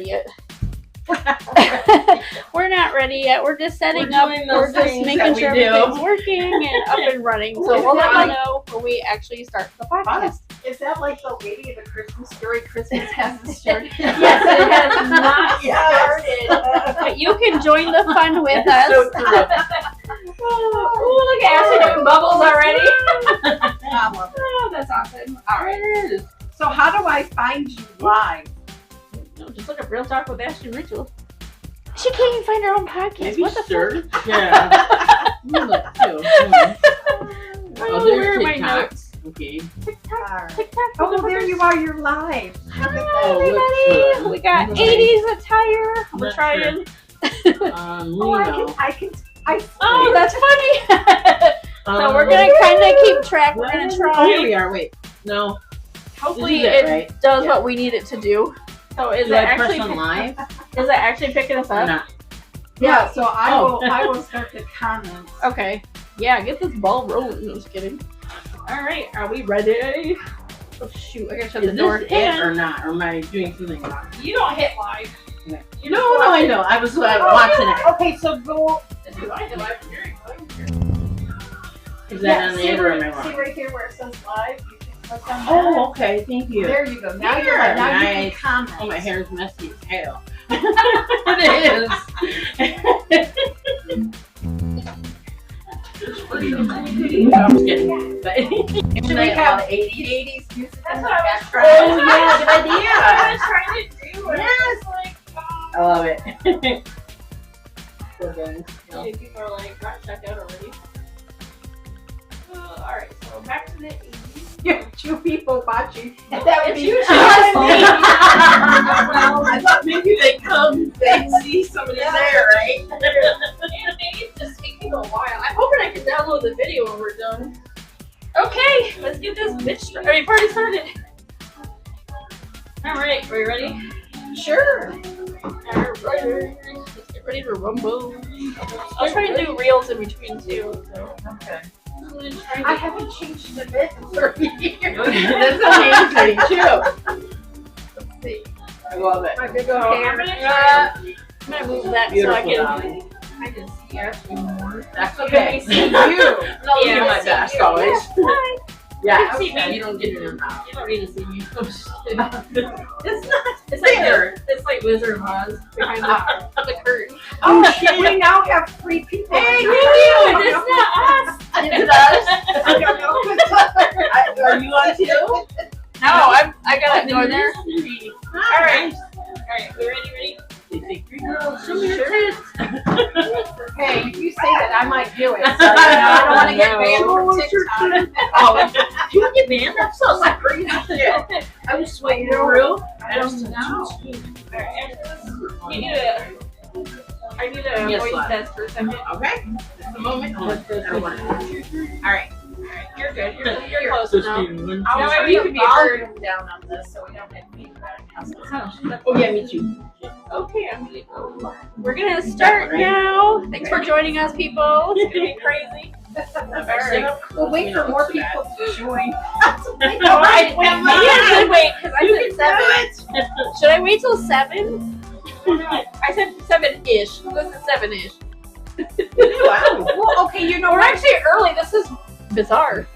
yet. We're not ready yet. We're just setting up. We're just making sure everything's working and up and running. So we'll let you know when we actually start the podcast. Is that like the lady of the Christmas story? Christmas hasn't started. Yes, it has not started. But you can join the fun with us. So true. Oh, look at Ashley doing bubbles already. I love it. Oh, that's awesome. All right. So how do I find you live? No, just look up Real Talk with Ashley and Rachel. She can't even find her own podcast. Maybe What the search. fuck? Yeah. Look too. Oh, where are my TikTok. notes? Okay. TikTok. Oh, there you are. You're live. Hi, Oh, everybody. look, We got look. 80s attire. We're Not trying. Lino. Oh, that's funny. So we're going to kind of keep track. We're going to Oh, here try. we are. Wait. No. Hopefully This is it right? does Yeah. what we need it to do. So is Do it I press actually on live is it actually picking us or up? not? Yeah, so I Oh. will start the comments. Okay. Yeah, get this ball rolling. No, just kidding. All right, are we ready? Oh shoot, I gotta shut Is the door. this it or not? Or am I doing something wrong? You don't hit live. Okay. You No, just I watch it. know. I was watching it. Okay, so go. If you like it live, you're right. Is that on the end or am I see wrong? right here where it says live. You can click on that. Oh, okay. Thank you. There you go. Now There, you're live. Now you nice. can comment. Oh, my hair's messy as hell. It is. No, I'm just kidding. But Should we have 80s music in the background? Oh, yeah, good idea. I was trying to do it. Yes. Like, I love it. So good. okay, people are like, got checked out already. Alright, so back to the 80s. You have two people watching. And that would It's be usually just just me. Well, I thought maybe they come, they see somebody there, right? And maybe it's just taking a while. I'm hoping I can download the video when we're done. Okay, let's get this bitch started. Alright, party started. Alright, are you ready? Sure. Alright, let's get ready to rumble. I'll try and do reels in between too. So. Okay. I'm gonna try I to haven't changed a bit in 30 years. That's amazing, too. Let's see. I love it. My big So old I'm camera. gonna try. I'm gonna move that Beautiful, so I can darling. I can see Ashley more. That's Can okay. I see you? No, Yeah, you're my I see best you. always. Hi. Yeah, You see me. you don't get in your mouth. You don't need to see me. It's not It's like fair. it's like Wizard of Oz behind the curtain. Oh shit, we now have 3 people. Hey, in you! the It's house. not us. Is it us? I don't know if it's us. Are you on too? No, I got it going there. All Alright. Alright, we ready? Show me your tits. Hey, if you say that, I might do it. So, I don't want to get banned from TikTok. Oh, you get banned? That sounds like crazy shit. I was sweating through. I don't know. Alright, you need a I need a Yes, voice love. test for a second. Okay. Just a moment. All right. You're good. You're close Just now. give me one. That way I'll we turn can the be heard. volume down on this so we don't get feedback. Oh, yeah, me too. Okay, I'm gonna go. We're gonna start now. Thanks for joining us, people. It's gonna be crazy. Alright. We'll wait for more people to join. No, I should wait because I said 7. Should I wait till 7? I said 7-ish. This is 7-ish. Wow. Well, okay, you know We're what? actually early. This is bizarre.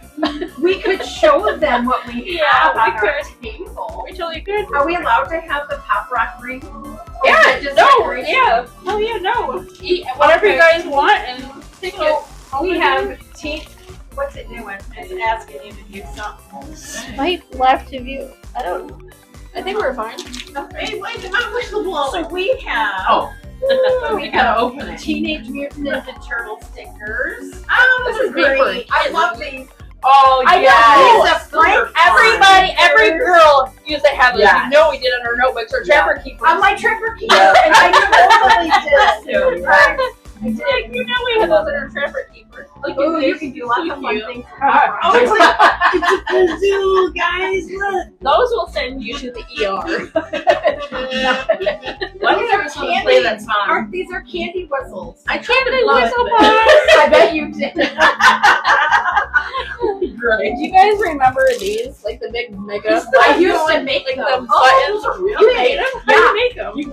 We could show them what we Yeah, have we on our could. table. Rachel, you good? Are we allowed to have the pop rock ring? Yeah, Just no, decoration? yeah. Oh, yeah, no. Eat whatever you guys want and take it. So we have what's it doing? It's asking you to do something. Swipe left to view. I don't know. I think we're fine. Hey, wait, come on, push the blow. So we have Oh. We gotta open it. Teenage Mutant Ninja Turtle stickers. Oh, This is great. I love these. Oh, I yeah. know. These are Frank. Everybody, every girl usually have those. Yeah. You know we did on our notebooks or Trapper Keepers. On my Trapper Keeper, Yeah. and I totally did. I did. You know we had those in our Trapper Keepers. Look at Ooh, you this. can do lots of fun Cute. things. Oh, it's like it's a zoo, guys. Look. Those will send you to the ER. Why don't you ever play that song? These are candy whistles. I tried to Candy love whistle it. box. I bet you did. Great. Do you guys remember these? Like the big mega. I used to make like them. the buttons. Oh, You made them? How do you make them? You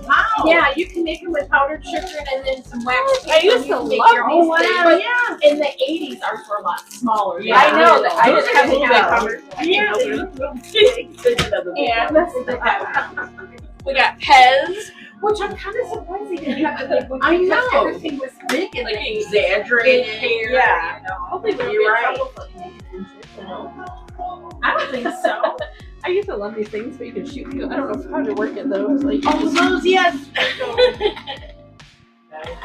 make them with powdered sugar and then some wax. I used to make love your these own things. things. But in the 80s, ours were a lot smaller. Yeah, I know that. I Those didn't are have to cool make though. powder. Yeah, they look real big. And we got Pez. Which I'm kind of surprised they didn't have to make one I because know. everything was big and Like they exaggerated hair. Yeah. You know. Hopefully we You're don't get in right. trouble for making this. I don't think so. I used to love these things, but you can shoot. I don't know how to work it though. It's like, Oh, those, yes. how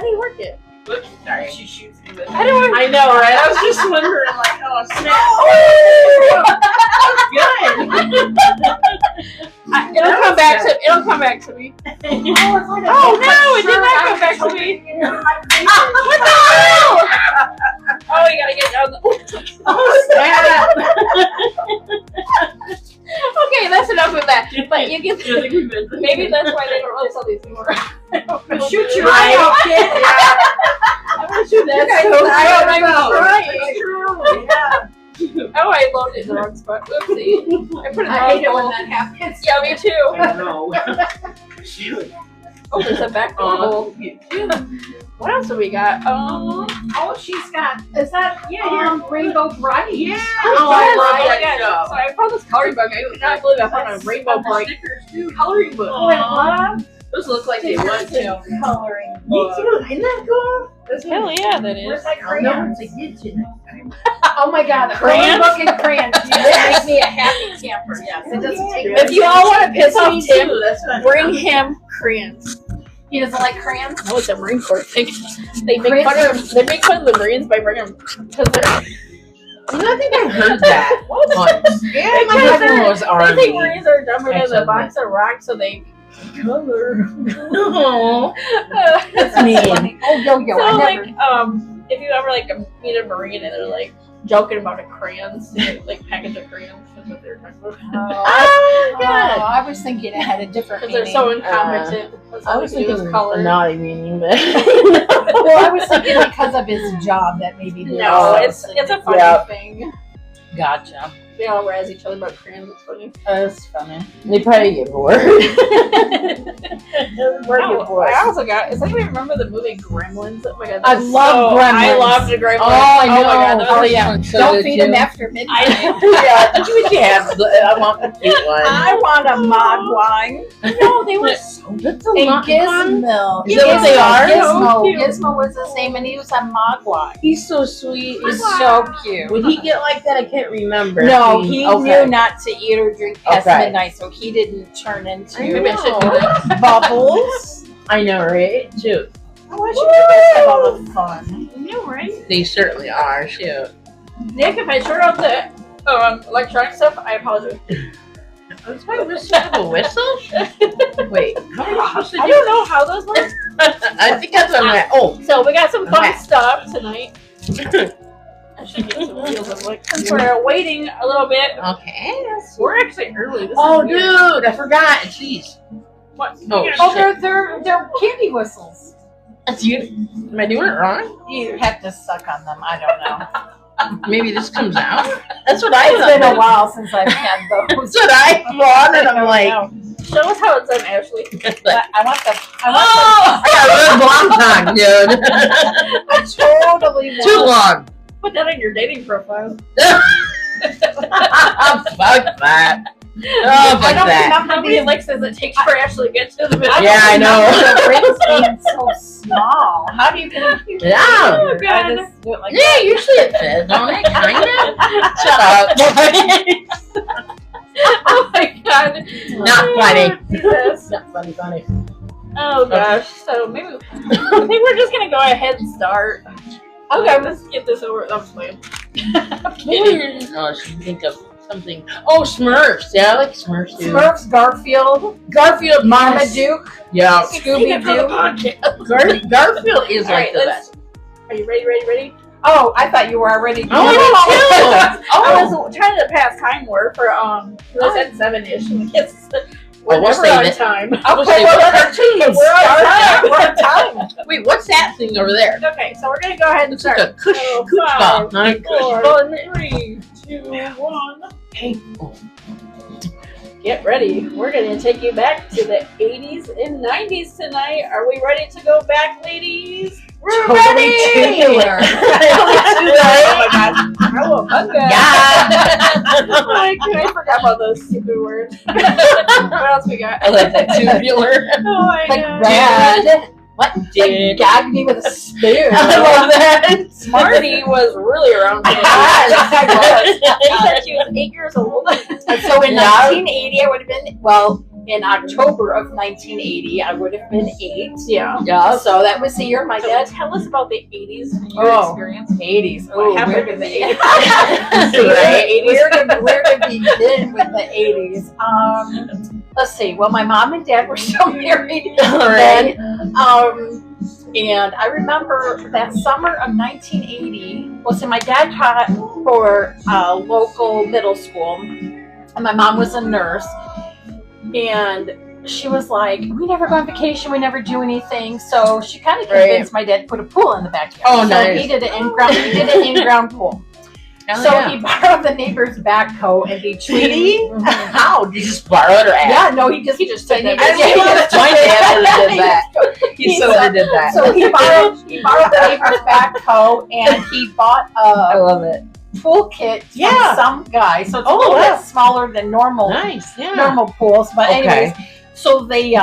do you work it? Oops, sorry, she shoots me with I don't work. I know, right? I was just wondering, like, oh, snap. Good. It'll come back to. It'll come back to me. Oh no! It did not come back to me. What the hell? Oh, you gotta get down. Oh, snap. Okay, that's enough of that. But you I can. think we've been through Maybe it. that's why they don't really sell these anymore. Shoot your Right. eye out, kid. I'm gonna shoot that. guys So know I that I'm about. trying. Yeah. Oh, I loaded it in the wrong spot. Oopsie. I put it in the I wrong hate it when bowl. that happens. Yeah, me too. I know. Shoot. Oh, there's a back bowl. What else do we got? Oh, she's got. Is that Rainbow Bright? Yeah. yes, Oh, I love oh my that God. show. So I found this coloring book. I cannot believe I found a rainbow bright Stickers, too. coloring book. Oh, I love Those look like they want to. coloring. Me too. Isn't that cool? Hell yeah, that Where's is. that I'll know crayon? once I get you next time. Oh my God, the Crayons? coloring book and crayons. Yes. Make me a happy camper. Yes, it doesn't take. If you all want to piss off Me Tim, too, that's what bring him crayons. He doesn't like crayons. No, it's a Marine Corps thing. They make fun of the Marines by bringing them because they're. I think I heard that once. Yeah, my Because husband was They Army. think Marines are dumber than a Excellent. box of rocks, so they color. Oh, That's mean. Oh, yo, So I like, never. if you ever like meet a Marine and they're like joking about a crayons, like package of crayons, that's what they're talking about. Oh, Oh, I was thinking it had a different Because meaning. they're so incompetent. That's I all was they do is thinking color. a naughty meaning, but Well, I was thinking because of his job that maybe. No, it's a funny Yep. thing. Gotcha. They all razz each other about crayons. It's funny. That's funny. They probably get bored. Oh, I also got. Does anybody remember the movie Gremlins? Oh my God, I that was love I Gremlins. loved the Gremlins. Oh, I know. Oh my God, that Oh, was yeah. Don't feed him after midnight. Yeah, that's what you have. I want the cute one. I want a Mogwai. No, they were so. That's a And lot. Gizmo. Is that what they are? So cute. Gizmo was the same, and he was a Mogwai. He's so sweet. He's so cute. Would he get like that? I can't remember. No, he Okay. knew not to eat or drink past Okay. midnight, so he didn't turn into Maybe I should do that. bubbles. I know, right? Shoot. I wish you could have all the fun. You know, right? They certainly are. Shoot. Nick, if I short out the electronic stuff, I apologize. That's my whistle. Have a whistle? Wait. How are you supposed to I do? don't know how those work. I think that's on my. Oh. So we got some fun Okay. stuff tonight. I should get some wheels of like since we're waiting a little bit. Okay. We're actually early. This Oh, is weird. dude, I forgot. It's these. What? Oh, Oh, they're candy whistles. That's you. Am I doing it wrong? You have to suck on them. I don't know. Maybe this comes out. That's what I It's thought. been a while since I've had those. That's what I thought, and I'm like, Show us how it's done, Ashley. I want the. oh, I got a really long tongue, dude. I totally want. Too long. Put that on your dating profile. Fuck that. Oh, I fuck don't that. remember How many these. licks does it take for Ashley to get to the middle? Yeah, I know. The rings being so small. How do you get it? Yeah. Oh, I God. just do it like Yeah, usually it fits, don't it? Kinda. Shut up. Oh my God. Not funny. Jesus. Not funny. Oh gosh. So maybe I think we're just gonna go ahead and start. Okay, let's get this over. I'm just playing. I'm kidding. Oh, I should think of something. Oh, Smurfs. Yeah, I like Smurfs too. Smurfs, Garfield, Garfield. Marmaduke, Yeah. Scooby-Doo. Garfield is All like right, the let's. best. Are you ready? Oh, I thought you were already. Oh, me too. I Oh. was trying to pass time more for I said 7-ish and it's Well, we'll we're save on it. time. We'll Okay, save we're it. on time. We're on time. We're on time. Wait, what's that thing over there? Okay, so we're gonna go ahead and It's like start. a cush So, ball. 5, Not a cush 4, ball. 3, 2, 1. Hey. Get ready. We're going to take you back to the 80s and 90s tonight. Are we ready to go back, ladies? We're Totally ready! tubular. Oh my god. Cowabunga. Yeah. I forgot about those stupid words. What else we got? I love that tubular. Oh my Like god. red. What? Dick. Like gagged me with a spoon. I love that. Smarty was really around for the I She said she was 8 years old. So in 1980, I would have been, well, in October of 1980, I would have been 8. Yeah. Yeah. So that was the year my So dad. tell us about the 80s, your Oh. experience. 80s. What happened weird in the to 80s? where to begin with the 80s? Let's see. Well, my mom and dad were still married then. And I remember that summer of 1980. Well, so my dad taught for a local middle school, and my mom was a nurse. And she was like, we never go on vacation, we never do anything. So she kind of convinced my dad to put a pool in the backyard. Oh, so nice. he did an in-ground pool. Hell So yeah. he borrowed the neighbor's backhoe and Did he? How? Did you just borrow it or ask? Yeah, no, he just took said that. My dad would have did that. He so would have did that. So he borrowed the neighbor's backhoe and he bought I a love it. pool kit from Yeah. some guy. So it's a Oh, little wow. bit smaller than normal Nice. Yeah. normal pools. But Okay. anyways, so they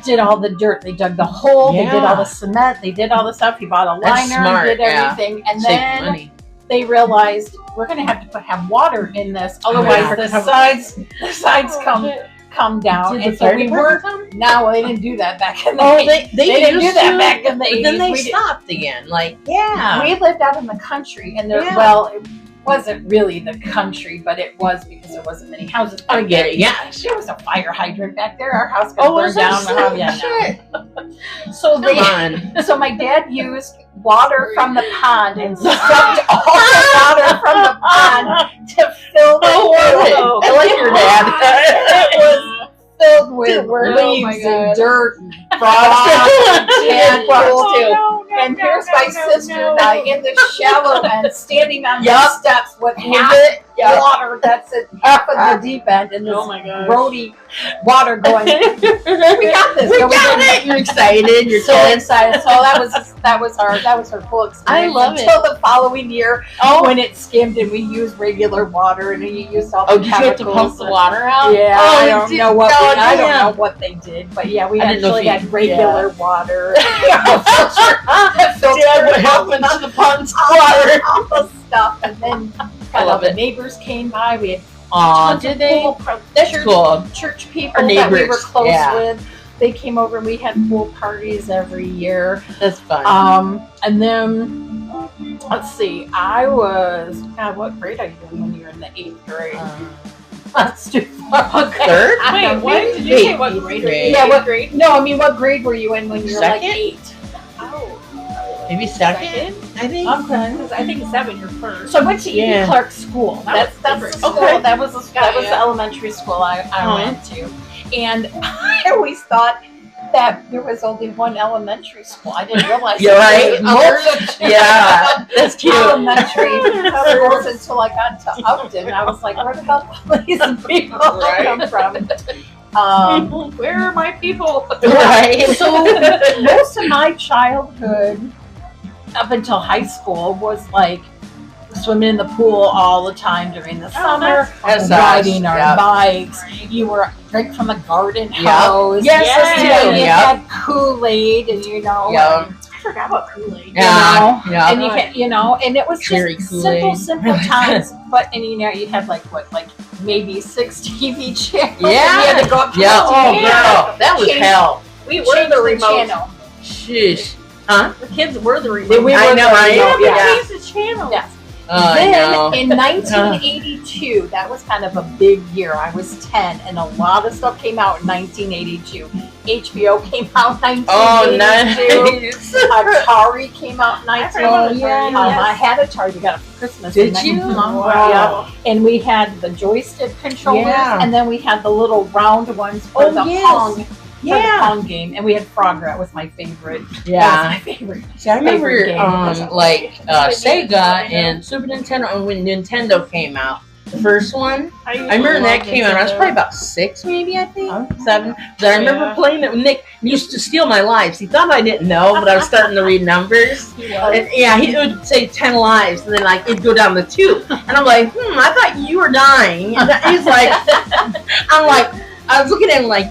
did all the dirt. They dug the hole. They did all Yeah. the cement. They did all the stuff. He bought a That's liner, smart, did yeah. everything, and Save then money. they realized we're going to have water in this, otherwise Yeah. the sides come down. Did And the so fire we department weren't. No, they didn't do that back in the Oh, 80s. they didn't used do that to, back in the but then 80s. they We did- stopped again. Like, yeah. We lived out in the country, and there, Yeah. well, it wasn't really the country, but it was because there wasn't many houses. I back get there. it. Yeah. There was a fire hydrant back there. Our house got Oh, burned was down. that Oh, yeah, shit? no. So Come on. so my dad used water from the pond and sucked all the water from the pond to fill the Oh, was it? pool. I like your dad. It was filled with Oh my leaves God. and dirt and Frost. frost Yeah, and frost pool. too. And here's my sister and I in the shallow end, standing on the Yup. steps with Was half it? Yeah. water that's at half of the deep end, and this Oh my gosh. roady water going. We got this. We So got did it. You're excited. You're so tense. excited. So that was our full experience. I love it. until the following year Oh, when it skimmed and we used regular water and we used all the oh, did you have to chemicals pump the and- water out? Yeah, Oh, I don't did- know what oh, I don't damn. know what they did, but yeah, we I didn't know actually if you- had regular water. Dad, what happened to the pond's water? all the stuff, and then I love the it. neighbors came by. We had Aw, tons did of they? pool pro- That's church, cool. church people Our that we were neighbors, close yeah. with. They came over and we had pool parties every year. That's fun. And then let's see, I was what grade are you in when you were in the 8th grade? That's too far. Third? Wait, what? Did you say what grade? Grade. Yeah, what grade? No, I mean, what grade were you in when you were like Second? 8? Maybe second? I think. Okay. Because I think 7 you're first. So I went to Yeah. E. Clark School. That's was the different. school. Okay. That was the Yeah. elementary school I Oh. went to, and I always thought that there was only one elementary school. I didn't realize You're there right. was multiple Yeah, that's cute. elementary schools until I got to Upton. I was like, where the hell all these people Right. come from? Where are my people? Right. So most of my childhood, up until high school, was like swimming in the pool all the time during the summer, That's riding us. our Yep. bikes. You were drink from the garden Yep. hose. Yes, Yes. us You know, too. you Yep. had Kool-Aid, and Yep. I forgot about Kool-Aid. Yeah. and Yeah. you had, and it was Cherry just Kool-Aid. simple times. But and you had like maybe 6 TV channels. and Yeah. you had to go up to Yeah. the Oh, TV, girl. That was Change- hell. We were change the the remote. channel. Sheesh. Huh? The kids were the remote. We I were know, the right? remote, Yeah, Yeah. we changed the channel. Yes. Oh, I Then know. in 1982, that was kind of a big year. I was 10, and a lot of stuff came out in 1982. HBO came out in 1982. Oh, nice. Atari came out in I forgot 1982. about Atari, yes. I had Atari. You got it for Christmas. Did in you? 19- Wow. Yeah. And we had the joystick controllers, Yeah. and then we had the little round ones for Oh, the yes. Pong. For the Yeah. Pong game, and we had Frogger. Was my favorite. That was Yeah. my favorite. See, I remember Favorite game. Sega and Super Nintendo, and when Nintendo came out, The first one. I remember when that came out. I was probably about 6, maybe, I think. 7. But I remember playing it with Nick. He used to steal my lives. He thought I didn't know, but I was starting to read numbers. And, he would say 10 lives, and then like it'd go down to 2. And I'm like, I thought you were dying. And he's like, I was looking at him like,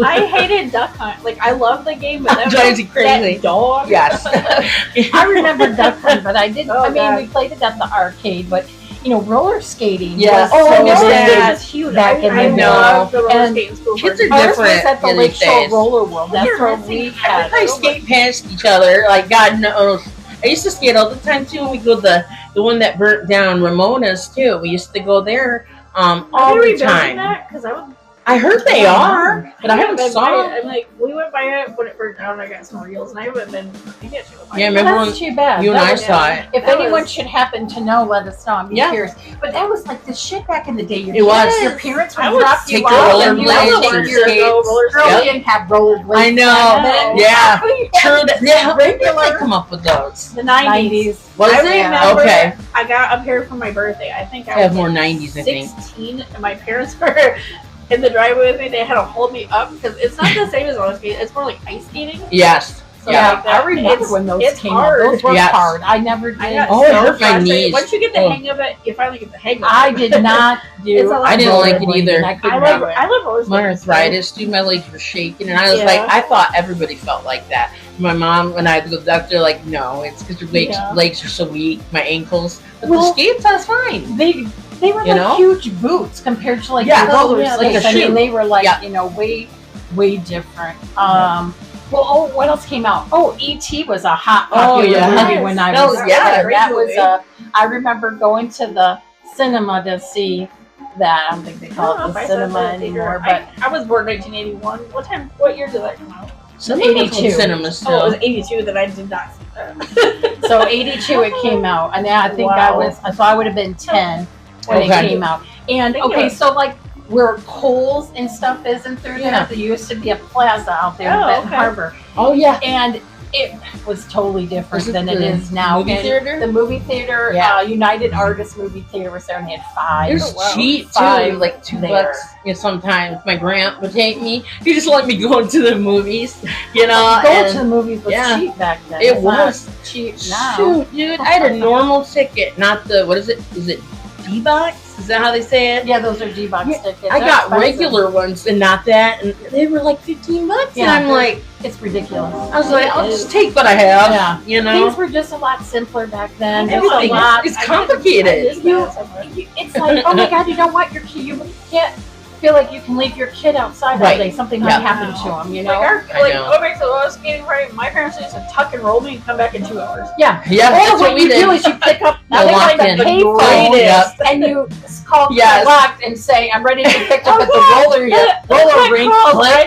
I hated Duck Hunt. Like, I love the game, but that drives you crazy. That dog. Yes. I remember Duck Hunt, but I didn't. We played it at the arcade, but roller skating. Yes. That's huge. Back in I the love the roller skating school. Kids are ours different was at the Lakeshore Roller World. That's where we had. We probably skate past each other. Like, God knows. I used to skate all the time too. And we go the one that burnt down, Ramona's too. We used to go there all the time. Because I heard they are, but I haven't saw it. I'm like, we went by it when it burnt down. And I got some reels, and I haven't been. Yeah, remember when too bad. You and I saw it. If anyone should happen to know, let us know. I'm curious. But that was like the shit back in the day. Your parents would drop you off and you would take your girls didn't have rollerblades. I know. Yeah. True. Yeah. When did they come up with those? The 90s. Was it? Okay. I got a pair for my birthday. I think I have more 90s. I think 16, and my parents were in the driveway with me. They had to hold me up because it's not the same as roller skating. It's more like ice skating. Yes. So yeah, I remember when those came out. Those were hard. I never did. It hurt my knees. Once you get the hang of it, you finally get the hang of it. I did not do. I didn't like it either. I love roller skating. My arthritis, dude, my legs were shaking, and I was like, I thought everybody felt like that. My mom, when I go to the doctor, like, no, it's because your legs are so weak, my ankles. But the skates, I was fine. They were like huge boots compared to like roller skates. I mean, they were like way different. Well, what else came out? Oh, E.T. was a hot popular movie when I was there. That was I remember going to the cinema to see that. I don't think they call it the cinema anymore. But I was born in 1981. What year did that come out? 82. Cinema still. Oh, it was 82 that I did not see that. So 82 it came out, and I think I would have been 10 when it came out. And so like where Kohl's and stuff isn't through there, there used to be a plaza out there in Benton Harbor. Oh yeah, and it was totally different than it is now. Movie theater? The movie theater, United Artists movie theater was there, and they had 5. It was cheap too, like $2. Sometimes my grandpa would take me. He just let me go into the movies, Going to the movies was cheap back then. It was cheap now. Shoot, dude, I had a normal ticket, not the Is it D-Box? Is that how they say it? Yeah, those are D-Box tickets. I got regular ones and not that, and they were like $15. And I'm like, it's ridiculous. I was like, I'll just take what I have. Things were just a lot simpler back then. Everything is complicated. It's like, oh my God, you know what? You can't feel like you can leave your kid outside all day. Something might happen to him, Go back to the roller skating party. My parents used to tuck and roll me and come back in 2 hours. Yeah. Or what you do is you pick up the payphone and you call locked and say, "I'm ready to be picked up at the roller rink,"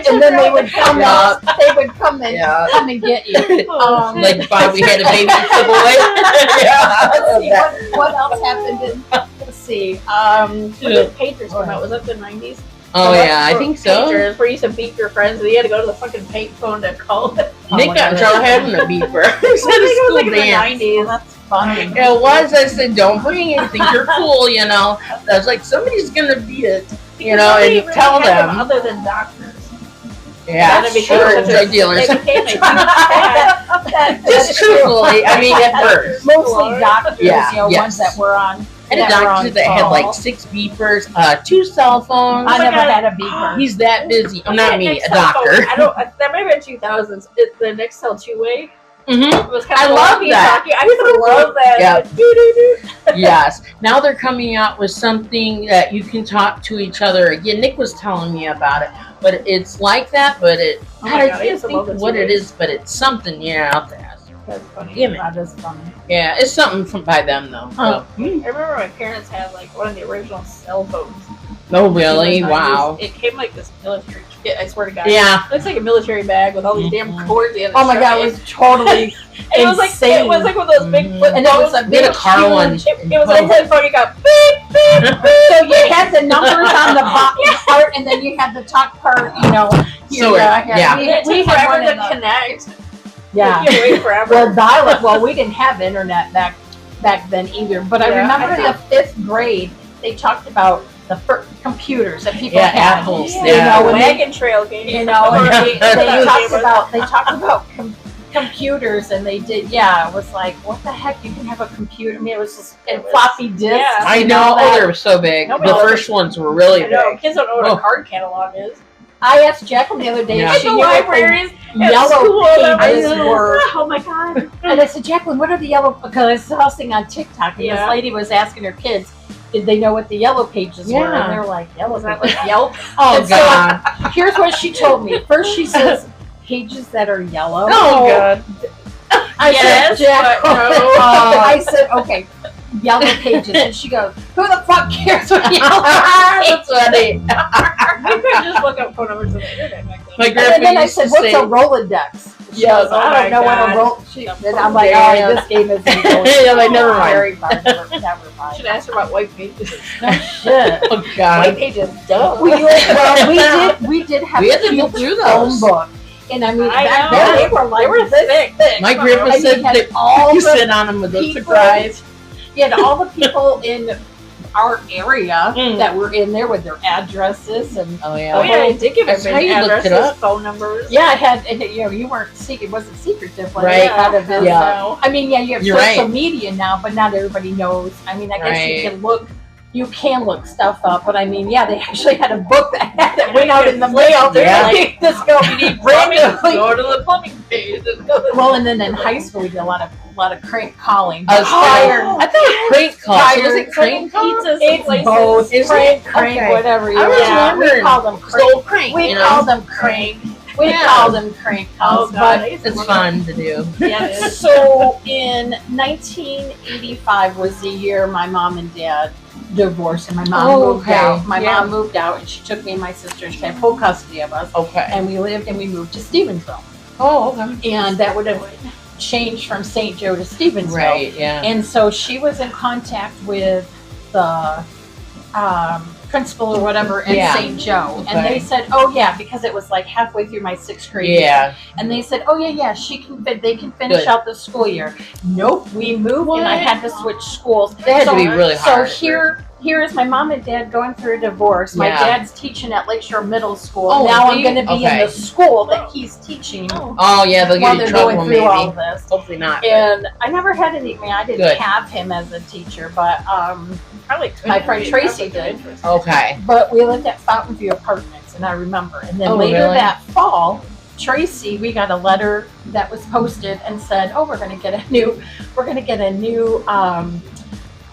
and then they would come up. They would come and get you. Like Bob, we had a baby boy. What else happened? Let's see. When did Pagers come out? Was that the 90s? Oh yeah, I think so. Pagers, where you used to beat your friends, and you had to go to the fucking pay phone to call it. Nick got in trouble having a beeper. I think it was like in the 90s. That's funny. It was. I said, don't bring anything. You're cool, I was like, somebody's gonna beat it, and tell them. Other than doctors. Yeah, sure. Drug dealers. Just truthfully, I mean, at first. Mostly doctors, ones that were on. I had a doctor that had like 6 beepers, 2 cell phones. I never had a beeper. He's that busy. Oh, not me, a doctor. That might have been 2000s. It's the Nextel 2-way. Mm-hmm. I love that. I used to love that. Yeah. Yes. Now they're coming out with something that you can talk to each other again. Nick was telling me about it, but it's like that. But I can't think what it is, but it's something out there. That's funny. That is funny. Yeah, it's something by them though. I remember my parents had like one of the original cell phones. Oh really? Wow. It came like this military kit, I swear to God. Yeah. It looks like a military bag with all these damn cords in it. Oh my God, it was totally it was like one of those big flip and it was a big car one. It was like that phone. You got beep beep beep. So you had the numbers on the bottom part, and then you had the top part. We had one to connect. Yeah. Forever. Well, dial-up. Well, we didn't have internet back then either. But I remember in the 5th grade, they talked about the computers that people Yeah, had. apples. You Yeah. know, when they, Wagon trail game. you know, and they talked about computers, and they did. Yeah, it was like, what the heck? You can have a computer. I mean, it was just and floppy disks. Yeah. I and know. all Oh, that. they were so big. Nobody The knows. first ones were really I know. big. Kids don't know what Oh. a card catalog is. I asked Jacqueline the other day Yeah. if she The knew what libraries. the yellow school, pages I know. were. Oh my god. And I said, Jacqueline, what are the yellow? Because I saw this thing on TikTok, and Yeah. this lady was asking her kids, did they know what the yellow pages were? Yeah. And they're like, yellow Was that pages. like Yelp? Oh And so- God. Here's what she told me. First, she says, pages that are yellow. Oh God. I Yes, said, Jack. but no. I said, okay, yellow pages. And she goes, who the fuck cares what yellow pages? That's funny. We could just look up phone numbers on the internet back then. My And grandpa then I used said, to what's say, a Rolodex? She Yes, goes, oh I my don't know what God. a Rolodex. And I'm like, Yeah. oh, this game isn't going. Yeah, like, never mind. Very fun. Never mind. Should ask her about white pages. No shit. oh White God. pages, duh. We did have We had a to go huge through phone those. book. And I mean, I back know. then they were like They were this thick. My grandpa And said you had that all you the sit on them with those people- surprise. You had all the people in our area Mm. that were in there with their addresses and Oh Oh yeah. yeah, I did give That's how everybody you looked it addresses, up. phone numbers. yeah, I had and, you know you weren't secret. It wasn't secretive like Right. out of this. Yeah. I mean, yeah, you have You're social right. media now, but not everybody knows. I mean, I guess Right. you can look stuff up, but I mean, yeah, they actually had a book that went out in the mail. Yeah. They're like, this go randomly. Go to the plumbing page. Well, and then in high school we did a lot of crank calling. I was Tired. I thought it was crank call. So was it crank call? Pizzas and It's places. both. Is Crank, it? crank, Okay. whatever you I was want. We wondering. call them It's crank. old crank. We you call know? them crank. We Yeah. call them crank Oh calls. god, But It's fun to do. Yeah, so in 1985 was the year my mom and dad divorced, and my mom Oh, moved okay. out. My Yeah. mom moved out, and she took me and my sister, and she had full custody of us. Okay. And we moved to Stevensville, Oh, okay. and that would have changed from St. Joe to Stevensville. Right. Yeah. And so she was in contact with the principal or whatever at Yeah. St. Joe. And Okay. they said, oh yeah, because it was like halfway through my 6th grade year. Yeah. And they said, oh yeah, they can finish Good. out the school year. Nope, we moved and I had to switch schools. That had to be really hard. So here is my mom and dad going through a divorce. My Yeah. dad's teaching at Lakeshore Middle School. Oh, now is I'm he? going to be Okay. in the school that he's teaching Oh yeah, they'll while get you they're in going trouble through all maybe. this. Hopefully not. And I never had any. I mean, I didn't Good. have him as a teacher, but probably my friend Tracy did. Okay. But we lived at Fountain View Apartments, and I remember. And then Oh, later really? that fall, Tracy, we got a letter that was posted and said, "Oh, we're going to get a new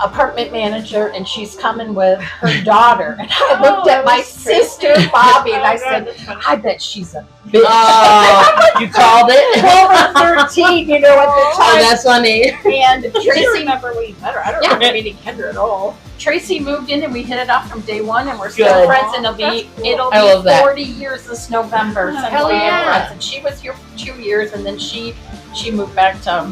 apartment manager, and she's coming with her daughter." And I looked at my sister Bobby, and I said, "I bet she's a bitch." Oh, you called it? 12 or 13, you know, at the Oh, time. that's funny. And I Tracy remember when you met her. I don't Yeah. remember meeting Kendra at all. Tracy moved in and we hit it off from day one, and we're still Good. friends, and That's cool. it'll I love be that. 40 years this November since Hell we've been yeah. friends. And she was here for 2 years, and then she moved back to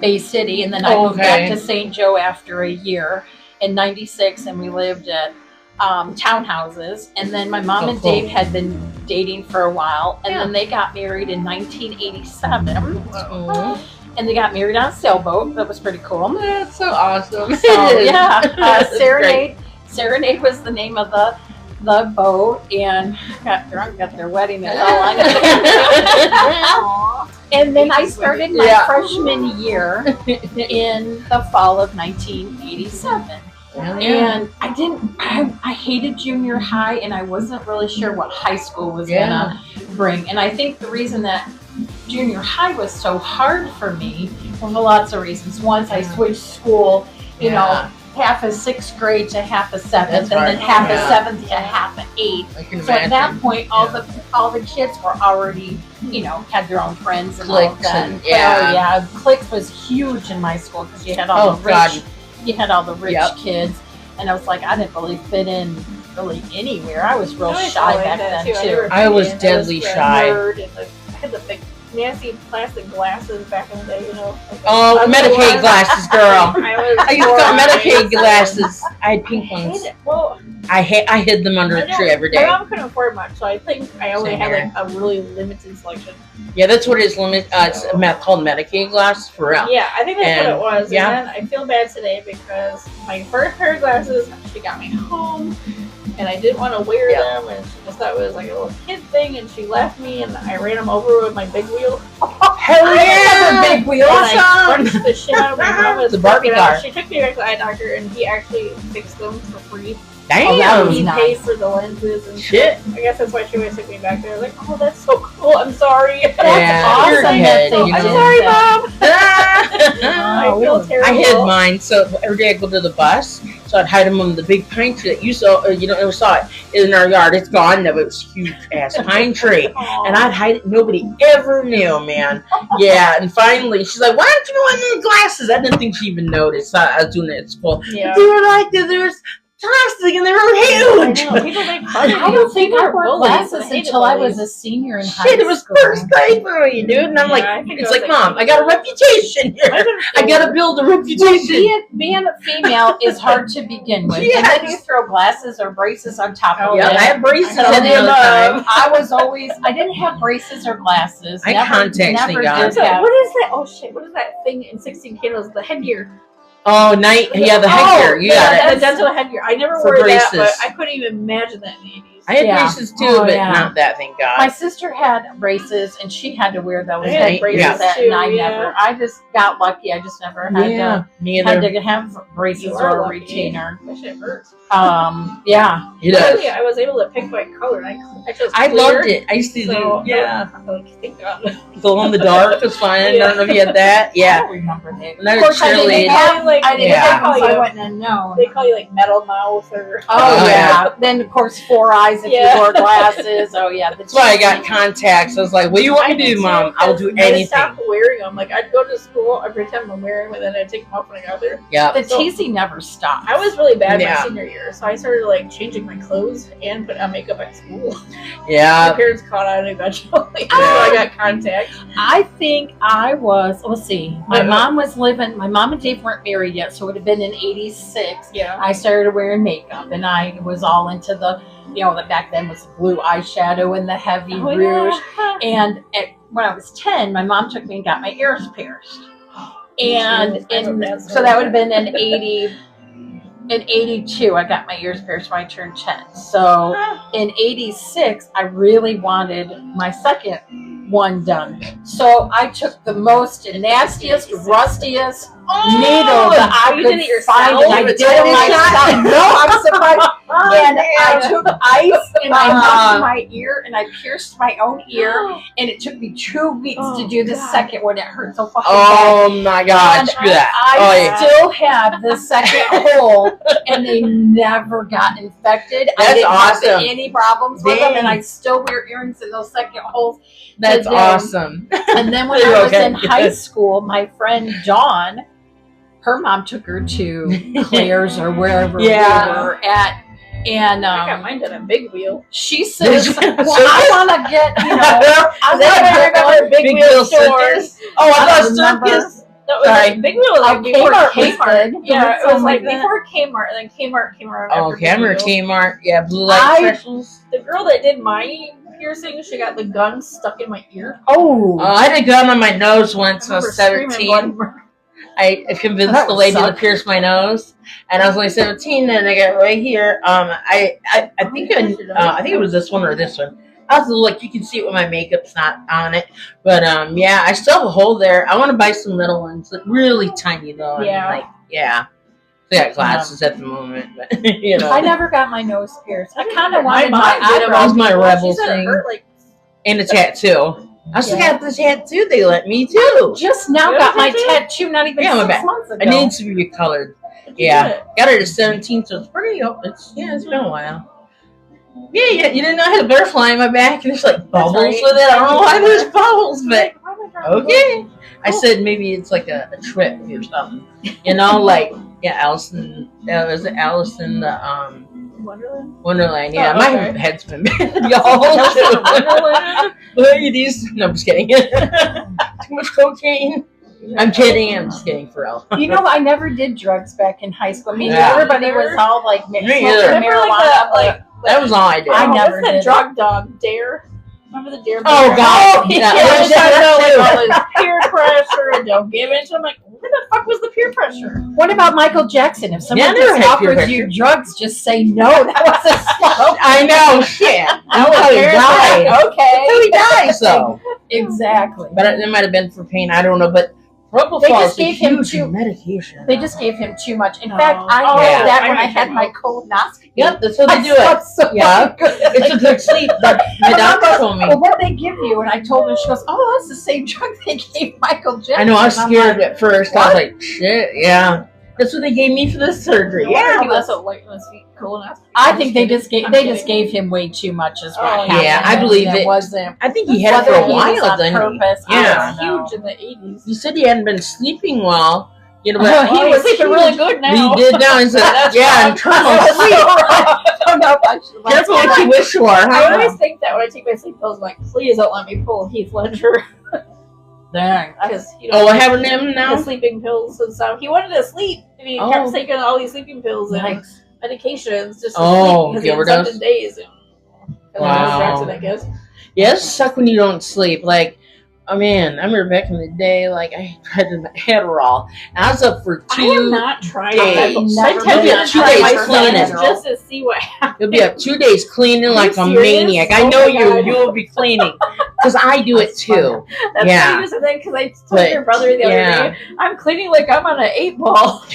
Bay City, and then I moved back Okay. to St. Joe after a year in '96, and we lived at townhouses. And then my mom Oh, and cool. Dave had been dating for a while, and Yeah. then they got married in 1987, Oh, and they got married on a sailboat. That was pretty cool. that's so awesome. So yeah, That's Serenade. Serenade was the name of the boat, and got drunk at their wedding. That's all I know. And then I started my Yeah. freshman year in the fall of 1987. And I hated junior high, and I wasn't really sure what high school was gonna bring. And I think the reason that junior high was so hard for me, well, for lots of reasons. Once I switched school, you know, half a 6th grade to half a 7th, That's and then hard. half a Yeah. 7th to half a 8th. I can So at imagine. that point, all the kids were already, you know, had their own friends and all of Cliques that. and- Oh, yeah. yeah, cliques was huge in my school because you had all the rich, God. you had all the rich Yep. kids, and I was like, I didn't really fit in really anywhere. I was real I was shy like back that, then too. too. I was And deadly a shy. nerd, and I had the big nasty plastic glasses back in the day, you know. Oh, I was Medicaid one- glasses, girl. I I used to got Medicaid glasses. I had pink ones. Well, I hid them under the tree every My day. mom couldn't afford much, so I think I only Same had here. like a really limited selection. Yeah, that's what it is. It's called Medicaid glasses for real. Yeah, I think that's And, what it was. yeah. And then I feel bad today because my first pair of glasses, she got me home, and I didn't want to wear them, and she just thought it was like a little kid thing, and she left me, and I ran them over with my big wheel. Hell yeah! Big wheel. And I Awesome! crunched the shit out of my mom. The Barbie car. She took me back to the eye doctor, and he actually fixed them for free. Damn! was He nice. paid for the lenses and Shit. I guess that's why she always took me back there. I was like, oh, that's so cool. I'm sorry. Yeah, awesome you're that good, they you did I'm know. sorry, that. Mom. I feel terrible. I hid mine, so every day I go to the bus, so I'd hide them on the big pine tree that you saw. You don't ever saw it in our yard. It's gone now, but it was a huge ass pine tree, Aw. and I'd hide it. Nobody ever knew, man. Yeah, and finally she's like, "Why aren't you wearing the glasses?" I didn't think she even noticed. I was doing it at school. Yeah. They were like, there was plastic, and they were huge. I know. People make fun of I you. don't think People I are wore bullies, and glasses hated until I bullies. was a senior in high Shit, it was school. first grade for you, dude. And I'm Yeah, like, I think it's it was like, Mom, like- I got a reputation here. I gotta build a reputation. Being a female is hard to begin with. And then you throw glasses or braces on top of Oh, it. Yeah, I had braces I all had the them, other time. I didn't have braces or glasses. I contacts, thank never God. did So, have. what is that? Oh shit! What is that thing in 16 Candles? The headgear. Oh, yeah, the headgear. You got The it. dental headgear. I never For wore that, but braces. I couldn't even imagine that in the 80s. I had Yeah. braces too, Oh, but yeah. not that, thank My God. sister had braces and she had to wear those I had head braces braces too, and I yeah. never. I just got lucky. I just never had Me had either. to have braces You or are a lucky. retainer. That shit hurts. Yeah. It does. Luckily, I was able to pick my color. I chose I clear, loved it. I used to So, do, yeah. I'm like, thank God. Glow in the dark was fine. I don't know if you had that. I Yeah. don't remember that. When I Of was course, I didn't cheerleading. have. Like, I didn't Yeah. have them, so I you- wouldn't have known. They call you like metal mouth or. Oh, Oh, yeah. Then of course 4 eyes if Yeah. you wore glasses. Oh yeah. That's why I got contacts. I was like, what do you want me to do, Mom? I'll do I anything. stopped wearing them. Like I'd go to school, I'd pretend I'm wearing them, and then I'd take them off when I got there. Yeah. The teasing never stopped. I was really bad Yeah. my senior year, so I started like changing my clothes and putting on makeup at school. My Yeah. parents caught on eventually, so I got contacts. I think I was. Let's see. My mom was living. My mom and Dave weren't married yet, so it would have been in '86. Yeah. I started wearing makeup, and I was all into the, that back then was blue eyeshadow and the heavy Oh, rouge. yeah. And when I was 10, my mom took me and got my ears pierced. And so that would have been in 80. In 82, I got my ears pierced when I turned 10. So in 86, I really wanted my second one done. So I took the most nastiest, rustiest needle that I You could did it yourself? find, and I You did did it it myself. No, I'm surprised. And I took ice and I Uh-huh. hugged my ear and I pierced my own ear, and it took me 2 weeks to do the God. second one. It hurt so fucking bad. Oh my God. And Screw that. I Oh, yeah. still have the second hole, and they never got infected. I That's didn't awesome. have any problems with them, Dang. and I still wear earrings in those second holes. That's today. awesome. And then when You're I was okay. in high school, my friend Dawn, her mom took her to Claire's or wherever Yeah. we were at, and I got mine done a big wheel. she says, Did "Well, you? I want to get, I want Then I to get remember one." Big Wheel stores. Oh, I I thought don't remember. circus. No, it was Sorry. like Big Wheel was like Oh, before Kmart was Kmart. good. Yeah, it was Something like like that. before Kmart, and then Kmart came around. Oh, after Big Camera, Wheel. Kmart. Yeah, blue light I- specials. The girl that did my piercing, she got the gun stuck in my ear. Oh, I had a gun on my nose once when I was remember screaming 17. bloody I convinced That the would lady to suck. pierce my nose, and I was only 17. And I got right here. I think I think it was this one or this one. I was like, you can see it when my makeup's not on it, but yeah, I still have a hole there. I want to buy some little ones, like really tiny though. and, Yeah. like yeah. I got glasses at the moment, but I never got my nose pierced. I kind of My wanted mom my did it. That was eyebrows. my Well, rebel she said it thing, hurt like and a tattoo. I still Yeah. got the tattoo. They let me too. Just now You got have my a tattoo? tattoo not even Yeah, my 6 back. months ago. I need to be colored. you Yeah. did it. Got it at 17, so it's pretty old. It's been a while. Yeah, you didn't know I had a butterfly in my back, and there's like bubbles right. with it. I don't know why there's bubbles, but Why am I drawing okay. I said maybe it's like a trip or something. Like Allison. Was it Allison the Wonderland? Wonderland? Yeah, Oh, my okay. head's been bad, y'all. Wonderland? Ladies, no, I'm just kidding. Too much cocaine. I'm kidding. I'm just kidding, for real. You know, I never did drugs back in high school. I mean, Yeah. everybody was all like smoking either. marijuana. Like That was all I did. I never what's the did drug dog Dare? Remember the Dare? Oh, program? God. Yeah, Yeah, they're just talking about like all too. this peer pressure and don't give in to. I'm like, where the fuck was the peer pressure? What about Michael Jackson? If someone Yeah, I never just had peer offers you pressure. drugs, just say no. That was a slow. I know, shit. That's how he died. That's Okay. how he died, so. Exactly. But it might have been for pain. I don't know. But propofol They just is a gave him huge two- medication. They just gave him too much. In Oh. fact, I Oh, had yeah. that I when I had had my colonoscopy. Yep, that's how they I do it. slept so Yeah. good. It's a good sleep. That my doctor told me. Well, what they give you? And I told her, she goes, "Oh, that's the same drug they gave Michael Jackson." I know, I was And I'm scared like, at first. I was like, shit, yeah. That's what they gave me for this surgery. Yeah, Yeah. that's what like colonoscopy. I think they just gave I'm they kidding. just gave him way too much. Is what Oh, happened. yeah, I believe it. wasn't. I think he had it for Whether a he was while, on then. purpose, I Yeah. don't know. Huge in the 80s. He said he hadn't been sleeping well. You know, Oh, but He was sleeping really good now. He did now. He said, That's yeah, wrong. in terminal I sleep. don't know if I should let Careful that what you wish for, I huh? always think that when I take my sleep pills, I'm like, please don't let me pull Heath Ledger. Dang. Because, Oh, what happened to him now? the sleeping pills and stuff. He wanted to sleep, and he Oh. kept taking all these sleeping pills and Like, medications just to Oh, sleep because the he had overdose? 7 days. And Wow. distracted, I guess. Yeah, it sucks when you don't sleep. Like, oh man, I remember back in the day, like I tried to Adderall. And I was up for I have 2 not tried days. that. Never I been tempted up to 2 try days my cleaning. friends just to see what happens. You'll be up 2 days cleaning like a serious? maniac. I Oh know my God. you will be cleaning. Because I do it That's too. That's Yeah. why you said that because I told But, your brother the other yeah. day, I'm cleaning like I'm on an 8-ball.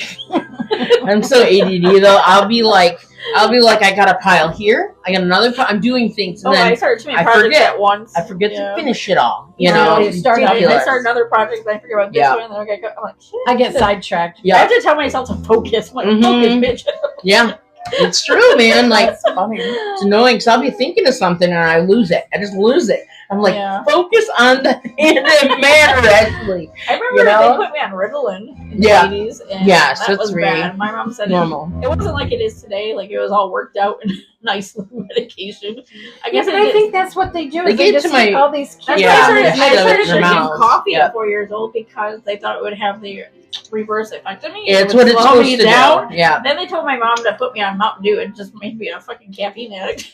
I'm so ADD though. I'll be like, I got a pile here. I got another pile. I'm doing things, and I then started too many I projects forget. at once. I forget Yeah. to finish it all. You No, know, you it's start- I ridiculous. start another project, and I forget about this Yeah. one, and then I'm like, shit. I get sidetracked. I Yeah, have to tell myself to focus. I'm like, Mhm. focus, bitch. yeah, it's true, man. Like That's funny. it's annoying because I'll be thinking of something and I lose it. I just lose it. I'm like, Yeah. focus on the manner, actually. I remember You know? they put me on Ritalin in Yeah. the 80s, and Yes, that that's was really bad. My mom said Normal. it wasn't like it is today. Like it was all worked out and nice medication. I Yeah, guess but it I did. think that's what they do. They Is they gave just to my- take all these kids. That's Yeah, why I they started shove it in drinking their mouths. coffee Yeah. at 4 years old because they thought it would have the reverse effect on me. Yeah, it's It would what it's slow supposed me to down. do. Yeah, Then they told my mom to put me on Mountain Dew and just made me a fucking caffeine addict.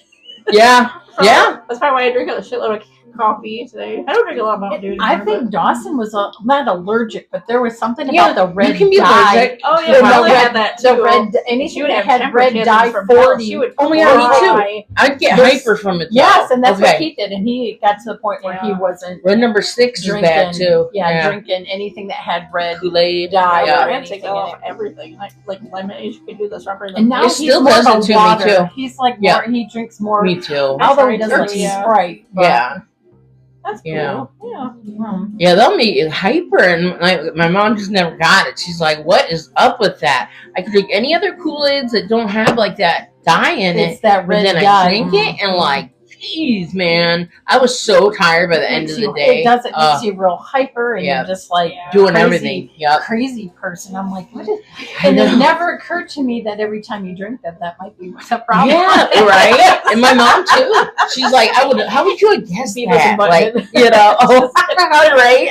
yeah, So yeah. That's probably why I drink a shitload of coffee today. I don't drink a lot of Mountain Dew I anymore, think Dawson was not allergic, but there was something Yeah, about the red you can be dye. allergic. but- Oh yeah, The my mother red- had that too. The red, She anything would that have had temper red tantrums dye from hell. 40. She would Oh my God, me too. cry. I'd get There's- hyper from it. Yes, though. and that's okay. what he did, and he got to the point where he Yeah. wasn't Red number 6 drinking. is bad too. Drinking anything that had red Kool-Aid. dye Yeah, or I anything take in off it. everything like lemonade. You could do the strawberry. And now It he's still more does of a it to me, water. too. He's like Yeah. more. He drinks more. Me too. Although he I tried doesn't to, like yeah. Sprite. but- Yeah. That's cool. Yeah. Yeah. Yeah, they'll make it hyper, and my mom just never got it. She's like, "What is up with that? I could drink any other Kool-Aids that don't have like that dye in It's it, that but red then dye. I drink it, and like, geez, man, I was so tired by the end of the day. It does. It makes you real hyper, and yeah. you're just like Yeah. Doing crazy. everything. Yep. crazy person. I'm like, what is? I And it know. never occurred to me that every time you drink that might be what's the problem. Yeah, right. And my mom too. She's like, how would you have guessed Beavis that? and Like, Butthead. you know, right?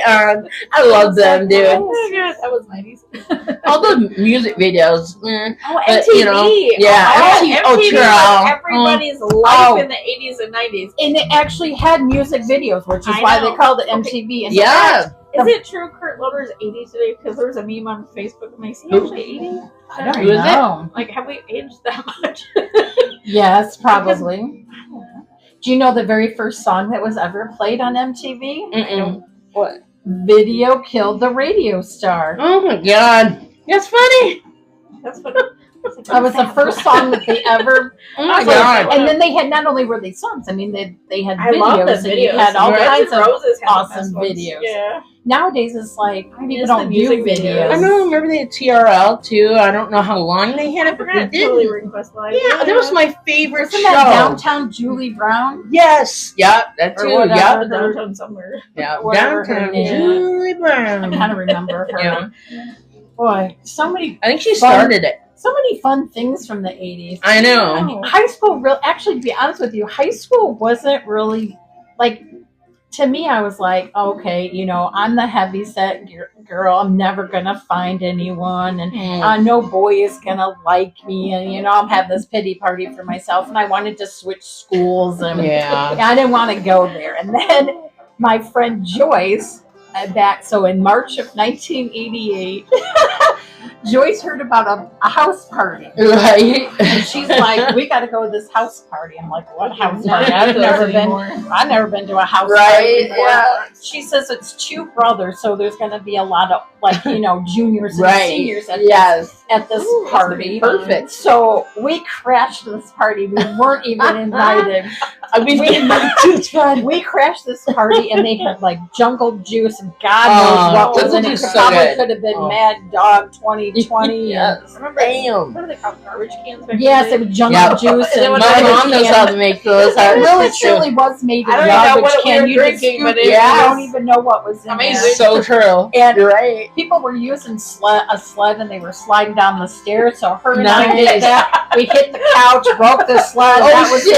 I love them, dude. That was 90s. All the music videos, man. Oh, But, MTV. you know, yeah, Oh, MTV, oh, MTV child. was everybody's life Oh. in the 80s and 90s. And it actually had music videos, which is I why know. they called it MTV. And Yeah. Is it true Kurt Loder's 80 today? Because there was a meme on Facebook. I'm like, is he actually 80? I don't Who is it? know. Like, have we aged that much? Yes, probably. Do you know the very first song that was ever played on MTV? Mm-mm. What? Video Killed the Radio Star. Oh my god. That's funny. That's what. That was the first song that they ever. Oh my That's god. like- And then they had not only were they songs, I mean they had I love the videos and you videos. had all Right. kinds of. Roses had the awesome best ones. videos. Yeah. Nowadays it's like people Just don't the do music videos. I videos. know, remember they had TRL too. I don't know how long they had I it, but they forgot did. Totally Request Live. Yeah, that was my favorite Wasn't show. that Downtown Julie Brown? Yes. Yep, that Or too. whatever. Yep. Downtown somewhere. Yeah. Whatever her Downtown name is. Julie I Brown. kind of remember her. Yeah. Boy, so many I think she Fun. started it. so many fun things from the 80s. I know. I mean, high school, actually, to be honest with you, high school wasn't really, like, to me, I was like, okay, I'm the heavyset girl. I'm never gonna find anyone, and no boy is gonna like me, and I'm having this pity party for myself, and I wanted to switch schools, and I didn't want to go there. And then my friend Joyce, so in March of 1988. Joyce heard about a house party. Right. And she's like, we got to go to this house party. I'm like, what house party? I've never been to a house party before. Yeah. She says it's 2 brothers, so there's going to be a lot of juniors and seniors at this party. Perfect. So we crashed this party. We weren't even invited. We crashed this party, and they had jungle juice and God knows what was in it. Probably could have been Mad Dog 2020. Yes. What are they called? Garbage cans? Yes, it was jungle juice. And my mom knows how to make those. It really truly was made in a garbage can. You just scoop it. You don't even know what was in there. So true. And you're right. People were using a sled, and they were sliding down the stairs. So her and I did that. We hit the couch, broke the sled. That was it.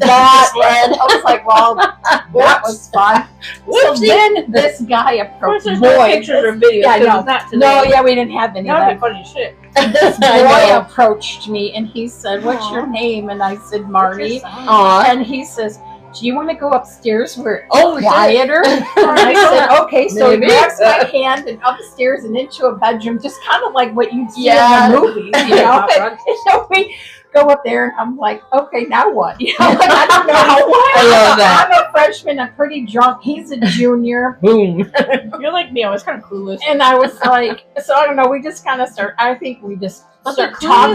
I was like, well, that was fun. So then this guy approached pictures or videos. We didn't have any of that. Funny shit. This boy approached me, and he said, what's your name? And I said, Marty. And he says, do you want to go upstairs where it's quieter? And I said, okay. So he grabs my hand and upstairs and into a bedroom, just kind of like what you'd see in the movies, And so we go up there, and I'm like, okay, now what? I don't know what. I love that. I'm a freshman. I'm pretty drunk. He's a junior. Boom. You're like me. I was kind of clueless. And I was like, so I don't know. We just kind of start talking.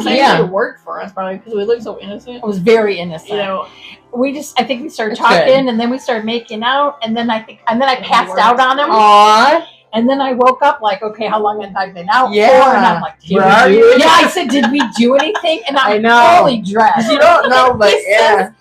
It worked for us probably because we looked so innocent. It was very innocent. I think we started talking, and then we started making out, and then I passed out on him. Aww. And then I woke up like, okay, how long have I been out for? Yeah. And I'm like, I said, did we do anything? And I'm fully dressed. You don't know, but says,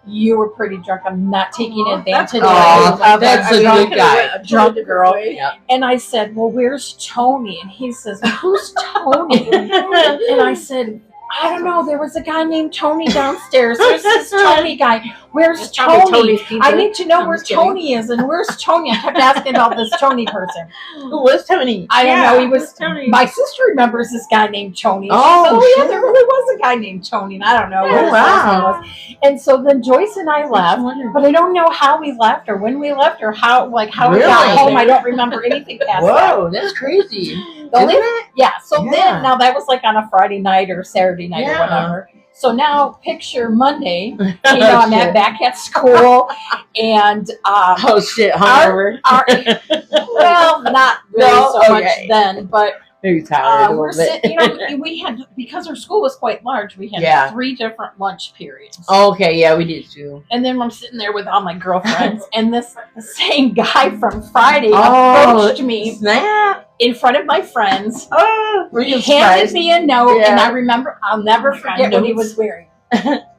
you were pretty drunk. I'm not taking advantage of that's a good guy. A drunk girl. Yeah. And I said, well, where's Tony? And he says, who's Tony? And I said, I don't know. There was a guy named Tony downstairs. There's this Tony guy. Where's Tony? I need to know where Tony is. And where's Tony? I kept asking about this Tony person. Who was Tony? I don't know. He was Tony. My sister remembers this guy named Tony. Oh, yeah, there really was a guy named Tony. And I don't know what his name was. And so then Joyce and I left. But I don't know how we left or when we left or how we got home. I don't remember anything past that. Whoa, that's crazy. Then, now that was like on a Friday night or Saturday night or whatever. So now picture Monday, I'm back at school, and hungover. Well, not really so much then, but maybe tired we're sitting. We had, because our school was quite large, we had 3 different lunch periods. Okay, yeah, we did too. And then I'm sitting there with all my girlfriends, and the same guy from Friday approached me in front of my friends. He handed me a note, and I remember, I'll never forget what he was wearing.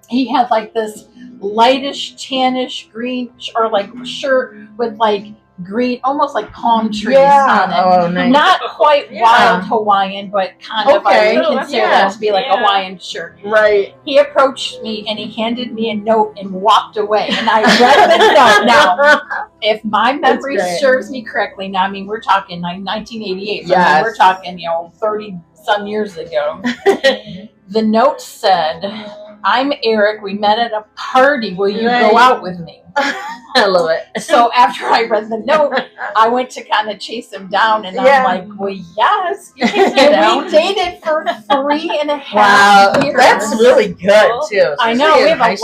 He had like this lightish, tannish green or like shirt with like green, almost like palm trees on it. Oh, nice. Not quite wild Hawaiian, but kind of I would consider that to be like a Hawaiian shirt. Right. He approached me and he handed me a note and walked away. And I read the note. Now, if my memory serves me correctly, now I mean we're talking 1988. So I mean, we're talking 30 some years ago. The note said, "I'm Eric. We met at a party. Will you go out with me?" I love it. So after I read the note, I went to kind of chase him down, and I'm like, well, yes. And we dated for 3.5 years. That's really good, too. I know. We have a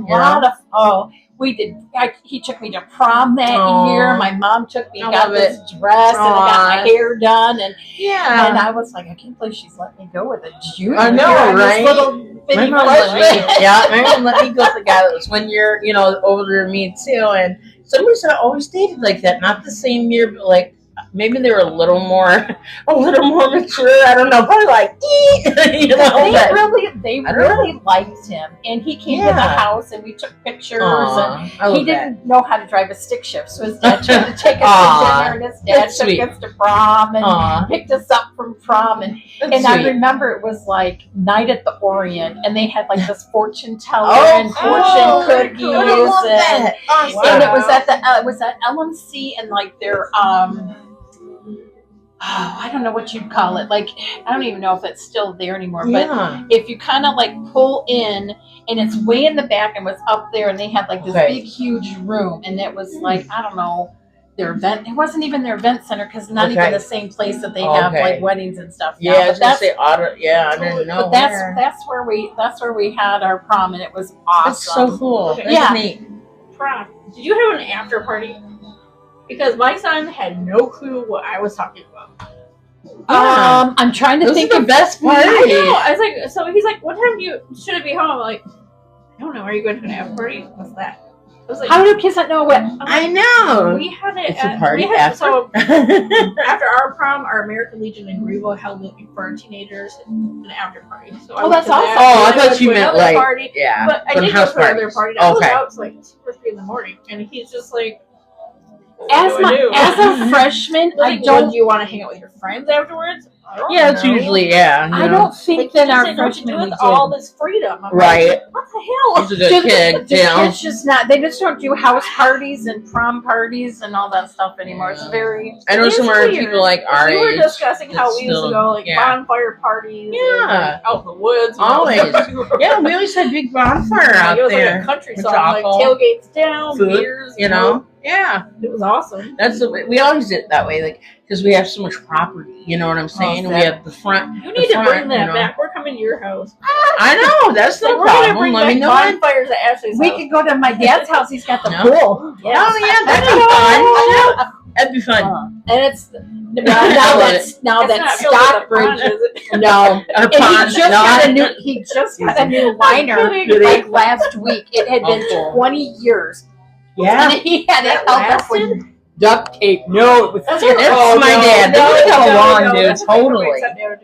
lot of, we did. He took me to prom that year. My mom took me, got this dress, and I got my hair done. And and I was like, I can't believe she's let me go with a junior. I know, right? My mom let me go with the guy that was 1 year, older than me too. And somebody's always dated like that. Not the same year, but like maybe they were a little more mature. I don't know, probably like, you know. They really liked him, and he came to the house, and we took pictures. And he didn't know how to drive a stick shift, so his dad tried to take us to dinner, and his dad took us to prom and picked us up from prom, and I remember it was like Night at the Orient, and they had like this fortune teller and fortune cookies, and it was at LMC, and like their I don't know what you'd call it. Like, I don't even know if it's still there anymore. But if you kind of like pull in, and it's way in the back, and was up there, and they had like this big, huge room, and it was like, I don't know, their event. It wasn't even their event center, because not even the same place that they have like weddings and stuff. Yeah, I was gonna say I didn't know. But that's where we had our prom, and it was awesome. That's so cool. Okay. That's neat. Prom. Did you have an after party? Because my son had no clue what I was talking about. I'm trying to think of the best part. I know. I was like, so he's like, "What time should it be home?" I'm like, "I don't know. Are you going to an after party? What's that?" I was like, "How do kids not know what?" I know. We had it. It's a party after. So after our prom, our American Legion in Greenville held it for our teenagers an after party. So that's awesome. I thought you meant like party. Yeah, but I did go to another party. I was out to like 2 or 3 in the morning, and he's just like. As a freshman, like, do you want to hang out with your friends afterwards? It's usually I don't think that our freshmen with all this freedom. I'm right. Like, what the hell? He's a good kid. It's just not. They just don't do house parties and prom parties and all that stuff anymore. It's very. I know some other people like our age. We were discussing how we used to go like bonfire parties. Yeah, out in the woods. Always. Yeah, we always had big bonfire out there. It was there. like a country song, like tailgates down, food, beers, you know. Yeah, it was awesome. That's the way we always did it that way, like because we have so much property. You know what I'm saying? We have the front. You need to bring that back. We're coming to your house. I know that's no problem. Let me know. Bonfires at Ashley's we house. could go to my dad's house. He's got the pool. Yes. Oh yeah, that'd be fun. That'd be fun. And it's now that's Stockbridge. No, he just got a new liner like last week. It had been 20 years. Yeah, and he had it held up with duct tape. No, it was that's my dad. They go long, dude. Totally.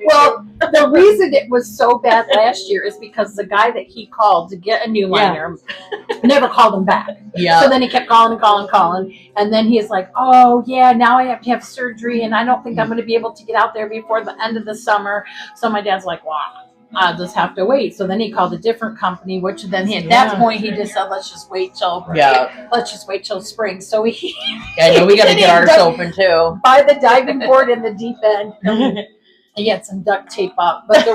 Well, the reason it was so bad last year is because the guy that he called to get a new liner never called him back. Yeah. So then he kept calling, and then he's like, "Oh yeah, now I have to have surgery, and I don't think I'm going to be able to get out there before the end of the summer." So my dad's like, "Wow, I'll just have to wait." So then he called a different company, which then at that point he just said, "Let's just wait till spring." So we we got to get ours open too. Buy the diving board in the deep end. He had some duct tape up, but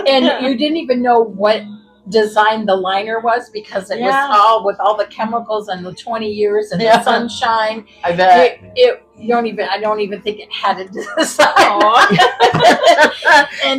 and you didn't even know what design the liner was because it was all with all the chemicals and the 20 years and the sunshine. I bet I don't even think it had a design.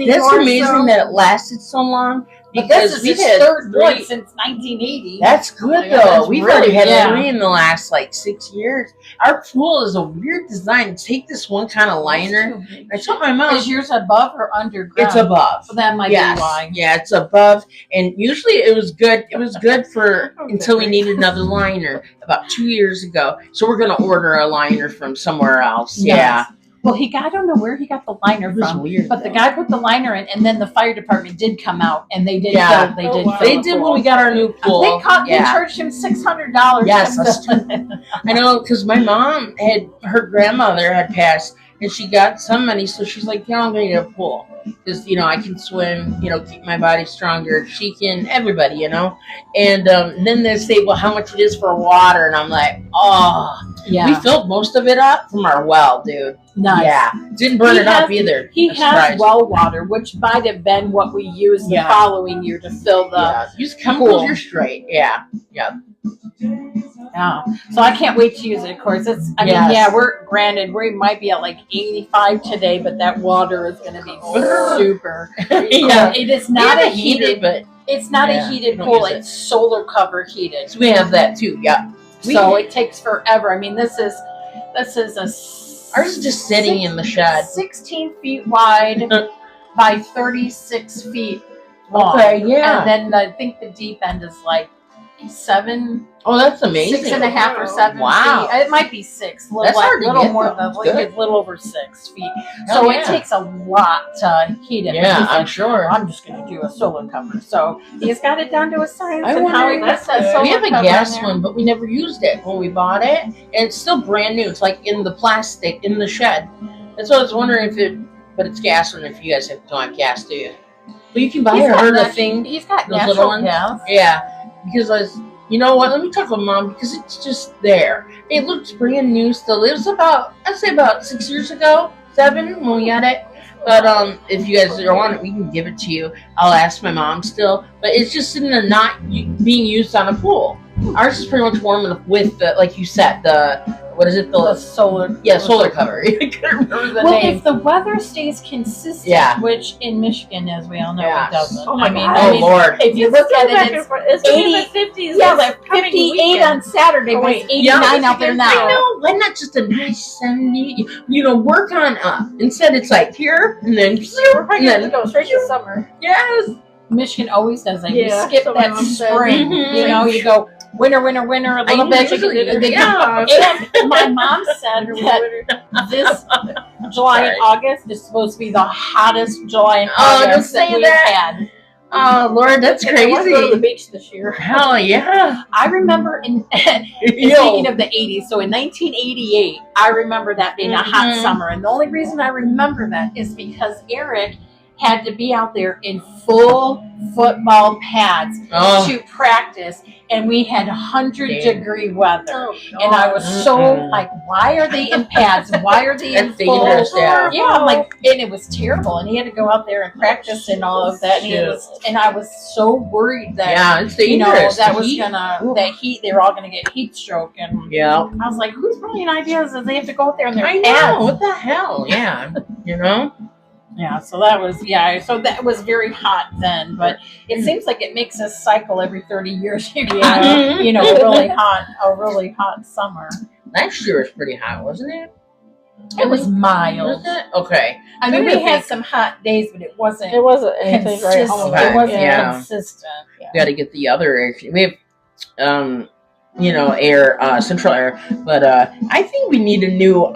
That's amazing that it lasted so long. Because this is his third one since 1980. That's good though. We've already had 3 in the last 6 years. Our pool is a weird design. Take this one kind of liner. I told my mom. Is yours above or underground? It's above. So that might be why. Yeah, it's above. And usually it was good. It was good for until we needed another liner about 2 years ago. So we're gonna order a liner from somewhere else. Yes. Yeah. Well, I don't know where he got the liner from, weird, but the guy put the liner in, and then the fire department did come out, and they did. They did when we got our new pool. They charged him $600. Yes, that's true. I know, because my mom her grandmother had passed, and she got some money, so she's like, I'm going to get a pool. Because, I can swim, keep my body stronger. She can, everybody, And then they say, well, how much it is for water? And I'm like, we filled most of it up from our well, dude. Nice. Yeah. Didn't burn it up either. He has well water, which might have been what we used the following year to fill the use chemicals, you're straight. Yeah. Yeah. Yeah. So I can't wait to use it, of course. We might be at 85 today, but that water is going to be super. It is not a heated, but it's not a heated pool. It's solar cover heated. So we have that too. Yeah. So it takes forever. I mean, this is ours is just sitting in the shed. 16 feet wide by 36 feet long. Okay, yeah. And then I think the deep end is 7. Oh, that's amazing. 6.5 or 7 Wow. feet. It might be 6. That's hard to little get, more though. than That's good. a little over 6 feet. Hell So yeah. it takes a lot to heat it. Yeah, He's I'm like, sure. I'm just going to do a solar cover. So he's got it down to a science. I And how he wonder- puts that that's solar We have a cover gas in there. one, but we never used it when we bought it. And it's still brand new. It's like in the plastic in the shed. And so I was wondering if it, but it's gas one if you guys don't have gas, do you? But you can buy her the thing. He's got those natural little ones? gas. Yeah, because I was, you know what? Let me talk with Mom because it's just there. It looks brand new still. It was about, I'd say about 6 years ago, 7 when we got it. But if you guys don't want it, we can give it to you. I'll ask my mom still. But it's just sitting there not being used on a pool. Ours is pretty much warm enough with the, like you said, the, what is it? The solar. Yeah, solar cover. I couldn't remember the Well, name. if the weather stays consistent, Yeah. which in Michigan, as we all know, Yeah. it doesn't. Oh my I mean, God. I mean, Lord. if you look at it, it's gonna be in 80 the 50s. yeah, this like coming 58 weekend. on Saturday, Oh, but wait. it's 89 out there I now. know. Why not just a nice 70? You know, work on up. Instead, it's like here and then We're probably and gonna then go straight to summer. yes. Michigan always does that. Yeah, You skip so my that mom said. spring. Mhm. You know, you go winter, winter, winter, a little bit. usually and then- yeah. And my mom said that this July and August is supposed to be the hottest July and Oh, don't August that say we've that. had. Oh Lord, that's I want to go to the crazy. beach this year. Hell yeah. I remember in speaking of the 80s, so in 1988, I remember that being a hot Mhm. summer. And the only reason I remember that is because Eric had to be out there in full football pads Oh. to practice, and we had 100-degree weather. Oh, And I was so Mm-mm. like, why are they in pads? Why are they in That's full? dangerous, yeah. Yeah, I'm like, and it was terrible. And he had to go out there and practice and all of that. And I was so worried that Yeah, it's you know dangerous. that The was heat. gonna that heat. They were all gonna get heat stroke. And Yeah. I was like, whose brilliant ideas is they have to go out there in their I pads? know. What the hell? Yeah. You know? Yeah, so that was so that was very hot then, but it seems like it makes a cycle every 30 years. You got Mhm. you know a really hot summer. Last year was pretty hot, wasn't it? It was mild. Was it? Okay. I mean, Trying to we had think. some hot days, but it wasn't It wasn't anything very consistent. Okay, It wasn't yeah. consistent. We got to get the other air. We have, you know, air, central air. But I think we need a new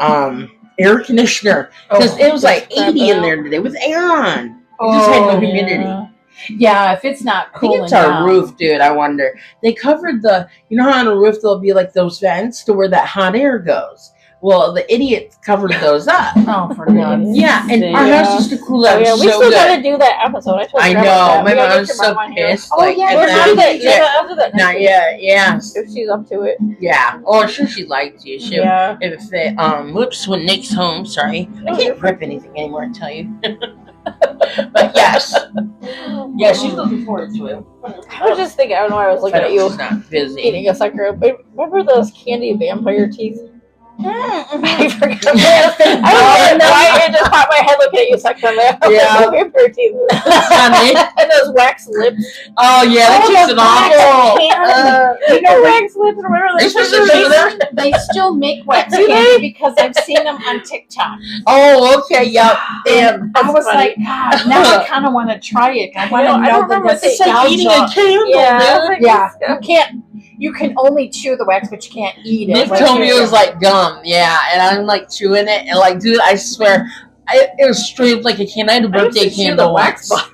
air conditioner because it was like 80 in there today with air on. It just had no humidity. Yeah, if it's not I think cooling it's our down. roof, dude. I wonder. They covered the, you know how on a roof there'll be like those vents to where that hot air goes. Well, the idiots covered those up. Oh, for God's Yeah, and our Yeah. house used to cool Oh, out yeah, we so still good. gotta do that episode. I told I Grandma know. that. My We gotta mom get was your so mom on here. pissed. Oh, like, yeah, at We'll that. do that. Yeah. Yeah, I'll do that next Not week. yet. Yeah. If she's up to it. Yeah. Oh, I'm sure she'd like to. She, Yeah. If it, whoops, when Nick's home, sorry. I can't grip anything anymore, I tell you. But yes. Yeah, she's looking forward to it. I was just thinking, I don't know why I was looking But at you she's not busy. eating a sucker. But remember those candy vampire teeth? I forgot. Mm-hmm. I don't know why it just popped my head looking at you sucking on that. Yeah. Vampire teeth. Funny. And those wax lips. Oh, yeah, that Oh, tastes the an awful. You know, wax lips or whatever They're they're supposed supposed to to be be. They still make wax Do candy because I've seen them on TikTok. Oh, okay, yep. And I That's was funny. like, God, now I kind of want to try it. I want to I know don't the remember It's like eating a nostalgia. candle, Yeah. dude. Yeah, you can only chew the wax, but you can't eat it. Nick Like, told me it was like gum, yeah, and I'm like chewing it, and like, dude, I swear, it was straight like a candy. I had a I used birthday to chew candle the wax once.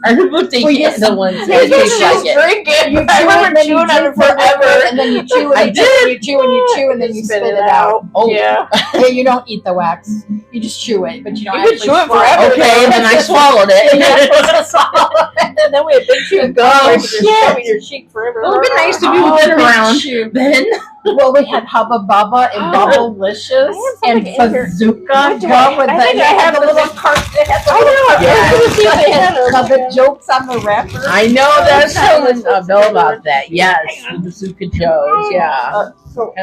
I had a birthday Well, candle once. You It just tastes like it. drink it. You I chew remember it, and then you chewing on it drink forever. and then you chew and I you chew and you chew and you chew and then you spit it out. Oh, Yeah. Yeah, you don't eat the wax. You just chew it, but you don't You can actually chew it swallow forever. okay, then I swallowed You're not it. supposed to swallow it. And then we had big chew gum. Oh, where you could just shit. shove in your cheek forever. It would've been nice to be Oh, within big around chew. then. Well, we had Hubba Bubba and Bubblicious I have and something in here. Bazooka do gum I- with I the, think I have the the little cart. They had the I know. little cart. Yeah. I was gonna see if they had the jokes on the wrapper. I know that's Okay. so Bill about that. Yes, the Bazooka Joes. Yeah.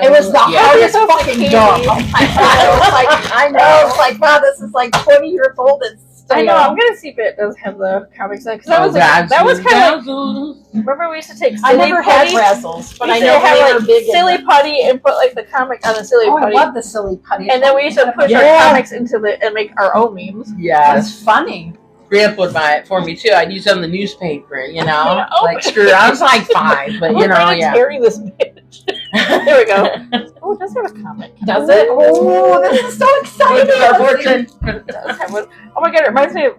It was the Yeah. hardest Yeah. fucking gum. Oh my God. It was like, I know. It was like, wow, this is like 20 years old. It's I know. I'm gonna see if it does have the comics in it. 'Cause that was kind of like. Remember we used to take I silly never had putty? Razzles, but We I used know to have they were like big. in silly the- putty and put like the comic on the silly Oh, I putty. love the silly putty. And then we used to push Yeah. our comics into the and make our own memes. That's Yes. funny. Grandpa would buy it for me too. I'd use it on the newspaper, you know, Oh. like screw. I was like 5, but you know, yeah. Carry this bitch. There we go. Oh, it does have a comic. Does it? Oh, this is so exciting. Our fortune. It does have one. Oh my god, it reminds me of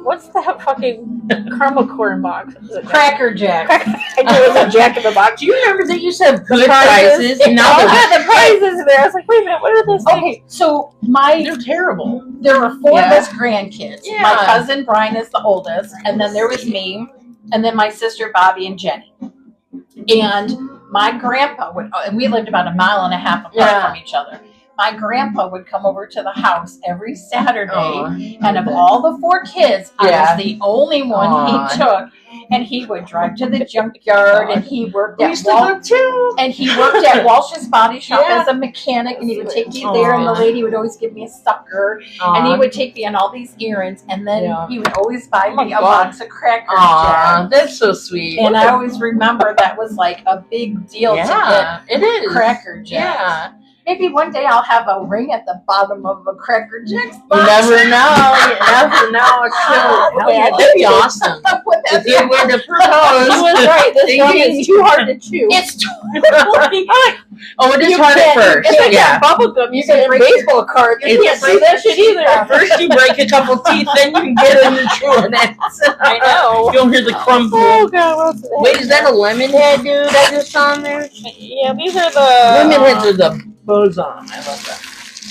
what's that fucking caramel corn box? Is it Cracker Jack. I knew it was a Jack in the Box. Do you remember they used to have good prizes? prices? And now Oh they're yeah, the prizes in there. I was like, wait a minute, what are those things? Okay, so they're terrible. there were 4 Yeah. of us grandkids. Yeah. My cousin Brian is the oldest, and then there was me, and then my sister Bobby and Jenny. And my grandpa would, and we lived about 1.5 miles apart Yeah. from each other. My grandpa would come over to the house every Saturday, Aw. and of all the 4 kids, I Yeah. was the only one Aw. he took. And he would drive to the junkyard, and he worked We at used to go too. and he worked at Walsh's Body Shop Yeah. as a mechanic, and he would take me there, and the Aw. lady would always give me a sucker, and he would take me on all these errands, and then Yeah. he would always buy Oh my me a God. box of Cracker Aw, Jack. that's so sweet. And I always remember that was like a big deal to Yeah, it get is. Cracker Jack. Yeah. Maybe one day I'll have a ring at the bottom of a Cracker Jack You box. never know. You never know. It's so, Okay, that'd be awesome. Wouldn't that If be you were to propose. He was right. This Thank one you. is too hard to chew. It's totally. Oh, it is You hard at can't- first. It's like Yeah. that bubble gum you You can get in break baseball cards. You It's- can't do that shit either. First you break a couple teeth, then you can get in and chewing it. I know. You'll hear the crumble. Oh god, what's that? Wait, is that a lemon head, dude? I just saw in there. Yeah, these are the Lemon heads are the boson. I love that.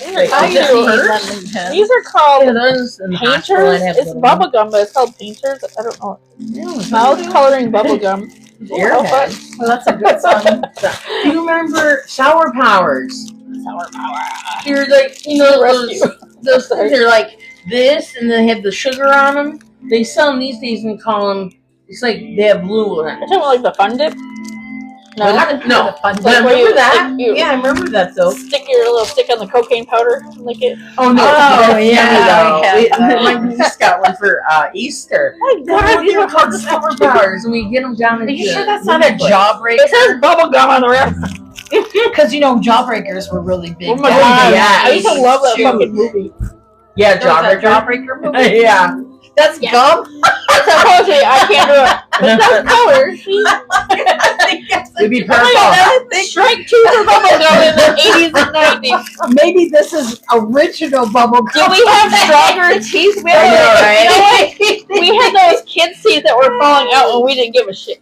These Wait, are is it called- hers? These are called Yeah, those in the hospital, painters. I'd have It's little- bubble gum, but it's called painters. I don't know. Yeah, Mouth coloring bubble gum. Airhead. Well, that's a good song. Do you remember Sour Powers? Sour power. You're like, you know, Rescue. those things are like this, and they have the sugar on them. They sell them these days and call them. It's like they have blue on You're it. talking about like the Fun Dip? No. No, The fun but I Like where remember you- that. like you- Yeah, I remember that though. Stick your little stick on the cocaine powder and lick it. Oh no! Oh, that's yeah, yummy, though. we had that. We just got one for Easter. Oh my god, these They're are called Sour Powers, and we get them down. Are at you the sure that's not a movie place. jawbreaker? It says bubble gum on the wrap. Because jawbreakers were really big. Oh my back god, in the yeah. I used to love that 80s, fucking too. movie. Yeah, There was a Jawbreaker. jawbreaker movie. Yeah. That's Yeah. gum. That's how poetry. I can't do it. But that's color. See? It'd be Oh my purple. god, that's strike 2 for bubble gum in the 80s and 90s. Maybe this is original bubble Do gum. we have stronger teeth? We I had know, those- right? you know what? We had those kids' teeth that were falling out when we didn't give a shit.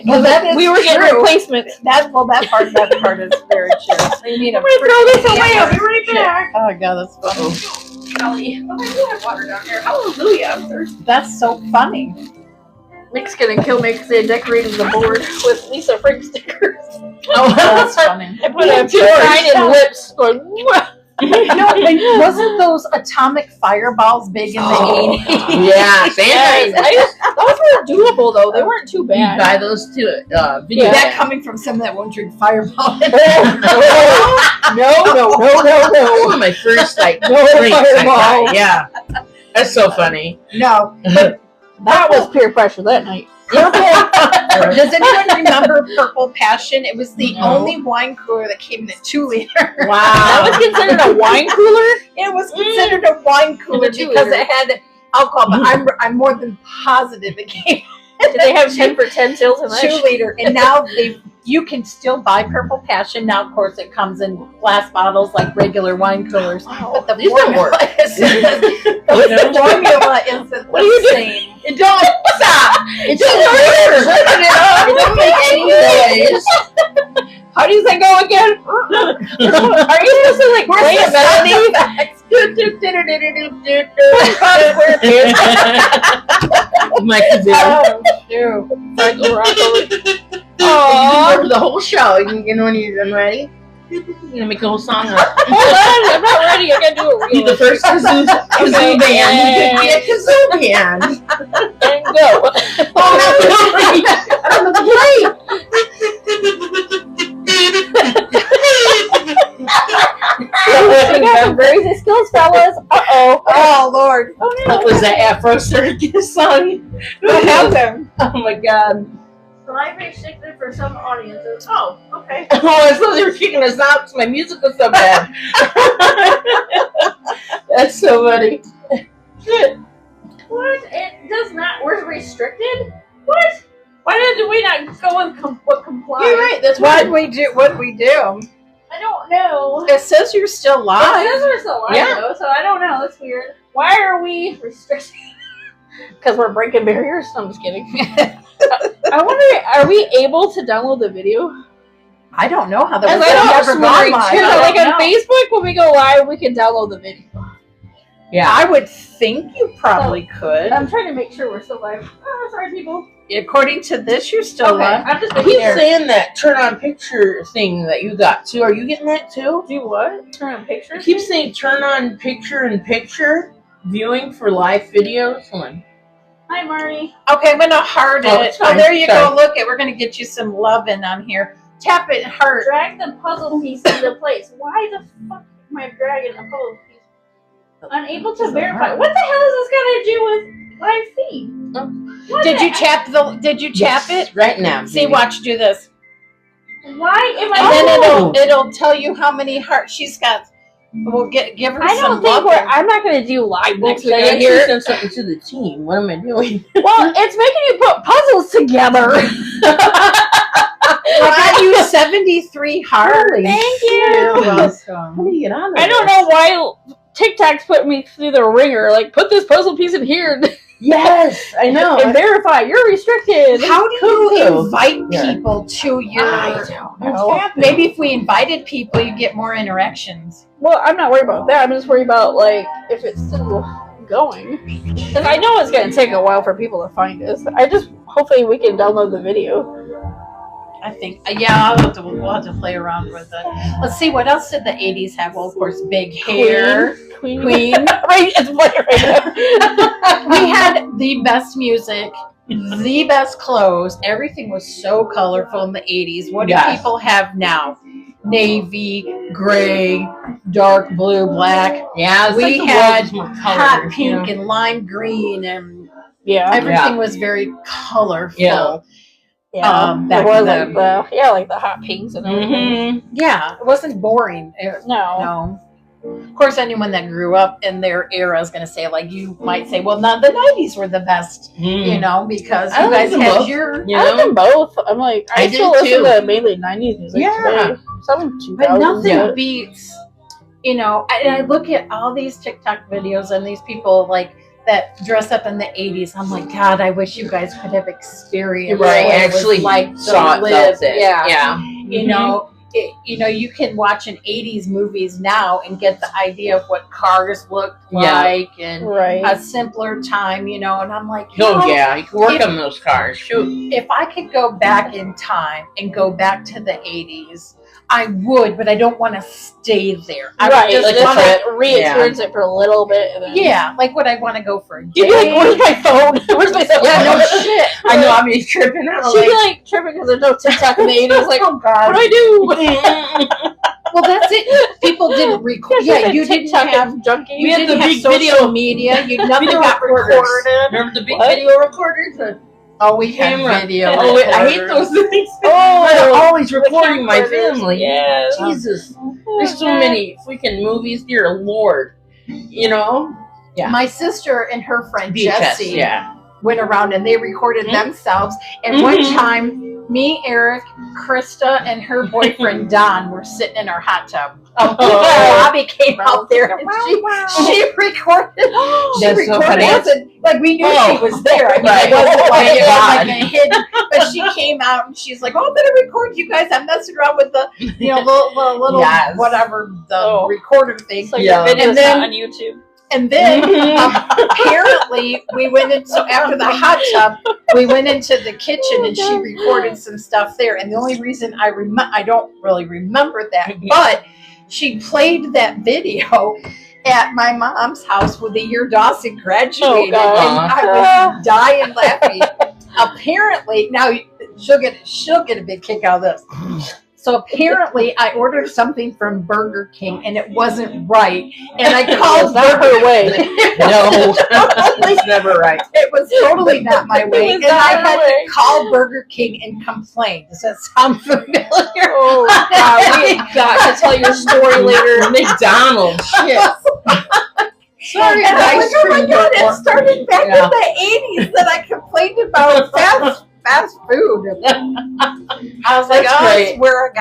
Well, that is We were getting true. replacements. That part is very true. So you need a I'm gonna throw this away. freaking I'll be right back. Oh god, that's funny. Kelly. Oh, I do have water down here. Hallelujah. I'm thirsty. That's so funny. Nick's gonna kill me because they decorated the board with Lisa Frank stickers. Oh, that's funny. I put a sign and lips going. "Mwah." No, and wasn't those atomic fireballs big in the 80s? Yeah, Yes, Santa. those were doable though. They weren't too You bad. buy those too. Video. Yeah. That coming from someone that won't drink fireball. No, That was my first like drink, fireball. like that. Yeah, that's so funny. No. That was peer pressure that night. Does anyone remember Purple Passion? It was the No. only wine cooler that came in a 2-liter. That Wow. was considered a wine cooler. It was considered a wine cooler In a because 2-liter. it had alcohol, but I'm more than positive it came Did they have 10 for 10 sales in that? 2-liter. And now you can still buy Purple Passion. Now, of course, it comes in glass bottles like regular wine coolers. But the These don't formula work. is the formula is the What are you same. It don't stop. It don't make any noise. How do you say go again? Are you supposed to like play a melody? My kazoo. Oh, shoot. Franco Rocco. You can Aww. go for the whole show. You can, when you're done ready, you're gonna make a whole song up. Hold on, I'm not ready. I gotta do it Be real. the first kazoo Okay, band. You could be a kazoo band. And go. I don't know We got some crazy skills, fellas. Uh-oh. Oh, Lord. Oh, What was that Afro Circus song? What happened? Oh my god. So I may stick it for some audiences. Oh, okay. Oh, I thought they were kicking us out because my music was so bad. That's so funny. What? It does not. We're restricted. What? Why did we not go with what complies? You're right. That's What we do? I don't know. It says you're still live. It says we're still live, though, so I don't know. That's weird. Why are we restricted? Because we're breaking barriers? I'm just kidding. I wonder, are we able to download the video? I don't know how that As was. I know, I've never gone live. Like on Facebook, when we go live, we can download the video. Yeah. I would think you probably could. I'm trying to make sure we're still live. Oh, sorry, people. According to this, you're still Okay, live. I'm just I keep saying that turn on picture thing that you got too. Are you getting that too? Do what? Turn on pictures? I keep saying turn on picture viewing for live videos. Hold on. Hi, Marty. Okay, I'm gonna heart Oh, it. it's fine. There you Sorry. go. Look it. We're gonna get you some loving on here. Tap it, heart. Drag the puzzle piece into place. Why the fuck am I dragging a puzzle piece? Unable to verify. What the hell is this got to do with live feed? What Did the you tap Did you tap Yes, it? right now? See, baby. watch. Do this, Why am I? and then it'll tell you how many hearts she's got. We'll give her I some don't think love. I'm not going to do live next week. I I actually hear. sent something to the team. What am I doing? Well, it's making you put puzzles together. I got you 73 hearts. Thank you. You're How welcome. do you get out of I don't this? know why TikTok's put me through the ringer. Like, put this puzzle piece in here Yes, I know. and verify. You're restricted. How do you Cuckoo. invite Yeah. people to your? I don't What's know. happening? Maybe if we invited people, you get more interactions. Well, I'm not worried about that. I'm just worried about, like, if it's still going. Because I know it's going to take a while for people to find us. Hopefully we can download the video. I think, yeah, we'll have to play around with it. Let's see, what else did the 80s have? Well, of course, big hair. Queen. Queen. Right, it's playing right now. We had the best music, the best clothes. Everything was so colorful in the 80s. What do Yes. people have now? Navy, gray, dark blue, black. Yeah, it's We like the had world is more Hot colored, pink you know? and lime green, and Yeah. everything was very colorful. Yeah. Yeah. back It was then. like like the hot pinks and everything. Mhm. Yeah, it wasn't boring. No. No. Of course, anyone that grew up in their era is going to say, like, you might say, well, none of the 90s were the best, you know, because I you like guys them had both. your. You I like know? them both. I'm like, I I still do listen too. to mainly 90s music Yeah. today. Some 2000s. But nothing but- beats, you know, and I look at all these TikTok videos and these people, like, that dress up in the 80s. I'm like, God, I wish you guys could have experienced Right, what it was actually like to saw it, live. felt it. Yeah. Yeah. You know, you can watch an 80s movies now and get the idea of what cars looked Yeah. like and Right. a simpler time, you know, and I'm like, Oh, you know, yeah. You can work if- on those cars. Shoot. if I could go back in time and go back to the 80s, I would, but I don't want to stay there. I right. would just Just want like to, re-experience it for a little bit. And then... yeah, like would I want to go for a You'd be like, where's day? my phone? Where's my cell Yeah, no phone? shit. I know I'll be tripping out. She'd be like tripping because there's no TikTok in the 80s. Like, Oh, God. what do I do? Well, that's it. People didn't record. Yeah, you didn't TikTok have. and junkie. You We had didn't the have big social video- media. You nothing video got recorders. recorded. Remember the big What? video recorders? Oh, we had Camera. video. Oh, wait, I hate recorders. those things. Oh, They're always recording my camcorders. family. Yeah. Jesus. There's so many freaking movies, dear Lord. You know? Yeah. My sister and her friend VHS, Jessie yeah. went around and they recorded Mhm. themselves. And Mhm. one time, me, Eric, Krista, and her boyfriend Don were sitting in our hot tub. Oh. Bobby came out there and she recorded. She That's so recorded funny. us, and like we knew Oh. she was there. I mean, Right. it wasn't Oh, like, my it was like God. a hidden. But she came out and she's like, "Oh, I'm gonna record you guys. I'm messing around with the, you know, little Yes. whatever the Oh. recorder thing." So Yeah. your video's And then- not on YouTube. And then Mhm. apparently we went into, so after the hot tub, we went into the kitchen and she recorded some stuff there. And the only reason I don't really remember that, but she played that video at my mom's house with the year Dawson graduated, God. and I was dying laughing. Apparently, now she'll get a big kick out of this. So apparently, I ordered something from Burger King and it wasn't right, and I called not her way. No. It's never right. It was totally not my way, It and was not I her had way. to call Burger King and complain. Does that sound familiar? Oh, God. We got to tell your story later. McDonald's. Yes. Sorry, And I'm ice like, oh my cream God, before. it started back in the 80s that I complained about fast food. I was like, That's oh, great. that's where I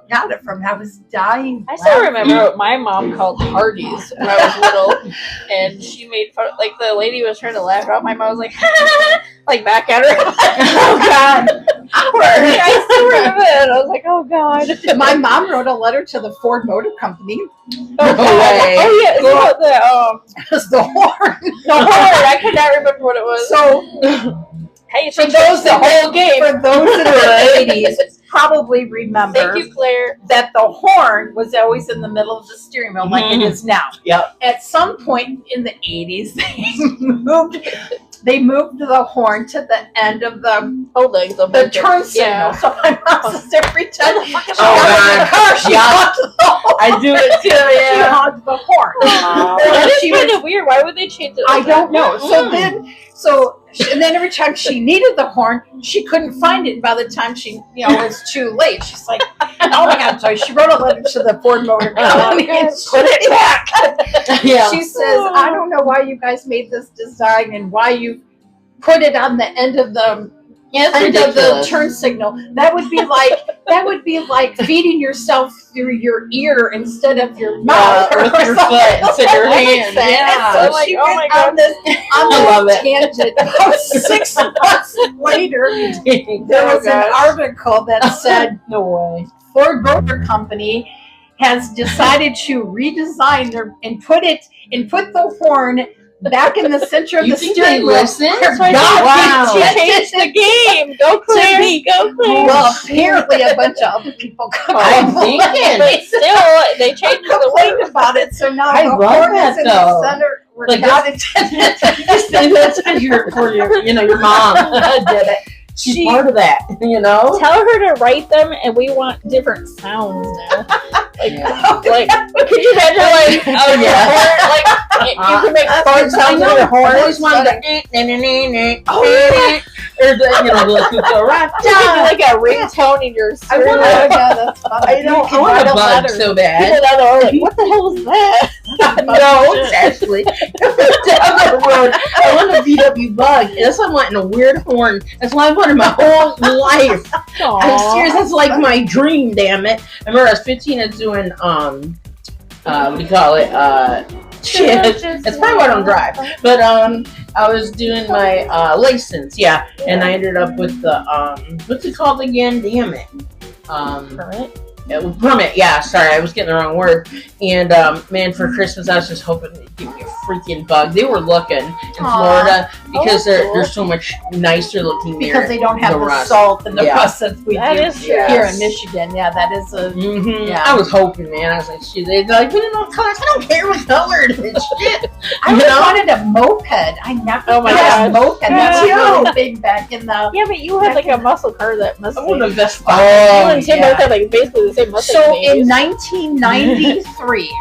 got it from. I was dying. I still remember what my mom called Hardee's when I was little, and she made fun. Like the lady was trying to laugh out. My mom was like, like back at her. Oh God. I still remember it. I was like, oh God. My mom wrote a letter to the Ford Motor Company. Oh, No God. way. Oh yeah, it's about the It was the horn. the horn. I could not remember what it was. So Hey, for she those changed the whole game. For those in the 80s, probably remember Thank you, Claire. that the horn was always in the middle of the steering wheel, like it is now. Yep. At some point in the 80s, they moved the horn to the end of the turn signal. Yeah. So my mom says every time she got in God. the car, she Yeah. honked the horn. I do it too, She yeah. honked the horn. That is She kind was- of weird. Why would they change it? I like don't know. that? And then every time she needed the horn, she couldn't find it. And by the time she, it was too late. She's like, oh my God. So she wrote a letter to the Ford Motor Company and put it back. Yeah. She says, I don't know why you guys made this design and why you put it on the end of the end of the ridiculous. turn signal. That would be like feeding yourself through your ear instead of your mouth. With your foot instead of your hand. Yeah. So Like, she oh went my on this I love it. tangent. About 6 months later, there was an article that said No way. Ford Motor Company has decided to redesign and put the horn back in the center of You the think steering they wheel. listen? For Wow. God's She sake. changed the game. Go Claire. Go Claire. Well, apparently a bunch of other people I'm complained. But still, they changed the complained way. about it, so now I the love horn that, is in though. the center. We're Like, not intended. That's because your mom did it. She's part of that, Tell her to write them, and we want different sounds now. Like, could you imagine, like, Oh, yeah. horn, like, you can make fart sounds with your horn. I always wanted the right. You could do like a ringtone in your I steering wanna- wheel. that's funny. I know. You I want can a write bug letter. so People bad. down there are like, what the hell was that? No, it's Ashley. Down the road, I want a VW bug. And that's why I'm wanting a weird horn. That's why I wanted my whole life. I'm serious. That's like my dream. Damn it! I remember I was 15 and doing what do you call it? Shit. That's probably why I don't drive. But I was doing my license. Yeah, and I ended up with the what's it called again? Damn it. Permit? Permit, yeah, sorry, I was getting the wrong word. And man, for Christmas I was just hoping they'd give me a freaking bug. They were looking in Florida because they're so much nicer looking there. Because they don't have the rust. salt and the Yeah. rust that we That do is here yes. in Michigan. Yeah, that is a. Yeah. I was hoping, man. I was like, shit. They're like, we don't know colors. I don't care what color it is. Shit. I always wanted a moped. I never Oh my had a gosh. moped. That was really big back in the. Yeah, but you had like a muscle car that must I be. would have best. You Oh, and Tim both had like basically the same Mustang. So names. in 1993,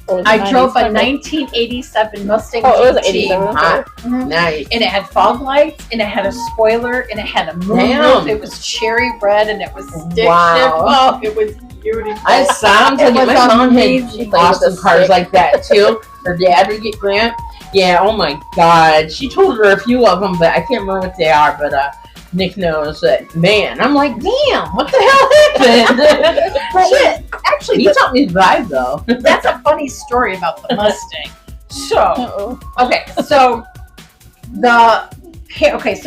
Or was it I drove a 97? 1987 Mustang Oh, it was GT. 87. Hot. Mhm. Nice. And it had fog lights, and it had a spoiler, and it had a moonroof. Damn. It was cherry red, and it was stick Wow. shift. Oh, it was beautiful. I sound It like was my mom amazing. had awesome cars like that too. Her dad would get Grant. Yeah, oh my God. She told her a few of them, but I can't remember what they are. But Nick knows that. Man, I'm like, damn, what the hell happened? Shit. Actually, He taught me to drive though. that's a funny story about the Mustang. So, Uh-oh. okay, so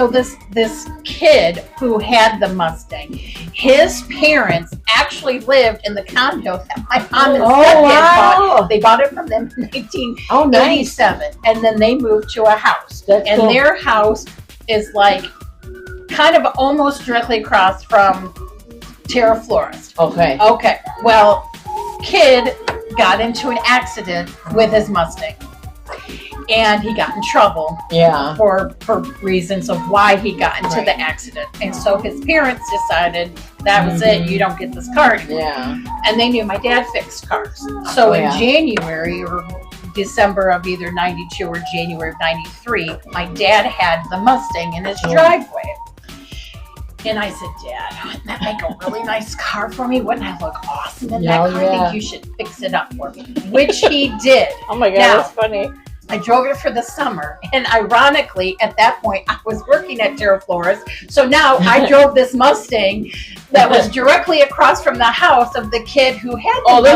this kid who had the Mustang, his parents actually lived in the condo that my mom and stepdad bought. They bought it from them in 1987, and then they moved to a house. That's And cool. their house is like kind of almost directly across from Terra Florist. Okay. Okay, well, kid got into an accident with his Mustang, and he got in trouble Yeah. for reasons of why he got into the accident. And so his parents decided that was it, you don't get this car anymore. Yeah. And they knew my dad fixed cars. So Oh, in yeah. January or December of either 92 or January of 93, my dad had the Mustang in his driveway. And I said, Dad, wouldn't that make a really nice car for me? Wouldn't I look awesome in Yeah, that car? I yeah. think you should fix it up for me. Which he did. Oh my god, Now- that's funny. I drove it for the summer. And ironically, at that point, I was working at Terra Flores. So now I drove this Mustang that was directly across from the house of the kid who had the Oh, that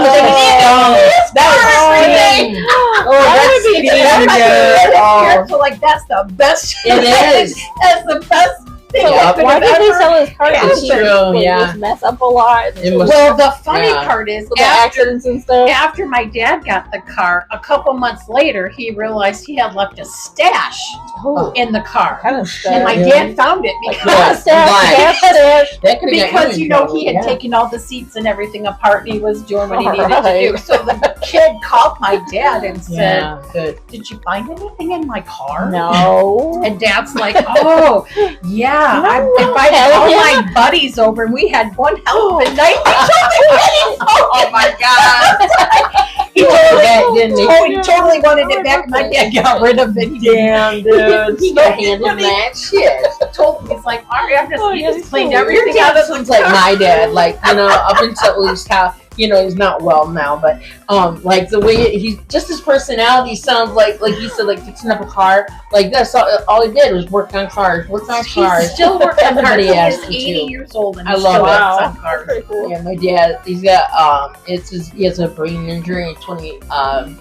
was So like that's the best. It is. That's the best thing Yeah. I could Why have did they ever. sell his car? It's Did he, true, like, yeah. just mess up a lot. It was- Well, the funny Yeah. part is With the accidents and stuff. after my dad got the car, a couple months later, he realized he had left a stash Oh, in the car. kind of And my Really? dad found it Like, because, Why? That could've got because in you know, trouble, he had yeah. taken all the seats and everything apart and he was doing what he needed Alright. to do. So the kid called my dad and said, Yeah, good. did you find anything in my car? No. And Dad's like, oh, yeah. I No, invited hell all yeah. my buddies over and we had one hell of a night. Oh my god. He That didn't totally wanted it back. My dad got rid of it. Damn, dude. He got handed that shit. Told me, he's like, all right, Oh, he yeah, just cleaned so everything Your out dad of the sounds like my dad, like, you know, up until at least how, you know, he's not well now, but like the way he's just his personality sounds like you said, like fixing up a car. Like that's all he did was work on cars. He's still working on cars. Everybody He has is to, 80 too. years old and I he love still it. works Wow. on That's cars. pretty cool. Yeah, my dad, he has a brain injury, 20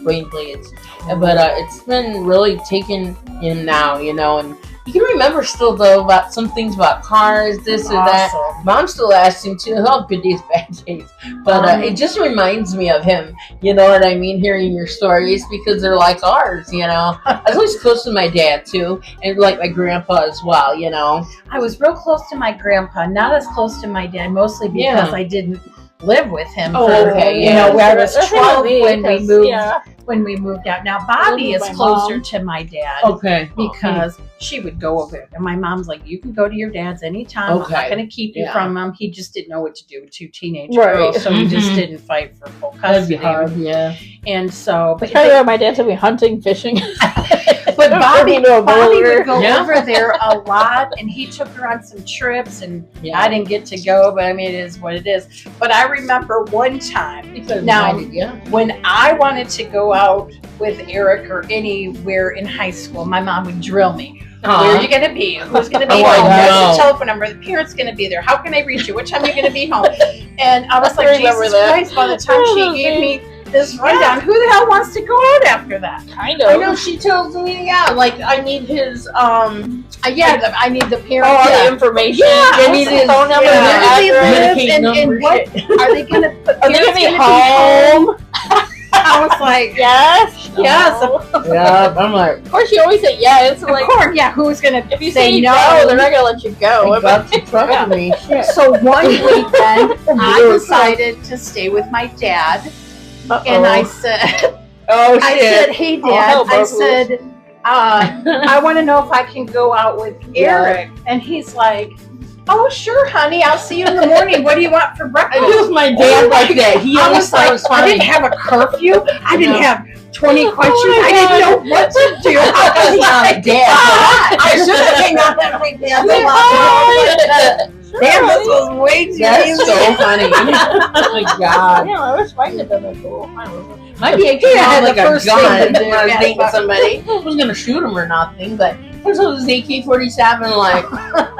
brain bleeds, but it's been really taking him now, you know, and he can remember still though about some things about cars, this or that. Awesome. Mom still asks him too. He'll have good days, bad days, but it just reminds me of him. You know what I mean? Hearing your stories because they're like ours. You know, I was always close to my dad too, and like my grandpa as well. You know, I was real close to my grandpa, not as close to my dad, mostly because Yeah. I didn't live with him. Oh, for, okay, You yeah. know, where I was That's 12 me, when we 'cause, moved. Yeah. When we moved out. Now Bobby Living is with my closer mom. to my dad. okay, Because she would go over it. And my mom's like, you can go to your dad's anytime. I'm Okay. not going to keep you Yeah. from him. He just didn't know what to do with two teenage Right. girls. So he just Mhm. didn't fight for full that'd be custody. hard. Yeah, And so, but, Try to get my dad to be hunting, fishing. but Bobby Turn me into a would boulder. go Yeah. over there a lot. And he took her on some trips. And yeah. I didn't get to go. But I mean, it is what it is. But I remember one time Now- yeah, when I wanted to go out with Eric or anywhere in high school, my mom would drill me. Where are you going to be? Who's going to be Oh, I home? Where's know. the telephone number? The parent's going to be there. How can I reach you? What time are you going to be home? And I was I like, remember Jesus that. Christ, by the time she gave me this rundown, who the hell wants to go out after that? Kind I of. know she tells me, yeah, like I need his I need the parent. All yeah. the information. Yeah, You I need was his like, phone number, Where do they his address. live Medicaid and number, what are they going to put? Are they gonna parents be gonna home? I was like, Yes. yes, No. Yeah, I'm like, Of course, you always say yes. of Like, course. Yeah, who's going to if you say say no? no, they're not gonna let you go. I got to trust me. Shit. So one weekend, I Really? decided to stay with my dad, Uh-oh. and I said, Oh I said, hey Oh, dad, hell I broke loose. said, I want to know if I can go out with Eric, and he's like, oh sure, honey, I'll see you in the morning. What do you want for breakfast? I was my dad like that. He I always was thought like, it was I funny. didn't have a curfew. I didn't No. have 20 questions. my I didn't know what to do. I was like, Dad. I should have came out that weekend. Damn, this was way too That's easy. so funny. Oh my god. Yeah, I wish mine had done that cool. Mine wasn't. My dad Yeah, came out the like a first gun thing to do, when I was yeah. dating somebody. I was gonna shoot him or nothing, but there's this AK-47, like,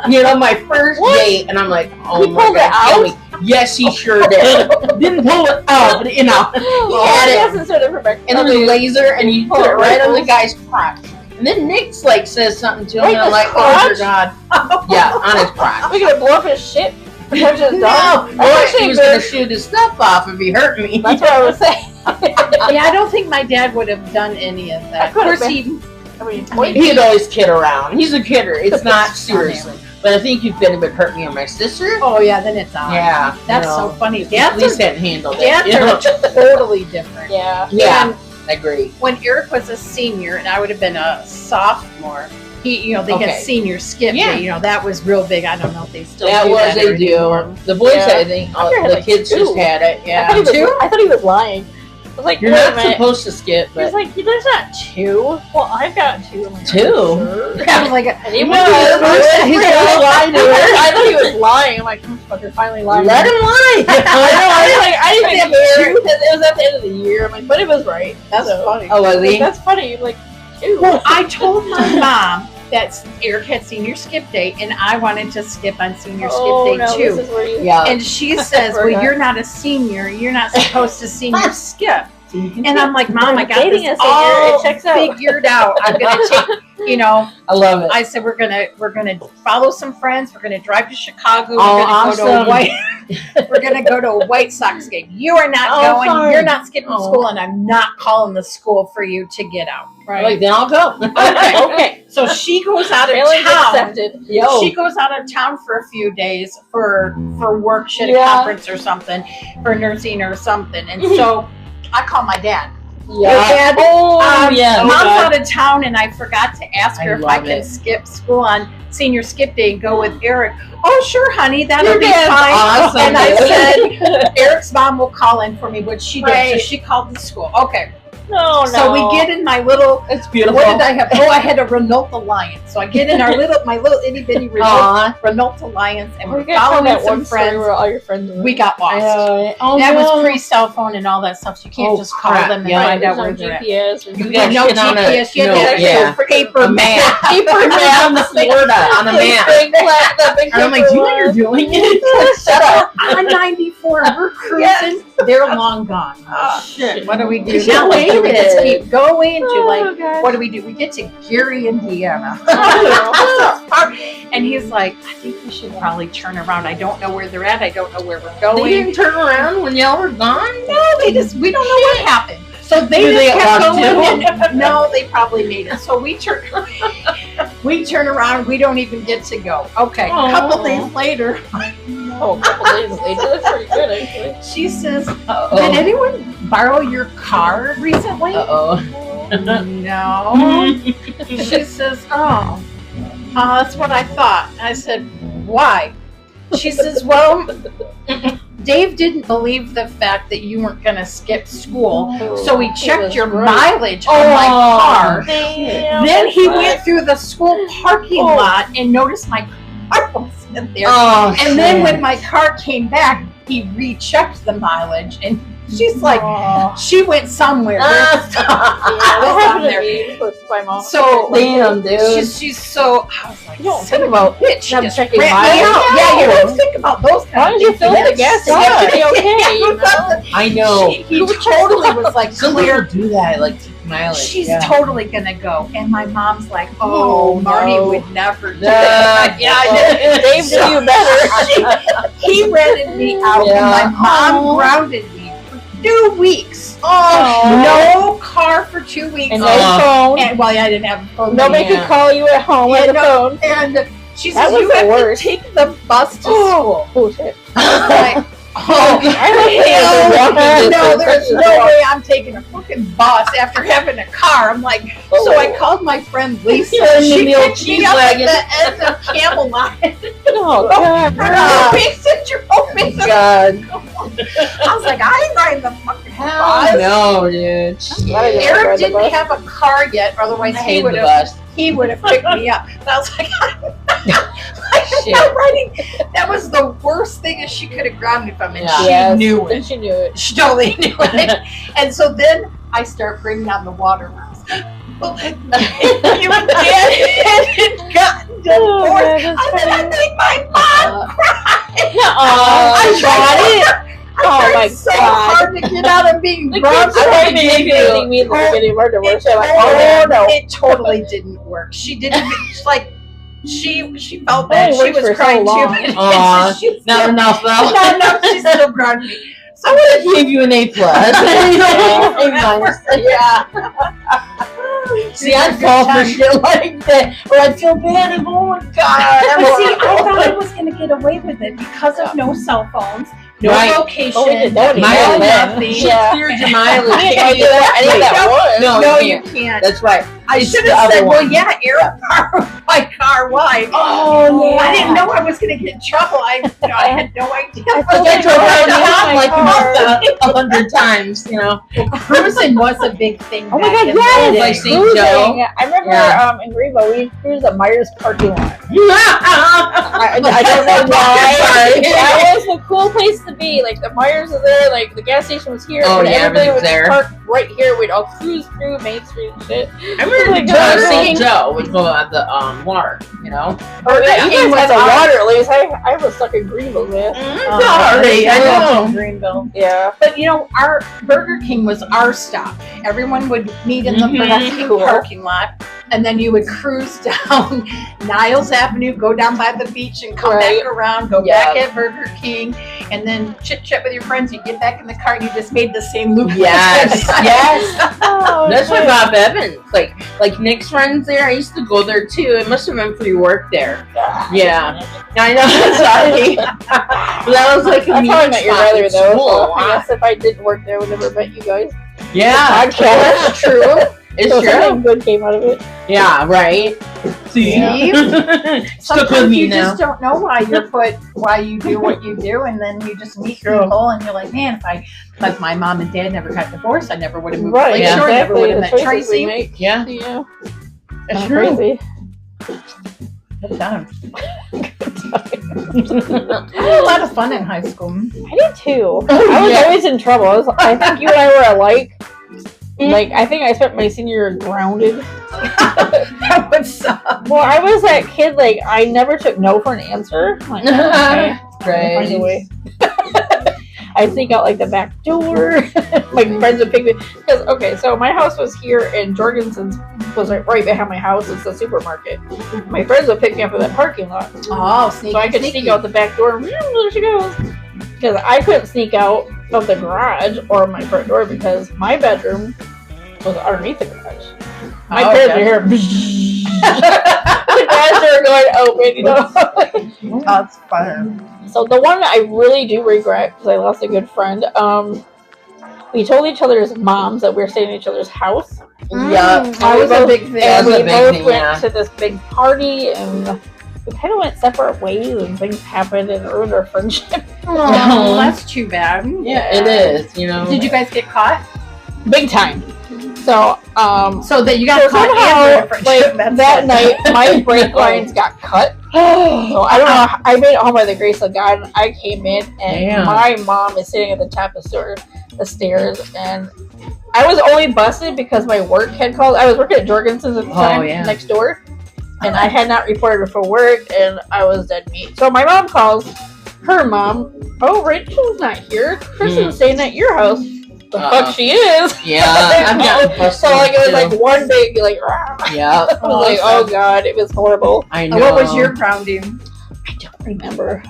you know, my first What? date, and I'm like, oh He my pulled god, it kill me. Yes, he sure did. Didn't pull it out, but you know, Oh, had I it. guess it's sort of perfect. and then the laser, and you Pull put it it right on the rifles. guy's crotch. And then Nick's like says something to him, Right and I'm in like, his oh dear crotch? God. Yeah, on his crotch. We're gonna blow up his shit. Protect his No, dog. boy, actually he was good. gonna shoot his stuff off if he hurt me. That's what I was saying. Yeah, I don't think my dad would have done any of that. I Of could've course, he. I mean, Wait. He'd always kid around. He's a kidder. It's not It's seriously. But I think if it would hurt me or my sister, Oh yeah, then it's on. yeah, That's you know, so funny. at Dads least are, hadn't handled it. dads you know? are totally different. yeah. Yeah, And I agree. when Eric was a senior and I would have been a sophomore, they had Okay. senior skip Yeah. day. that was real big. I don't know if they still That do was that they anymore. do. The boys, Yeah. I think, I heard the like kids two. just had it. I Yeah. thought, he was, Two? I thought he was lying. was like, You're wait a not minute. supposed to skip, He's but like, there's not 2. Well, I've got 2. I'm like, Two? Sure. I was like, And he No, was he's gonna lie to her. I thought he was lying. I'm like, motherfucker, finally lying. let him lie. I didn't even care because it was at the end of the year. I'm like, but it was right. that's funny. Oh, was Like, he? that's funny. Like, 2. Well, I told my mom that Eric had senior skip day, and I wanted to skip on senior skip day too. This is where you. Yeah. And she says, "Well, you're not a senior. You're not supposed to senior skip." And I'm like, "Mom, I got Dating this a senior, all it checks out." figured out. I'm gonna take, I love it. I said we're gonna follow some friends. We're gonna drive to Chicago. We're Oh, gonna go to awesome. we're gonna go to a White Sox game. You are not Oh, going. fine. You're not skipping Oh. school, and I'm not calling the school for you to get out. Right. Like, then I'll go. Okay. So she goes out of Challenge town. accepted. Yo. She goes out of town for a few days for work, shit, a Yeah. conference or something, for nursing or something. And so I call my dad. Yeah. Dad, Oh, yeah. Mom's God. out of town, and I forgot to ask her I if I love can it. skip school on senior skip day and go with Eric. Oh, sure, honey, that'll Your be dad's fine. awesome, And I dude. said, Eric's mom will call in for me, which she did. So Right. she called the school. Okay. No. So we get in my little. It's beautiful. What did I have? Oh, I had a Renault Alliance. So I get in my little itty bitty Renault, Aw. Renault Alliance, and We we're got following that some one story friends. where all your friends were. We got lost. Oh, That no. was pre-cell phone and all that stuff. So you can't Oh, just call crap. them and Yeah. find out There's where no they're at. GPS. You We got had no shit on a- GPS. You had no, to have yeah. paper A map. Paper map. on the Florida on a map. And I'm like, do you know what you're doing? Shut up. On 94, we're cruising. They're long gone. Oh, shit. What do we do You now? Like, do we just waited. keep going? Do Oh, like, God. what do we do? We get to Gary, Indiana. And he's like, I think we should probably turn around. I don't know where they're at. I don't know where we're They going. didn't turn around when y'all were gone? No, we don't know what happened. So they Do they just kept get going. lost And, no, they probably made it. So we turn around. We don't even get to go. Okay. A couple Aw. days later, Oh, a couple days later. That's pretty good, actually. she says, Uh-oh. did anyone borrow your car recently? Uh-oh. No. She says, oh, that's what I thought. I said, why? She says, well, Dave didn't believe the fact that you weren't going to skip school, so he checked your mileage on my car. Damn, Then he that's went through the school parking lot and noticed my car wasn't there. Oh, And then when my car came back, he rechecked the mileage, and she's like, she went somewhere. There's stuff. Yeah, that was on happened to there. me with my mom. So damn, dude. she's so. I was like, You don't son think of a about bitch. them just checking ran me mileage. out. No. Yeah, you don't think about those As long kind as of you things. fill the gas, you should be okay. You know? I know. He totally was like, Some clear. people do that, like take mileage. She's yeah. totally gonna go, and my mom's like, Oh, "Oh, Marnie no. would never do Yeah. that." Yeah, I did. Dave knew you better. He rented me out, Yeah. and my mom Oh. grounded me for 2 weeks. Oh. No car for 2 weeks. And no Uh, phone. And well, I didn't have a phone. Nobody Yeah. could call you at home Yeah, on the no. phone. And she That says, was "You the have worst. to take the bus to school." Bullshit. Like, Oh, hell walking no, distance. there's no way I'm taking a fucking bus after having a car. I'm like, so I called my friend Lisa. You're in the She meal picked me cheese up wagon. at the end of Camelot. Oh, God. Her big sister opened the God. I was like, I ain't riding the fucking Hell bus. no, dude. Yeah. Eric Ride the didn't bus. have a car yet, otherwise I he hate would the have bus. picked me up. And I was like, I'm Shit. not riding. That was the worst thing that she could have grabbed me from, and Yeah. she Yes, knew and it. she knew it. She totally knew it. And so then I start bringing on the waterworks. You and Dad had gotten divorced. I said, I think my mom cried. I tried it. I Oh tried my so God. hard to get out of being The drunk. kids tried manipulating me in the beginning of our divorce. I'm like, oh no. It totally didn't work. She didn't even, like, she felt bad. Only She worked was for so crying long. too. Aw, She's not still- enough though. No, she's still grounded me. So I would have gave you an A plus. Yeah. See, I'd fall for shit like that, or I'd feel bad and oh my god. But see, I thought I was going to get away with it because of no cell phones, no Right. location, Oh, we didn't know any no better then. nothing. She Yeah. cleared your mileage. I didn't do that. I did that once. No, No, you you can't. That's right. I It's should the have other said, well, one. yeah, Eric borrowed my my car while Oh, yeah. I didn't know I was going to get in trouble. I had no idea. I drove around town like about 100 times, you know. Cruising was a big thing. Oh my back God, in yes! the Like day. St. Joe. Cruising. I remember Yeah. in Greenville, we cruised the Myers parking lot. I I don't know why. That was the cool place to be. Like, the Myers is there, like, the gas station was here. Oh, and yeah, everybody would everything's there. park right here. We'd all cruise through Main Street and shit. I remember Like, St. Joe would go at the water, you know. Or yeah, you it guys had was the ours. water, at least. I was stuck in Greenville, man. Sorry, I know. Greenville. Yeah. But you know, our Burger King was our stop. Everyone would meet in the Mhm. Burger King Cool. parking lot, and then you would cruise down Niles Avenue, go down by the beach, and come Right. back around, go Yeah. back at Burger King, and then chit chat with your friends. You get back in the car, and you just made the same loop. Yes, yes. Oh, That's shit. why Bob Evans, like Nick's friends there. I used to go there too. It must have been pre work there. Yeah, I know. Sorry, but that was like a That's how I meeting met your spot brother, at though. school. So I guess if I didn't work there, I would never met you guys. Yeah, Podcast. That's true. it's So true. something good came out of it. Yeah, right. See, Sometimes stuck with me you now. just don't know why you do what you do, and then you just meet True. people, and you're like, man, if my mom and dad never got divorced, I never would have moved to Right, Lakeshore, yeah. never would have met The choices we Tracy. make. Yeah, Yeah. it's Not true. crazy. Good times. I had a lot of fun in high school. I did too. Oh, I was yeah. always in trouble. I think you and I were alike. Mm. Like, I think I spent my senior year grounded. That would suck. Well, I was that kid, like, I never took no for an answer. Like, okay, I'll find a way. I'd sneak out, like, the back door. My friends would pick me. Because, okay, so my house was here, and Jorgensen's was like right behind my house. It's a supermarket. My friends would pick me up in that parking lot. Oh, sneaky, So I could sneaky. sneak out the back door, and there she goes. Because I couldn't sneak out of the garage or my front door because my bedroom was underneath the garage. My Oh, parents okay. were here. The garage door going open, you know. That's fun. So the one that I really do regret because I lost a good friend. We told each other's moms that we were staying in each other's house. Yeah, That was a big thing. And That's a we big both thing, went yeah. to this big party, and we kind of went separate ways, and things happened and ruined our friendship. Oh, that's too bad. Yeah, it is. You know. Did you guys get caught? Big time. So, So that you got so caught somehow, and like, that night, my brake lines got cut. So I don't know. I made it home by the grace of God. And I came in, and Damn. my mom is sitting at the top of the stairs, and I was only busted because my work had called. I was working at Jorgensen's at the time, yeah. next door, and I had not reported for work, and I was dead meat. So my mom calls her mom. Oh, Rachel's not here. Kristen's staying at your house. The fuck she is. Yeah, I've gotten So busted like it was too. like one big like. Rah. Yeah, I was like, oh god, it was horrible. I know. What was your grounding? I don't remember.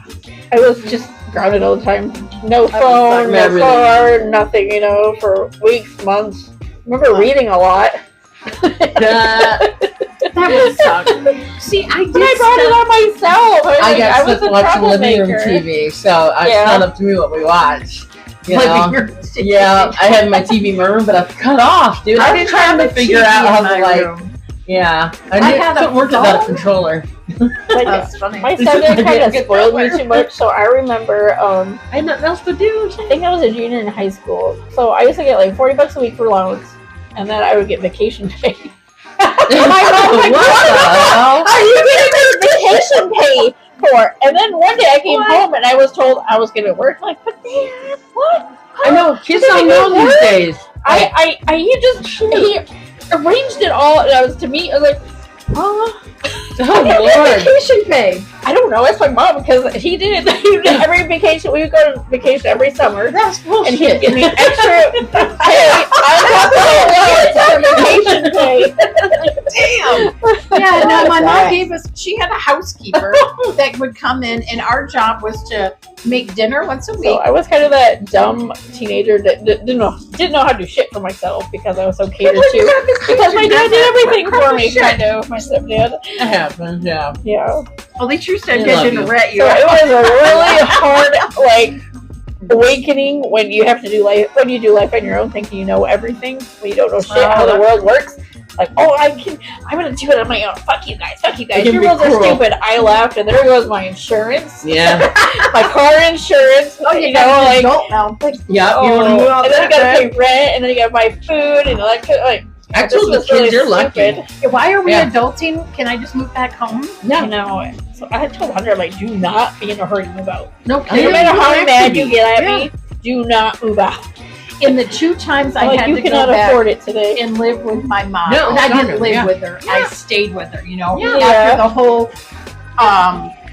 I was just grounded all the time. No I phone, no remember car, nothing, you know, for weeks, months. Remember reading a lot. That would suck. See, I did But I brought it on myself. I got was stuck a watching living room troublemaker. TV, so it's Yeah. not up to me what we watch. You Living know? room TV. Yeah, I had my TV in my room, but I've cut off, dude. I I'm didn't trying have to a figure TV out how in to my like. room. Yeah, I had a couldn't work without a phone. controller. Like, That's funny. my This is stepdad my kind of dad. spoiled me too much, so I remember, I had nothing else to do. I think I was a junior in high school. So I used to get like $40 a week for allowance, and then I would get vacation pay. And my mom was like, What the hell? are you getting vacation pay for? And then one day I came home and I was told I was going to work. I'm like, but Dad, what? I know kids don't know these days. He arranged it all, and I was to me. I was like, Oh I Lord! Vacation pay. I don't know. It's my mom because he did it. He did every vacation. We would go to vacation every summer, That's bullshit. and he'd give me extra pay on top of the vacation pay. Damn. Yeah, no, my mom gave us, she had a housekeeper that would come in, and our job was to make dinner once a week. So I was kind of that dumb teenager that didn't know how to do shit for myself because I was so catered to. Because my dad did everything for me, kind of. My stepdad. It happens, yeah. Yeah. At least your I stepdad love didn't you. rat you So out. it was a really hard, like, awakening when you have to do life, when you do life on your own, thinking you know everything, when you don't know shit how the world works. Like, I'm gonna do it on my own. Fuck you guys. It can Your be rules are cruel. stupid. I left, and there goes my insurance. Yeah. My car insurance. Oh, you you got know, an like, adult now. Yeah. You want to move out and then you that gotta pay rent, and then you gotta buy food, and like. Actually, the was kids, really you're lucky. stupid. Why are we Yeah. adulting? Can I just move back home? Yeah. You know, so I told Hunter, like, do not be in a hurry to move out. No, No matter how mad you get at me, do not move out. In the 2 times I Like, had you to go cannot back afford it today. and live with my mom. No, and I no, didn't live yeah. with her. I stayed with her, you know. Yeah. After the whole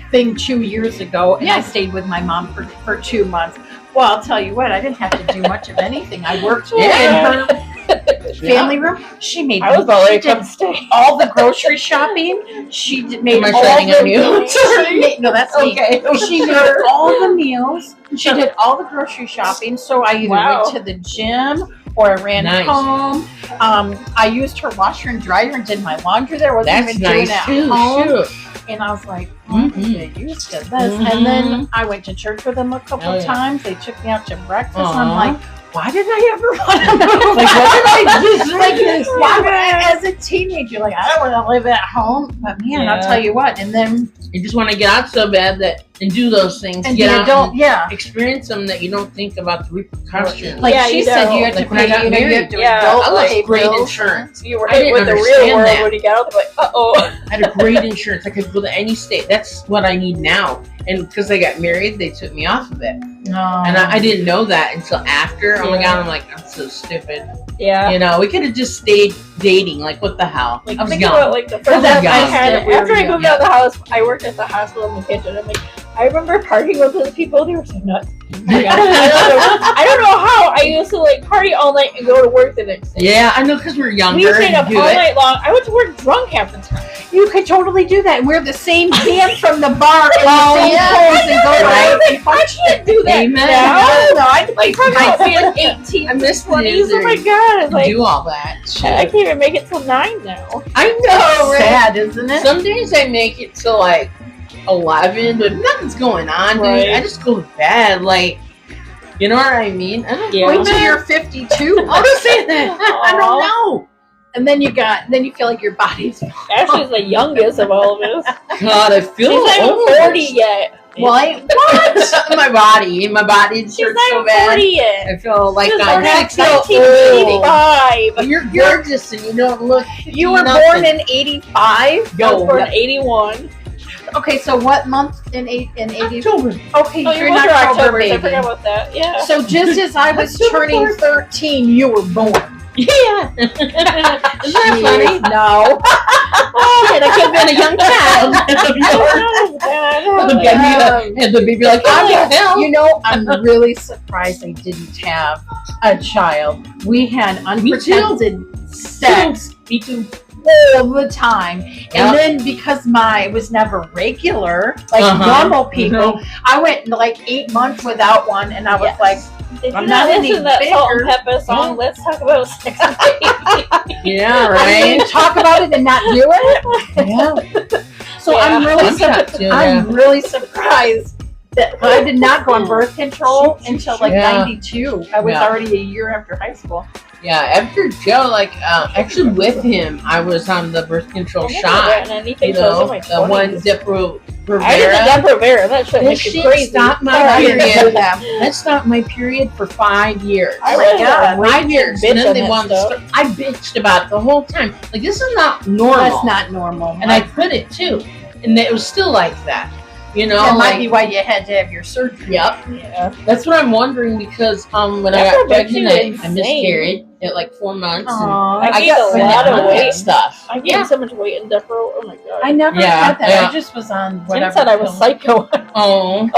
thing 2 years ago, and I stayed with my mom for 2 months. Well, I'll tell you what, I didn't have to do much of anything. I worked in her family room. She made I was about she ready to did come stay. all the grocery shopping. She made Am I all shutting on the you? she made, no, that's me. Okay. She made all the meals. She did all the grocery shopping. So I either Wow. went to the gym or I ran Nice. home. I used her washer and dryer and did my laundry there. Wasn't That's even doing nice it too. at home. Shoot. And I was like, Mhm. get used to this. And then I went to church with them a couple Oh, yeah. times. They took me out to breakfast. And Aw. I'm like, why did I ever want to move? Like, what did I do? Like this, as a teenager, like I don't want to live at home, but man, I'll Yeah. tell you what. And then You just want to get out so bad and do those things. and get the out adult, and yeah. experience them that you don't think about the repercussions. Like Yeah, she you said, don't. you have to Like when I pay. got You know, you married. have to Yeah. adult I love pay great bills. insurance. You were I hit didn't with the real understand world that. when you got out. Like, uh-oh. I had a great insurance. I could go to any state. That's what I need now. And because I got married, they took me off of it. No. And I didn't know that until after. Oh my Yeah. God, I'm like, I'm so stupid. Yeah. You know, we could have just stayed dating. Like, what the hell? Like, I was think young. about, like, the first was time I young. had, Yeah, we after were I moved young. out of the house, I worked at the hospital in the kitchen. I'm like, I remember partying with those people. They were so nuts. I don't know how. I used to, like, party all night and go to work the next day. Yeah, I know because we're younger. We stayed and up do all it. night long. I went to work drunk half the time. You could totally do that. And wear the same pants from the bar and Oh, the same yeah. clothes and go Right. right. I can't do that Amen. now. No, I Like, probably being 18, I missed 20s. it. Oh my god! It's like, Do all that I shit. can't even make it till 9 now. I know, right? sad, isn't it? Some days I make it to like 11, but nothing's going on, dude. Right. I just go to bed, like, you know what I mean? I don't Yeah. Wait till you're 52. I'll just say that. I don't Aw. know. And then you feel like your body's Ashley's the youngest of all of us. God, I feel She's not old. even 40 yet. Why? my body She's hurts not so even bad. 40 yet. I feel like She was I'm born in 1985. 1985. You're gorgeous and you don't look. You were nothing. born in 85? I was Yo, born yeah. in 81. Okay, so what month in 80? October. Okay, Oh, you're you're an both October October. I baby. forgot about that. Yeah. So just as I was October turning 4th. 13, you were born. Yeah. Isn't that funny? No. Shit, I could have been a young child. And the baby like, I'm the hell. You know, I'm really surprised I didn't have a child. We had unprotected sex Me too. all the time. Yep. And then because it was never regular, like Uh-huh. normal people, I went like 8 months without one, and I was Yes. like, Did I'm you not not any listen to that Salt and bigger. Pepper song? Let's talk about sex. Yeah, I right. mean, talk about it and not do it. Yeah. So I'm Yeah. really I'm shocked too, I'm really surprised that I did not go on birth control until like Yeah. 92. I was Yeah. already a year after high school. Yeah, after Joe, like, actually with him, I was on the birth control shot. Anything You so know, my the one 20s. Depo-Provera. I did the Depo-Provera. That shit That makes you shit crazy. stopped my I didn't do period. that. That stopped my period for 5 years. I Oh my was God, a 5 years. bitch And then on they that wanted to stuff. start. I bitched about it the whole time. Like, this is not normal. That's not normal. And I couldn't too. And it was still like that. You know, that like, might be why you had to have your surgery. yep. Yeah. That's what I'm wondering because when I That's got what makes you pregnant, I insane. miscarried at like 4 months. and Aw. I gained got a lot of pregnant weight. and stuff. I gained Yeah. so much weight in Depro. Oh my god. I never Yeah, had that. yeah. I just was on Tim whatever. said I was pill. psycho. Oh,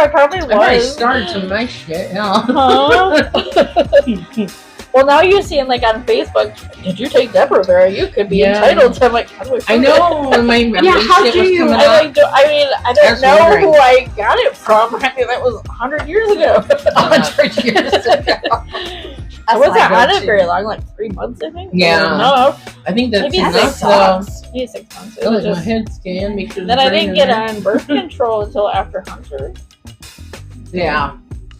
I probably I already was. started some nice shit. Yeah. Huh? Well, now you're seeing like on Facebook, did you take Depo-Provera? You could be Yeah. entitled to. I'm like, how do I I prove know when my memory Yeah, how shit do was you- coming I up. like. I mean, I I don't was know wondering. who I got it from. I mean, that was 100 years ago. 100 years ago. I wasn't my on it go-to. very long, like 3 months, I think. Yeah. No, I think that's maybe enough 6 though. months. Maybe 6 months. It Oh, was my just. head scan. Make sure Then the I brain didn't in get there. on birth control until after Hunter. Yeah.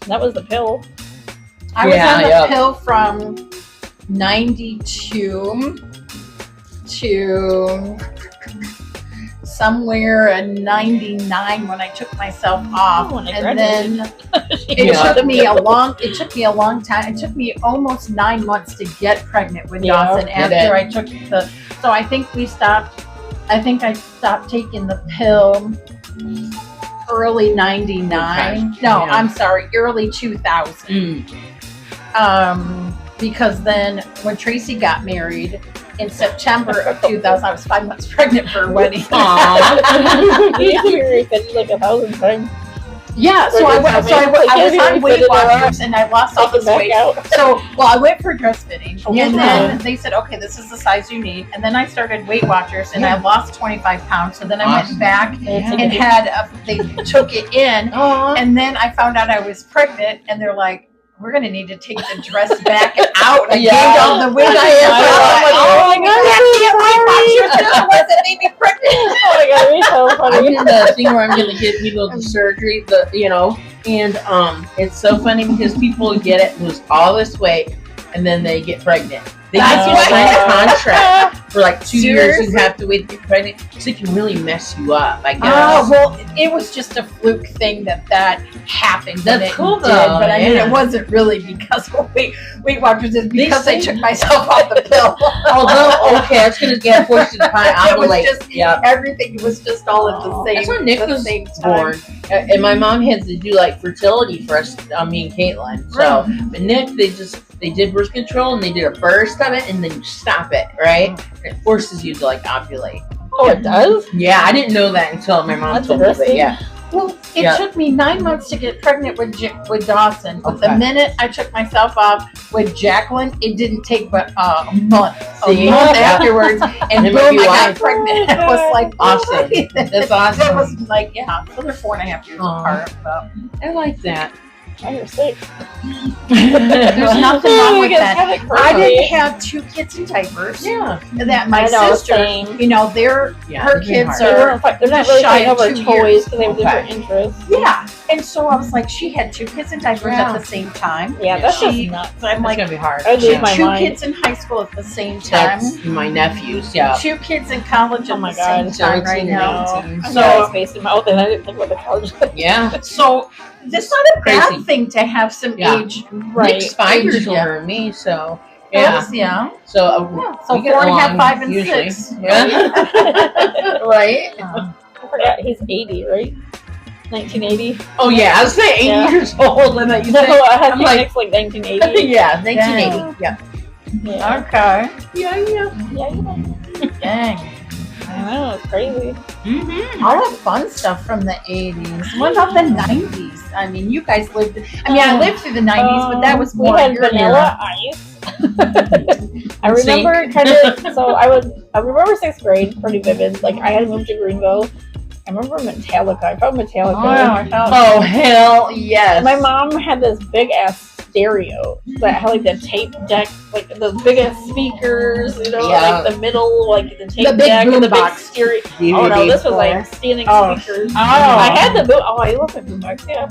That was the pill. I was Yeah, on the yeah. pill from 92 to somewhere in 99 when I took myself off, when I and then it Yeah. took me a long time. It took me almost 9 months to get pregnant with Yeah. Dawson after I took the. So I think I stopped taking the pill early 99. Okay. No, Yeah. I'm sorry, early 2000. Because then when Tracy got married in September of 2000, I was 5 months pregnant for her wedding. Aw. You need to be refitted like 1,000 times. Yeah, so I was on Weight Watchers and I lost all Take it this back weight. out. So, I went for dress fitting, Oh, and yeah. then they said, okay, this is the size you need. And then I started Weight Watchers, and I lost 25 pounds. So then I Awesome. went back Yeah. and they took it in, Aw. and then I found out I was pregnant, and they're like, we're gonna need to take the dress back out. I Yeah. gained all the weight I had. Oh my God. I can't Weight Watchers wasn't made me pregnant. Oh my God, it'd be so I'm funny. in the thing where I'm gonna get people the surgery, and it's so funny because people get it, lose all this weight, and then they get pregnant. They That's give you what- sign a contract for like 2 years. You Seriously? have to wait to get pregnant, so it can really mess you up. I guess. Oh, well, it was just a fluke thing that happened. That's when it cool, did, though, but I mean, yeah. it wasn't really because of Weight Watchers. It's because I say- took myself off the pill. Although, okay, I was gonna get forced to kind of It was ovulate. just Yeah. everything was just all at the same. That's when Nick the was same time. born, and my mom had to do like fertility for us, me and Caitlin. So, but Nick, they did birth control and they did a burst of it, and then you stop it, right? And it forces you to like ovulate. Oh, it does? Yeah, I didn't know that until my mom That's told me. But interesting. yeah, Well, it Yeah. took me 9 months to get pregnant with Dawson, but the Okay. minute I took myself off with Jacqueline, it didn't take but a month. See? A month Yeah. afterwards, and It boom, might be I why. got pregnant. I was like, Awesome. That's That awesome. was like, yeah. So they're 4.5 years Aw. apart. But I like that. I was 6. there's nothing wrong with that. Kind of I didn't have 2 kids in diapers. Yeah, That my I know, sister, same. you know, her it'd be kids hard. They are. weren't they're not just really shy fighting of over 2 toys years. because they have different interests. Yeah, and so I was like, she had 2 kids in diapers Yeah. at the same time. Yeah, that's She- just nuts. So I'm It's like, gonna be hard. I'd lose she Yeah. had my 2 mind. kids in high school at the same time. That's my nephews. Yeah. 2 kids in college Oh at my the same God. time right 17, now. 19. I'm So- so spacing them out, and I didn't think about the college. Yeah. So that's not a Crazy. bad thing to have some Yeah. age. Nick's 5 years Yeah. older than me, so yeah. Yeah. So So we get 4.5, along 5, and usually. 6. Yeah. Right. I forgot he's 80, right? 1980. Oh yeah, I was saying 80 Yeah. years old, and that you No, say I had I'm like- Nick's like 1980. yeah, 1980. Yeah. Yeah. Okay. Yeah. Yeah, yeah. Dang. I know, it's crazy. Mm-hmm. All the fun stuff from the 80s. What about the 90s? I mean, you guys lived. I mean, I lived through the 90s, but that was more we had your vanilla era. ice. I remember kind of. So I remember 6th grade pretty vivid. Like I had moved to Greenville. I remember Metallica. I found Metallica. Oh hell yes. My mom had this big ass stereo that had like the tape deck, like the big ass speakers, you know, Yeah. like the middle, like the tape The big deck and the boombox. big stereo. DVD Oh no, this was player. like standing Oh. speakers. Oh. I had the boom. Oh, I love the boombox. Yeah.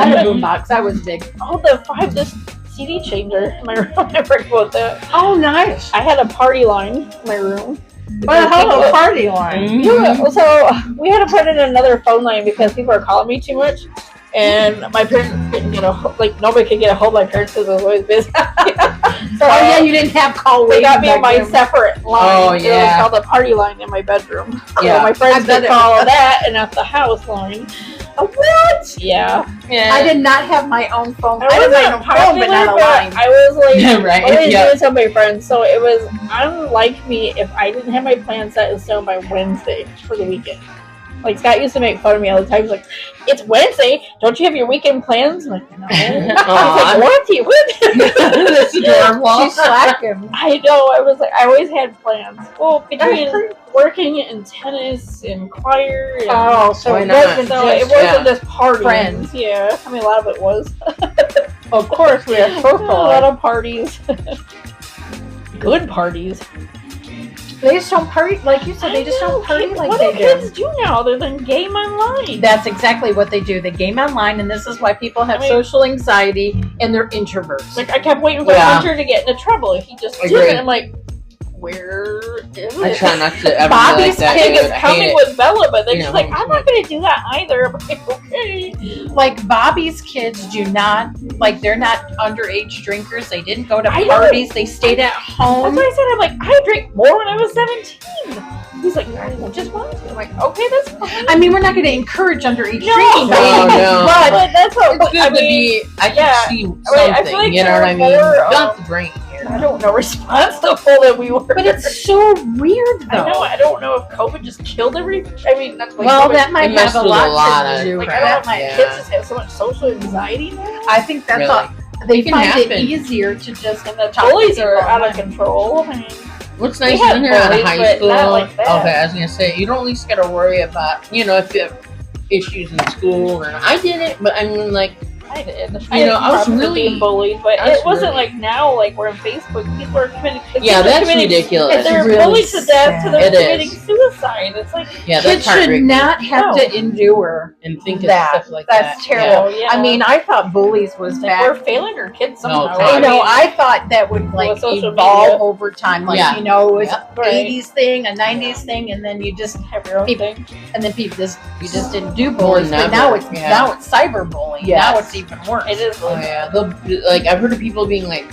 I had a boombox. I was big. Oh, the 5-disc CD changer in my room. I forgot about that. Oh, nice. I had a party line in my room. Well, hello, party line. Yeah, so we had to put in another phone line because people are calling me too much, and my parents couldn't get nobody could get a hold of my parents because I was always busy. So Oh, yeah, you didn't have call they waiting got me back my then. separate line. Oh, It yeah. was called the party line in my bedroom. Yeah. So my friends I bet could it call was. that, and at the house line. What? Yeah. I did not have my own phone. I I had my wasn't own phone, but not a popular, line. I was like right. always Yeah. doing some of my friends, so it was unlike me if I didn't have my plan set in stone by Wednesday for the weekend. Like Scott used to make fun of me all the time. He's like, "It's Wednesday. Don't you have your weekend plans?" I'm like, "No." He's like, Aw. "What? You would?" That's adorable. She's slacking. I know. I was like, I always had plans. Well, between working in tennis and choir, and Oh, so Why it not? wasn't so just it wasn't yeah. just partying. friends. Yeah, I mean a lot of it was. Of course, we have A social lot life. of parties. Good parties. They just don't party, like you said, they just don't party like what they do do. kids do now other than game online? That's exactly what they do. They game online, and this is why people have I mean- social anxiety and they're introverts. Like I kept waiting for Hunter to get into trouble. He just didn't. I'm like, where is it? I try not to ever Bobby's be like that. kid is I hate coming it. with Bella, but then You she's know, like, I'm not going to do that either. I'm like, okay. Like Bobby's kids do not, like they're not underage drinkers. They didn't go to I know. parties. They stayed at That's home. why I said, I'm like, I drank more when I was 17. He's like, I just want to. I'm like, okay, that's fine. I mean, we're not going to encourage underage No. drinking, No, no. But that's how It's good I to mean, be. I can yeah. see I something. feel like you know what I mean? they're You more, don't have to bring it here. I don't know, responsible that we were. but it's so weird though. I don't know if COVID just killed I mean, that's like Well, COVID, that might It messed have a with a lot lot of to do like, with I don't know that. if my Yeah. kids just have so much social anxiety now. I think that's Really? all. They can find happen. it easier to just And the talk to bullies are people out of online. control. I mean, What's We nice had when you're out of bullies, high but school. not like that. Okay, I was gonna say you don't at least gotta worry about if you have issues in school. And I didn't, but I mean like I did. I was really being bullied, but I was it wasn't really- like now, like we're on Facebook, people are committing. yeah, that's ridiculous. If they're Really bullied to death, to sad. them It committing is. suicide. It's like, Yeah, Kids that's heartbreaking. should not have No. to endure. And think of that. stuff like That's that. terrible. yeah. I mean, I thought bullies was like we're bad. failing our kids No, somehow. I You know, mean, I thought that would like With social evolve media. over time. Like, Yeah. it was Yeah. an 80s thing, a 90s thing, and then you just have your own people- thing. and then people just didn't do bullies. But never, now it's yeah. cyberbullying. Yes. Now it's even worse. It is. Oh yeah, like I've heard of people being like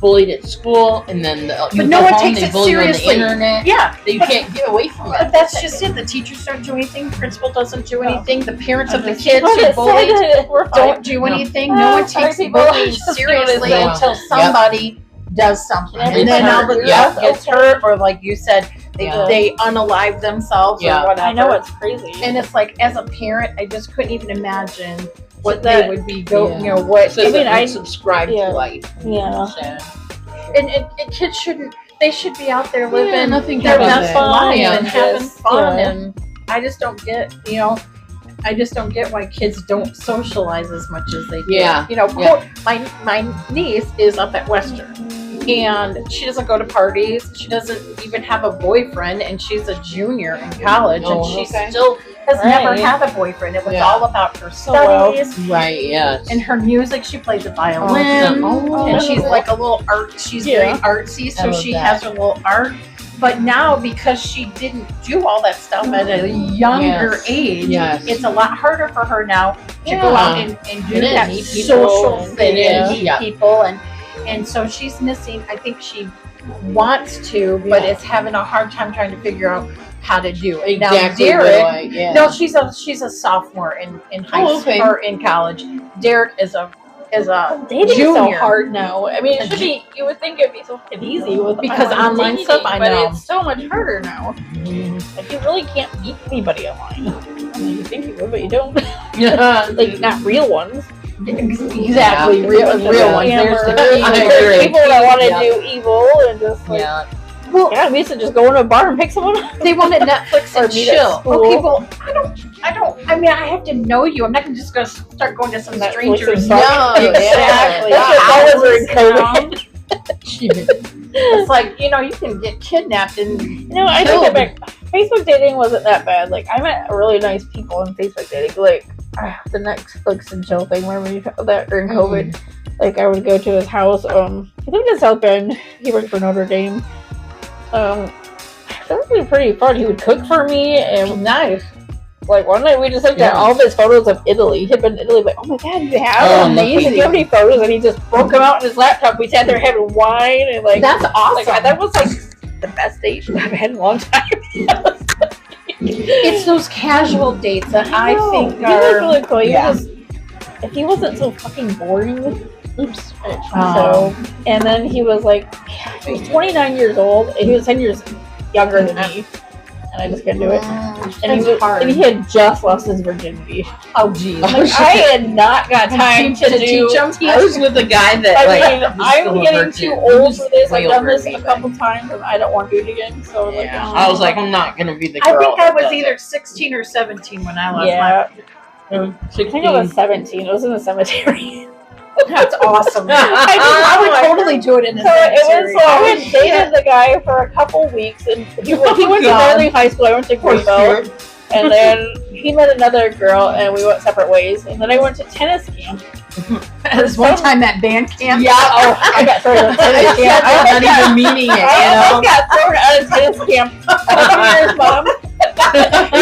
bullied at school, and then But no one takes they it bully you on the seriously. internet. Yeah, That you can't get away from but it. that's just it. The teachers don't do anything. Principal doesn't do No. anything. The parents of the But kids it who said bullied that we're don't fine. do No. anything. No one Sorry, takes people, bullying just do what seriously they want. until Yep. somebody does something, And and then all the everybody stuff hurt. gets hurt, or like you said, Yeah. they unalive themselves Yeah. or whatever. I know it's crazy. And it's like, as a parent, I just couldn't even imagine what that- they would be Yeah. what. So I mean, I subscribe yeah. to life. Yeah. Sad. And kids shouldn't. They should be out there living nothing their wrong with best that. life Yeah. and having fun. Yeah. And I just don't get, I just don't get why kids don't socialize as much as they do. Yeah. Yeah. My niece is up at Western, and she doesn't go to parties. She doesn't even have a boyfriend, and she's a junior in college, and she okay. still has never Right. had a boyfriend. It was Yeah. all about her wow. studies. Right. Yeah. And her music, she plays the violin, Oh, and that's she's cool. like a little art. She's Yeah. very artsy, I so love she that. has her little art. But now, because she didn't do all that stuff at a younger Yes. age, Yes. it's a lot harder for her now to go Yeah. out and do It is. that Meet people social and- thing It and is. meet Yeah. people, and so she's missing. I think she wants to, but Yeah. it's having a hard time trying to figure out how to do it. Exactly. Now, Derek. Like, yeah. No, she's a sophomore in high Oh, okay. school or in college. Derek is a Dating junior. is so hard now. I mean, it should be. You would think it'd be so fucking easy with Because online dating, stuff, I but know. it's so much harder now. Mhm. Like you really can't meet anybody online. I mean, you think you would, but you don't. Yeah. Like not real ones. exactly Yeah. real Yeah. ones. Scammers, I there's agree. people that want to Yeah. do evil and just like Yeah. yeah, we used to just go into a bar and pick someone up. They want to Netflix Or and meet at chill. school. Okay, well, I mean, I have to know you. I'm not gonna just go start going to some Netflix strangers. and No, stuff. exactly. That's what Houses college were in around. COVID. It's like, you can get kidnapped and You know, I take it back. Facebook dating wasn't that bad. Like, I met really nice people in Facebook dating. Like, the Netflix and chill thing, remember you that during COVID? Like, I would go to his house. He lived in South Bend. He worked for Notre Dame. That was pretty fun. He would cook for me, and nice. like one night we just looked at all of his photos of Italy. He'd been in Italy, like, oh my god, you have Oh, amazing. Do you have any photos? And he just broke them out in his laptop. We sat there having wine and like That's awesome. like that was like the best date I've had in a long time. It's those casual dates that I No, think he was are really cool. He yeah. was, if he wasn't so fucking boring. Oops. Oh. So, and then he was like, he was 29 years old, and he was 10 years younger than me, and I just couldn't do it. And he was, hard. and he had just lost his virginity. Oh, geez. Like, I had not got time to teach him. I was with a guy that I mean, was I'm still a getting virgin. too He old was for this. way I've done over this me, a couple times, and I don't want to do it again. So I'm Yeah. like, I was like, I'm not gonna be the I girl. think I that was does either it. 16 or 17 when I lost yeah. I 16. think I was 17. It was in the cemetery. That's awesome. I I would like- totally do it in the So it cemetery. was. So I had dated the guy for a couple weeks, and he went to God. Northern High School. I went to Greenville, and then he met another girl, and we went separate ways. And then I went to tennis camp, There's one time at band camp. Yeah, I got thrown out of tennis camp. I'm not even meaning it, I almost got thrown out of tennis camp. Years, Mom. You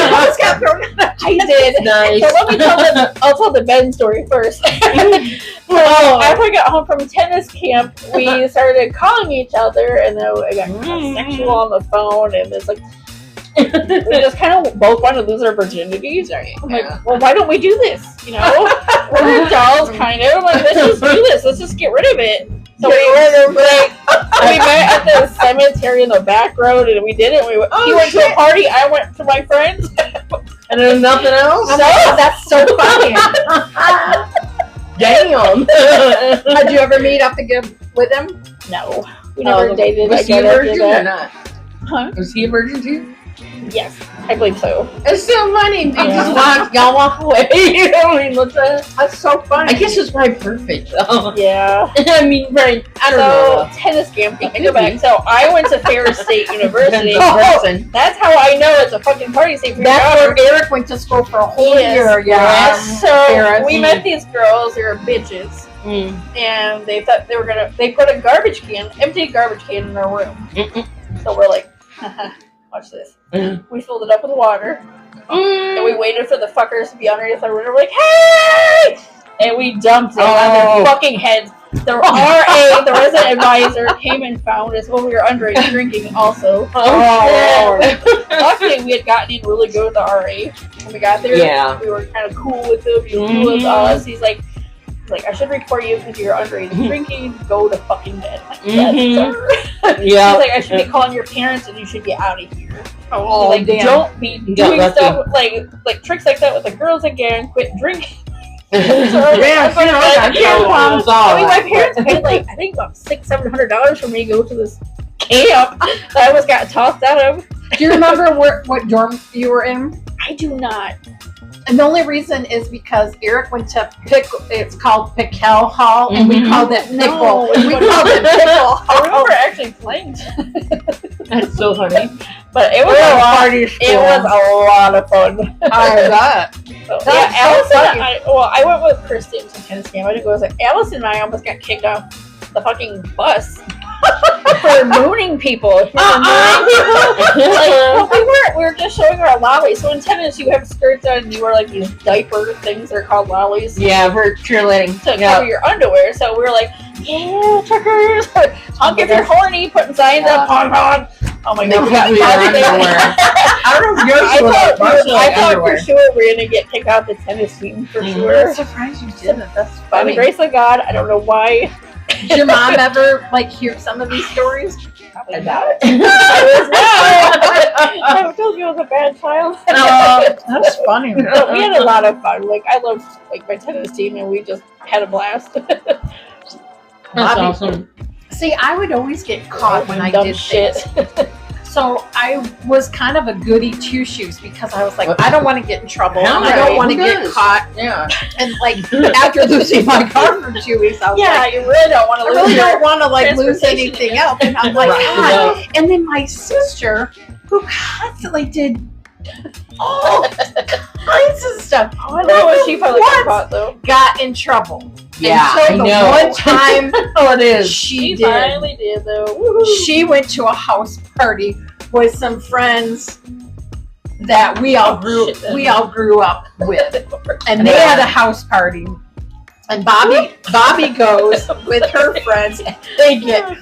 almost got thrown out. I did. Nice. So let me I'll tell the Ben story first. After I got home from tennis camp, we started calling each other, and then I got kind of sexual on the phone, and it's like, we just kind of both want to lose our virginities. I'm like, well, why don't we do this? You know, we're adults, kind of. I'm like, let's just do this. Let's just get rid of it. So we met at the cemetery in the back road, and we did it. He went to a party. I went to my friends. And there's nothing else? No, that's so funny. Damn. Had you ever meet up again with him? No. We never dated. Was he a virgin or not? Huh? Was he a virgin too? Yes, I believe so. It's so funny. Y'all walk away. I mean, That's so funny. I guess it's probably perfect. Though. Yeah. I mean, right. I don't know. Tennis camp. Let me go back. So I went to Ferris State University. Person. That's how I know it's a fucking party state for That's your where Eric went to school for a whole year. Yes. So Ferris. we met these girls. They were bitches. And they thought they put a empty garbage can in our room. So we're like, watch this. We filled it up with water. And we waited for the fuckers to be underneath our room. We're like, hey! And we dumped it on their fucking heads. The RA, the resident advisor, came and found us when we were underage drinking also. Luckily, we had gotten in really good with the RA. When we got there, we were kind of cool with him. He was cool with us. He's like, I should report you because you're underage drinking. Go to fucking bed. Like, yes, sir. He's like, I should be calling your parents and you should get out of here. Oh, like, damn. Don't be doing stuff like tricks like that with the girls again. Quit drinking. My parents paid I think about $600-$700 for me to go to this camp that I almost got tossed out of. Do you remember what dorm you were in? I do not. And the only reason is because Eric went to it's called Pickle Hall, and we called it Pickle. No, we called it Pickle Hall. I remember actually playing. That's so funny. But it was It was a lot of fun. I bet. So, Allison. I went with Kristen to tennis game. I didn't go. Allison and I almost got kicked off the fucking bus for mooning people. We were just showing our lollies. So in tennis, you have skirts on, and you wear these diaper things. They're called lollies. Yeah, for cheerleading to cover your underwear. So we were like, yeah, truckers. Honk if you're horny. Putting signs up. Honk, honk. Oh my god, I don't know if yours I thought for sure we're gonna get kicked off the tennis team for sure. I'm surprised you didn't. That's funny. By the grace of God, I don't know why. Did your mom ever hear some of these stories? Probably not. I told you I was a bad child. That's funny. But we had a lot of fun. I loved my tennis team, and we just had a blast. That's awesome. See, I would always get caught when I did shit. So I was kind of a goody two shoes because I was like, I don't want to get in trouble. And I don't want to get caught. Yeah. And after losing my car for 2 weeks, I was you really don't want to lose. I really don't want to lose anything else. And I'm like, God. And then my sister, who constantly did all kinds of stuff. Oh, I know what she probably got caught though. Got in trouble. Yeah, until the one time it is. She finally did though. Woo-hoo. She went to a house party with some friends that we all grew up with, and they had a house party. And Bobby goes with her friends. They get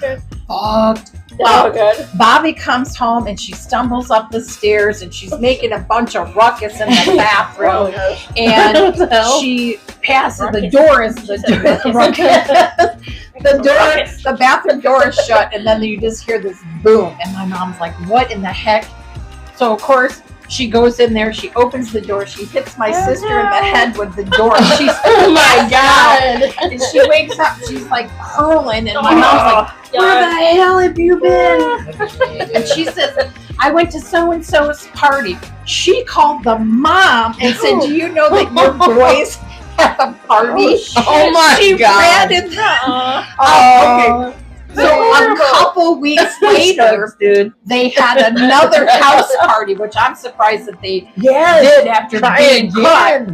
fucked. Oh, good. Bobby comes home and she stumbles up the stairs and she's making a bunch of ruckus in the bathroom. And she passes the door as the bathroom door is shut, and then you just hear this boom. And my mom's like, "What in the heck?" So of course she goes in there, she opens the door, she hits my sister in the head with the door. She's oh my god! And she wakes up, she's hurling, and my mom's like, "Where the hell have you been?" And she says, "I went to so and so's party." She called the mom and said, "Do you know that your boys had a party?" Oh my she god! Ran in okay. So a couple weeks later, they had another house party, which I'm surprised that they did after being caught.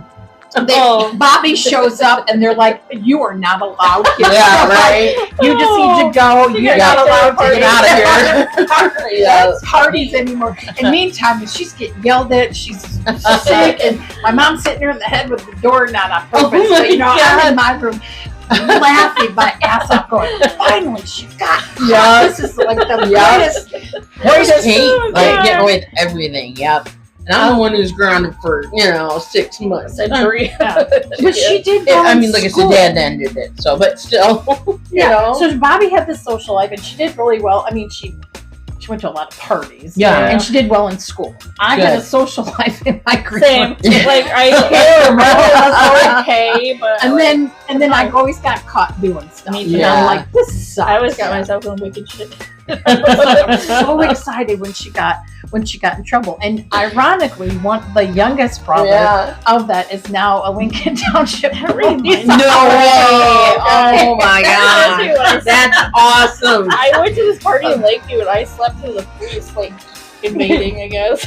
Bobby shows up and they're like, "You are not allowed here. Yeah, right. You just need to go. You're not allowed to get out of here. That's parties anymore." And meantime, she's getting yelled at. She's sick, and my mom's sitting her in the head with the door not on purpose. Oh But, you know, my I'm in my room laughing my ass off, going, "Finally, she got this is like the greatest." Where's Kate? Oh, Like God. getting away with everything. Yep. And I'm the one who's grounded for 6 months. Century. But she did. Go I in mean, like school. it's dad ended it. So, but still, you know. So Bobby had this social life, and she did really well. I mean, she went to a lot of parties. Yeah. And she did well in school. I had a social life in my grade. Same. Like I care, was okay, but And then I always got caught doing stuff. Me And too. I'm like, this sucks. I always got myself doing wicked shit. I was so excited when she got in trouble. And ironically, the youngest brother of that is now a Lincoln Township police. No way! Okay. Oh my god, that's awesome. I went to this party in Lakeview and I slept through the police like invading, I guess.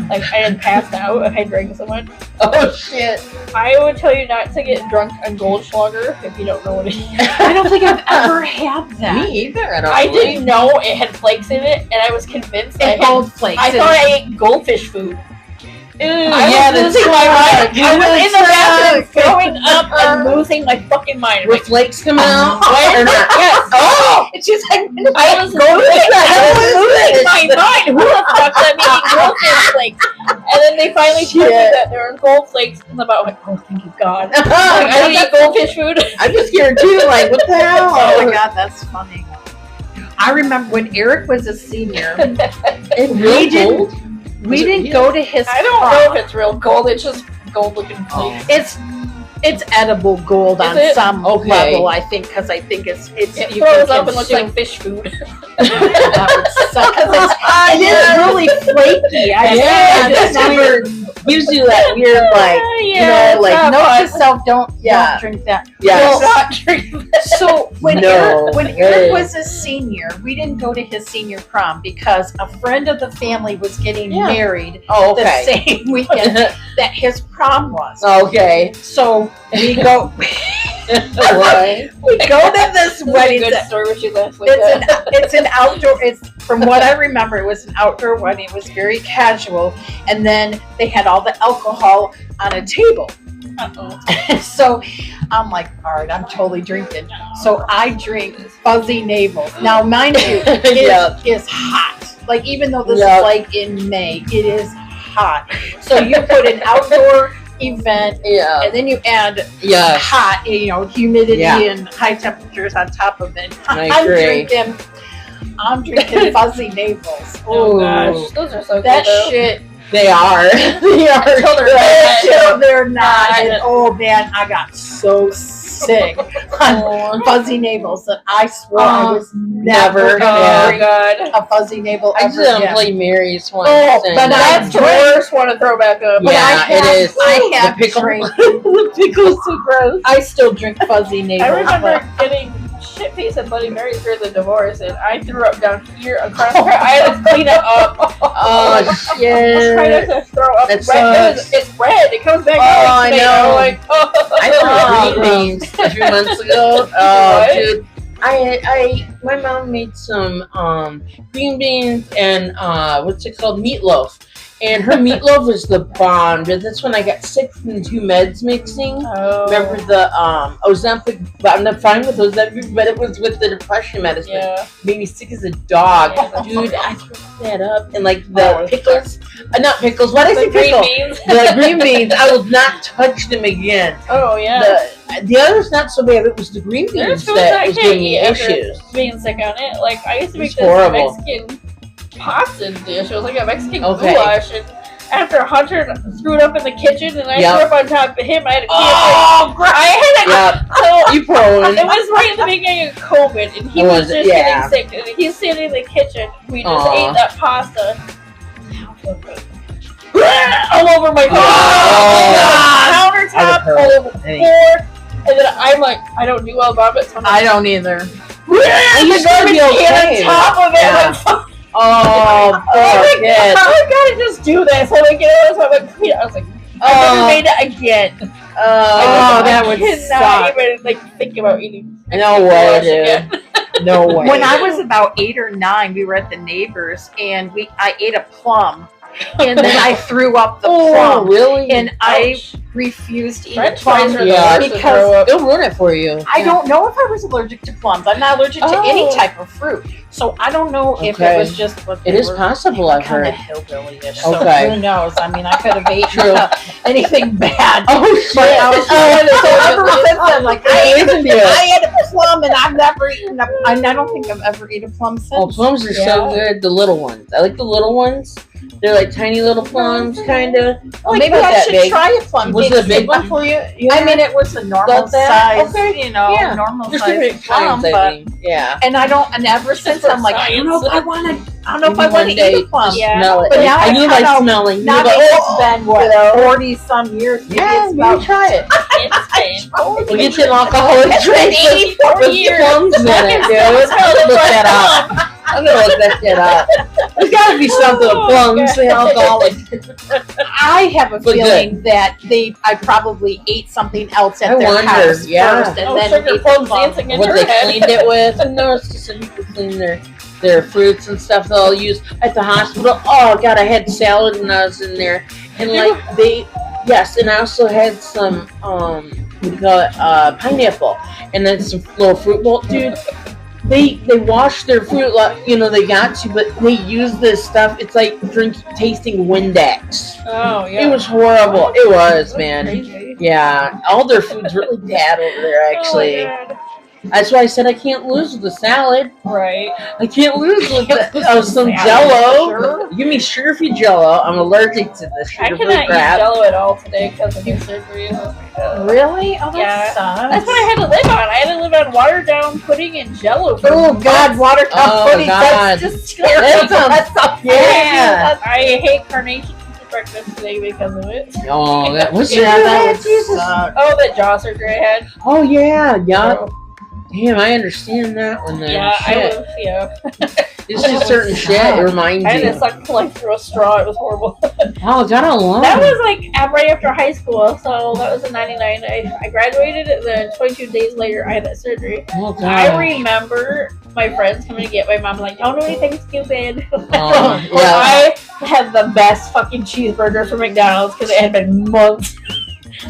Like I had passed out. I had drank so much. Oh shit! I would tell you not to get drunk on Goldschlager if you don't know what it is. I don't think I've ever had that. Me either. I didn't know it had flakes in it, and I was convinced I And had. gold flakes. I thought I ate goldfish food. Ew, I was losing my mind. I was in the bathroom sucks. throwing up and losing my fucking mind. Were flakes coming out? What? Or not? Yes. Oh! It's just like I was losing my mind. Who the fuck let me eat goldfish flakes? And then they finally told me that there were gold flakes, and I'm about like, oh, thank you God. Like, I don't eat goldfish food. I'm just scared too. Like, what the hell? Oh my god, that's funny. I remember when Eric was a senior, Real gold? we didn't go to his I don't prom. know if it's real gold. It's just gold looking flakes. It's edible gold Is on it? some Okay. level, I think, because I think it's It you throws can up and looks consume- like fish food. that would suck, 'cause it is really flaky. Yeah, it's that's weird. Gives you that weird, like, yeah, like, it's not note fun. to self, don't drink that. yes. Not drink that. So when No. Eric was a senior, we didn't go to his senior prom because a friend of the family was getting married Oh, the okay. same weekend that his prom was. Okay. So we go What? we go to this wedding. Good story when she left like that. It's an outdoor. It's from what I remember, it was an outdoor wedding. It was very casual, and then they had all the alcohol on a table. Uh-oh. So I'm like, all right, I'm totally drinking. So I drink fuzzy navel. Now, mind you, it is hot. Like even though this is like in May, it is hot. So you put an outdoor event, and then you add hot, humidity and high temperatures on top of it. I'm drinking fuzzy navels. Oh gosh, those are so That good. Though. shit. They are. They are. Until they're not. And, oh man, I got so sick on fuzzy navels that I swore I was never Oh drink god. a fuzzy navel I ever just again. play Mary's one. Oh, but That's the worst one to throw back up. Yeah, it is. I have The pickle. drank. The pickle's so gross. I still drink fuzzy navels. I remember getting shit faced at Bloody Mary's for the divorce, and I threw up down here across her. I had to clean it up. Oh I was shit! trying not to throw up. That Red. sucks. It's red. It comes back Oh, out. I Like, know. Like, oh. I threw green beans a few months ago. Oh, What? dude. My mom made some green beans and what's it called, meatloaf, and her meatloaf was the bomb. But that's when I got sick from 2 meds mixing. Oh. Remember the Ozempic? But I'm not fine with Ozempic, but it was with the depression medicine. Yeah. Made me sick as a dog, Yeah. dude. I threw that up and like the pickles, not pickles. Why did I say The green pickle? beans. The green beans. I will not touch them again. Oh yeah. The other's not so bad. It was the green There's beans foods that I was can't giving me eat after issues. being sick on it. Like I used to make It's this horrible. Mexican pasta dish. It was like a Mexican Okay. goulash, and after Hunter threw it up in the kitchen, and I Yep. threw up on top of him, I had to Oh, I had yeah. so You prone. it was right in the beginning of COVID, and he Oh, was was it? just Yeah. getting sick, and he's sitting in the kitchen. We just Aw. ate that pasta. All over my Oh. countertop, all over the floor, and then I'm like, I don't do well about it. So I'm like, I don't either. I used to be okay. on top of it. Yeah. Like, Oh, I yes. gotta just do this. So I get it. So I'm like, I was like, I never made it again. that would cannot suck. even like think about eating. No way, dude. No way. When I was about 8 or 9, we were at the neighbors, and I ate a plum, and then I threw up the plum. Really? And I refused to eat French a plum fries are the Yeah. worst to because throw up. It'll ruin it for you. I don't know if I was allergic to plums. I'm not allergic to any Oh. type of fruit, so I don't know if Okay. it was just what It they is were possible, I've kind of heard. hillbilly-ish. So Okay. who knows? I mean, I could have eaten True. anything bad. Oh, shit. But I was ever since then, like I Yeah. ate a plum, and I've never eaten a. I don't think I've ever eaten a plum since. Oh, plums are so good. The little ones. I like the little ones. They're like tiny little plums, kind of. Well, Like maybe not I that should big. try a plum. Was it a big one for you? I mean, it was a normal About that? size, Okay. you know, Yeah. normal Just size different plum. kinds, I But think. Yeah. and and ever since for I'm like, I don't know if I want to. I don't know if I Maybe want one to eat day, a plum. just Yeah. smell it. But now I do I like kinda- smelling. Now You that go, it's been what 40 some years. Maybe yeah, it's maybe about try it. It's We'll get you an alcoholic drink with 84 years. plums in it, dude. Look that up. I'm gonna look that shit up. There's gotta be something with plums, the alcoholic. I have a But feeling that I probably ate something else at I their wonder, house yeah. first, and Oh, then sugar ate the plums plum. dancing in What your they head. cleaned it with. I noticed some people clean their fruits and stuff they'll use at the hospital. Oh god, I had salad when I was in there, and like and I also had some what do you call it, pineapple, and then some little fruit bowl, dude. They wash their fruit, like, you know, they got to, but they use this stuff. It's like tasting Windex. Oh yeah. It was horrible. It was, man. Crazy. Yeah, all their food's really bad over there, actually. Oh, my God. That's why I said I can't lose with the salad. Right. I can't lose with some Salad, Jello. sure. Give me sugar-free Jello. I'm allergic to this I sugar-free cannot eat crap. Jello at all today because of my surgery. Oh my God. Really? Oh, that Yeah. sucks. That's what I had to live on. I had to live on watered down pudding and Jello. For Oh God, water cup Oh, pudding. God. That's just scary. That sounds- That's Yeah. I hate carnation for breakfast today because of it. Oh, that was Yeah, that would Jesus. suck. Oh, that jaw surgery I had. Oh yeah, yeah. So, Damn, I understand that one. Then yeah, shit. that It's just would certain shit. suck. It reminds I had to you. suck life through a straw. It was horrible. Oh, God, alone. That was like right after high school, so that was in '99. I graduated, and then 22 days later, I had that surgery. Oh, God. I remember my friends coming to get my mom, like, don't do anything stupid. Oh, Well, yeah. I had the best fucking cheeseburger from McDonald's because it had been months.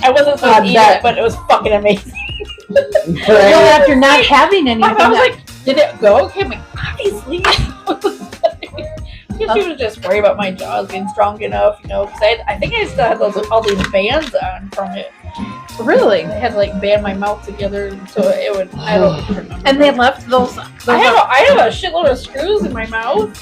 I wasn't supposed to eat it, but it was fucking amazing. Well, after not having anything, I was like, did it go? Okay, I'm like, obviously. She was just worried about my jaws being strong enough, you know, because I think I still had all these bands on from it. really? I had to like band my mouth together so it would. I don't remember. And they left those. I have a shitload of screws in my mouth.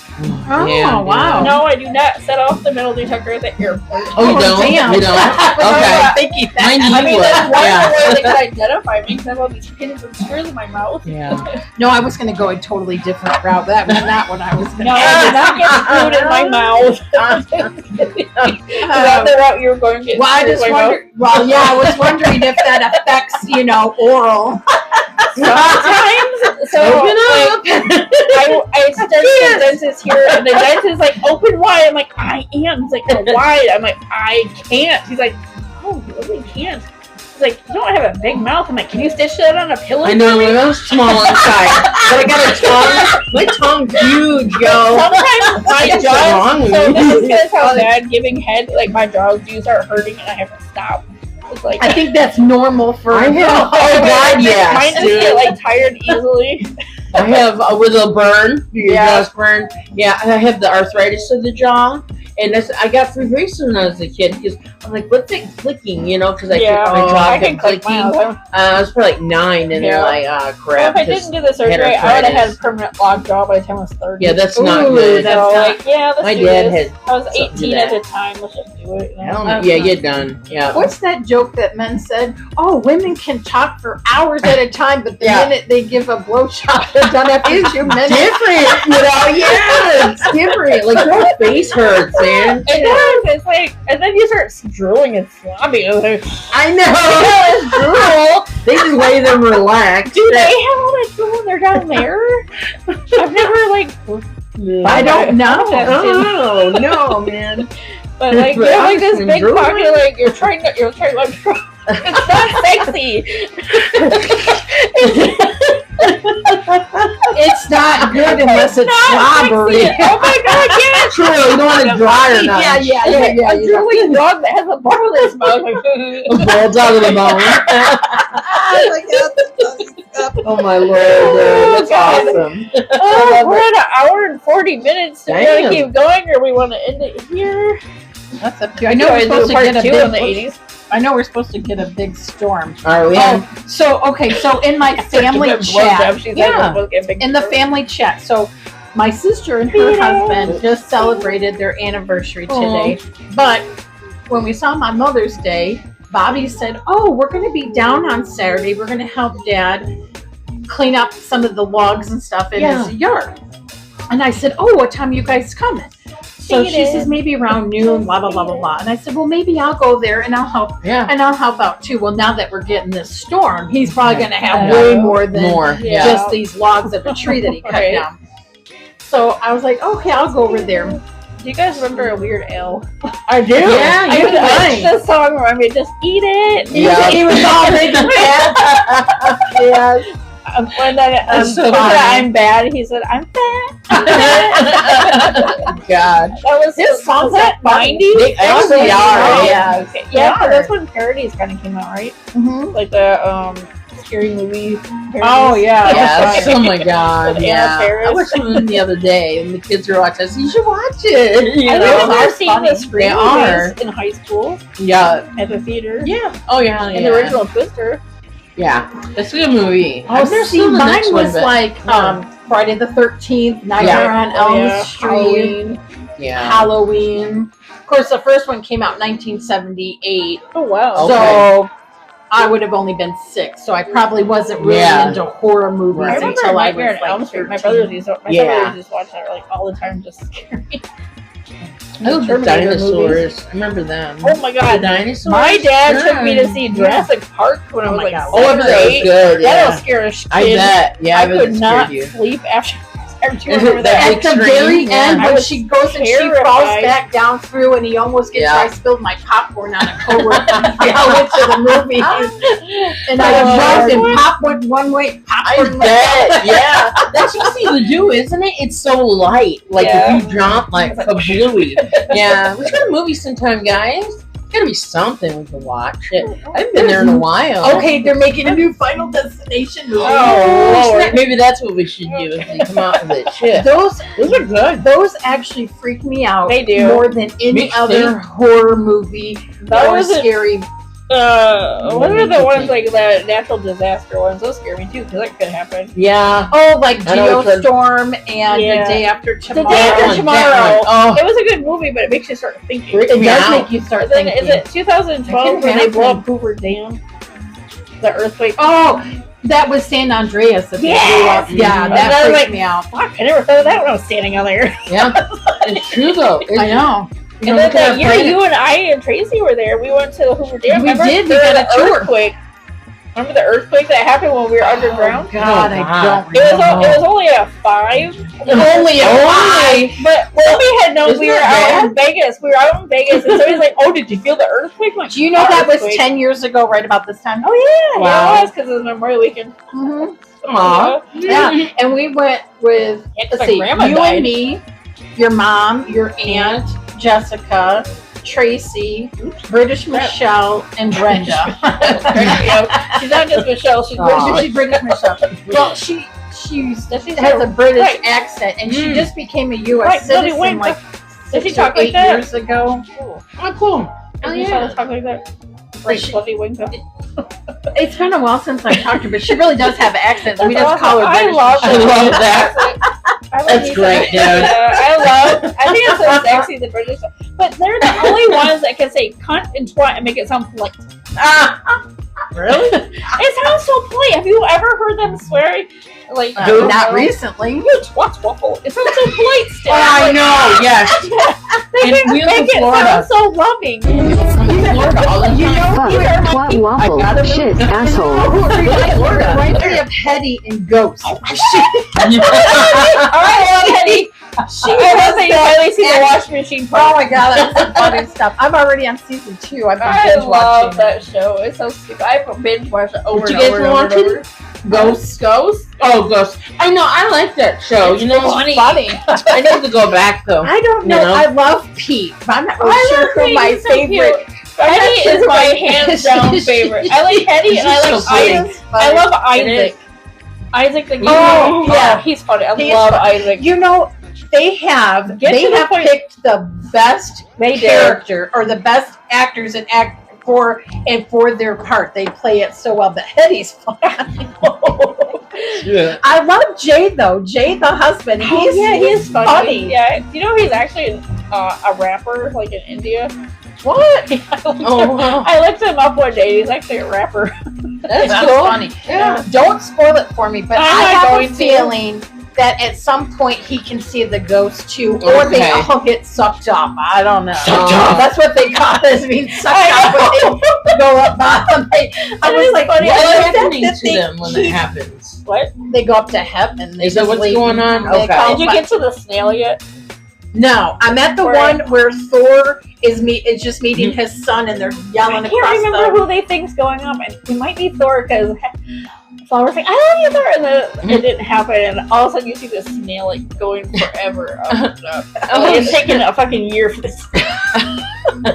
Oh, Damn, wow. dude. No, I do not set off the metal detector at the airport. Oh, you don't? damn. You don't? Okay. Thinking Mine that. you I mean, would. that's one Yeah. way they could identify me because I have all these pins and screws in my mouth. Yeah. No, I was going to go a totally different route. That was not what I was going No, I did not get screwed in my mouth. Is that the route you were going to get Well, I screwed in just my mouth? wondered. Well, yeah, I was wondering if that affects, oral. Sometimes, so Open like, I started the dentist here, and the dentist is like, open wide. I'm like, I am. He's like, no, wide. I'm like, I can't. He's like, oh, you really can't. He's like, you don't have a big mouth. I'm like, can you stitch that on a pillow? I know, my mouth's small inside, but I got a tongue. My tongue's huge, yo. Sometimes my What's jaws. wrong with So you? this is gonna sound bad. Giving head, like my jaws do start hurting, and I have to stop. It's like I think that's normal for. I have, oh God, yes, mine just dude. get like tired easily. I have with a burn, your Yeah. jaw's burn. Yeah, I have the arthritis of the jaw, and I got free braces when I was a kid because I'm like, what's it clicking? Because I Yeah, think my jaw I can kept click clicking. mine. I was probably like 9, and Yeah. they're like, Well, crap. if I 'cause didn't do the surgery, I would have arthritis. had permanent locked jaw by the time I was 30. Yeah, that's not Ooh, good. that's So, not- like, yeah, let's My do dad this. had I was something to 18 at that. the time. Let's just do it. You know? Hell no. Yeah, you're done. Yeah. What's that joke that men said? Oh, women can talk for hours at a time, but the Yeah. minute they give a blowjob, they're done after 2 minutes. Different, yeah, it's different. Like your face hurts, man. It does. It's like, and then you start drooling and slobbing. It's like, I know. It's drool. They just lay them relaxed. do they have all that drool when they're down there? I've never like. I don't know. Oh no, man. But like, you have like this big pocket, like you're trying to like. It's not sexy. It's not good unless it's slobbery. Oh my god, yeah. True, you don't want it dry or not. Yeah. A drooling dog that has a bone in its mouth. Like, Bulldog with a bone. Oh my lord, dude. That's awesome. oh, we're at an hour and 40 minutes. Do we want Damn. to keep going or we want to end it here? That's up to you. I know we're supposed to get a in the big. 80s. I know we're supposed to get a big storm. Are we? So in my family chat, in the family chat. So my sister and her husband just celebrated their anniversary today. But when we saw my Mother's Day, Bobby said, "Oh, we're going to be down on Saturday. We're going to help Dad clean up some of the logs and stuff in his yard." And I said, "Oh, what time are you guys coming?" So she says maybe around noon, blah blah blah blah blah. And I said, well, maybe I'll go there and I'll help. Yeah. And I'll help out too. Well, now that we're getting this storm, he's probably going to have way more than just these logs of a tree that he cut down. So I was like, okay, I'll go over there. Do you guys remember A Weird Al? I do. Yeah, I would watch this song. I mean, just eat it. Yeah. He was all big and fat. Yes. When I'm bad, he said, I'm fat. God. That was His songs that 90s? They actually are, yeah. Okay. Yeah, but that's when parodies kind of came out, right? Mm-hmm. Like the scary movie parodies. Oh, yeah. Yes. Oh my God. With Yeah. Anna Faris. I watched one the other day and the kids were watching. I said, you should watch it. You I know? remember seeing the They screen are. movies in high school Yeah. at the theater. Yeah. Oh yeah. And the original Twister. Yeah. That's a good movie. Oh, see, mine was like Friday the 13th, Nightmare on Elm Street, Halloween. Of course, the first one came out in 1978. Oh, wow. So I would have only been 6, so I probably wasn't really into horror movies I remember until I was Nightmare on Elm like Street. 13. My brothers used to watch that like all the time, just scary. I love the Terminator dinosaurs. movies. I remember them. Oh my God. The dinosaurs? My dad took me to see Jurassic Park when I was like 7 Oh, I bet or that was 8. good. Yeah. That'll scare a kid. I bet. Yeah, I bet could it not scared you. sleep after. Do you remember That that? At the very end, I when was she goes and she terrified. falls back down through, and he almost gets. I spilled my popcorn on a coworker while into the movie, and I jumped and pop went one way, popcorn. I bet. Yeah, that's easy to do, isn't it? It's so light. Like if you jump, like kablooey. Yeah, let's go to movies sometime, guys. Gotta be something we can watch. I haven't been there in a while. Okay, they're making a new Final Destination movie. Oh, Lord. Maybe that's what we should do if we come out with it. Shit. Those are good. Those actually freak me out. They do. More than any other horror movie or scary. What are the ones like the natural disaster ones? Those scare me too because that could happen. Yeah. Oh, like Geostorm and The Day After Tomorrow. The Day After Tomorrow. Oh. It was a good movie, but it makes you start thinking. It does make you start thinking. Is it 2012 when they blow up Hoover Dam? The earthquake. Oh, that was San Andreas that they blew up. Yeah, that freaked me out. Fuck, I never thought of that when I was standing out there. Yeah, it's true though. I know. And then that year, you and I and Tracy were there. We went to the Hoover Dam. We did. We got a tour. Earthquake. Remember the earthquake that happened when we were underground? God, I don't remember. It was only a 5. Only a 5. But when we had known we were out in Vegas, and somebody's like, "Oh, did you feel the earthquake?" Like, do you know that was 10 years ago, right about this time? Oh yeah, wow. Yeah, it was because it was Memorial Weekend. Mm-hmm. Aww. Yeah, and we went with you and me, your mom, your aunt, Jessica, Tracy, British Michelle, and Brenda. She's not just Michelle. She's British Michelle. Well, she has a British accent, and she just became a U.S. citizen like 6 or 8 years ago. Oh, cool. Oh, yeah. Talk like that. Right, fluffy wings up. It's been a while since I talked to her, but she really does have accents. We just call her British. I love that. That's great, dude. I think it's so sexy, the British. But they're the only ones that can say cunt and twat and make it sound polite. Really? It sounds so polite. Have you ever heard them swear? Like, not recently. You twat waffle. It sounds so polite still. I know, yes. They make it sound so loving. Florida all the time. Fuck, twat, waffle, shit, asshole. Right there, you have Hetty and Ghost. I love Hetty. I only seen the washing machine Oh part. my god, that's some funny stuff. I'm already on season 2. I've been I binge love watching that show. It's so stupid. I binge watch it over What and you guys over been and over and watching? over. Ghosts. Ghost? Oh, Ghosts. I know. I like that show. It's you know, funny. I need to go back though. I don't know. You know? I love Pete, but I'm not really I sure love who Pete. my He's so favorite. Hetty sure is who my my- hands down favorite. I like Hetty and I She's like so funny. Isaac. I love Isaac. Isaac the Oh, yeah. he's funny. I He is love funny. Isaac. You know, they have Get to the point. picked the best They did. character or the best actors and for their part. They play it so well. But Hetty's funny. Yeah. I love Jay though. Jay the husband. He's funny. funny. Yeah, you know he's actually a rapper, like in India. What? Oh, wow. I looked him up one day. He's actually a rapper. That's That's cool. funny. Yeah. Don't spoil it for me, but I'm I not have going a to. feeling that at some point he can see the ghost too, or they Okay. all get sucked up. I don't know. Sucked up. That's what they call it. Being sucked I up when they go up bottom. I was like, funny. what What's is that happening that to them when that keep- happens? What? They go up to heaven. They Is that just what's leave. going on? They Okay. call Did you get to the snail yet? No, I'm at the Where- one where Thor is just meeting his son, and they're I yelling can't across remember the. who they think's going up, and it might be Thor because Flower's like, "I love you, Thor," and then it didn't happen, and all of a sudden you see this snail like going forever up and up. Oh, It's taking a fucking year for this. And the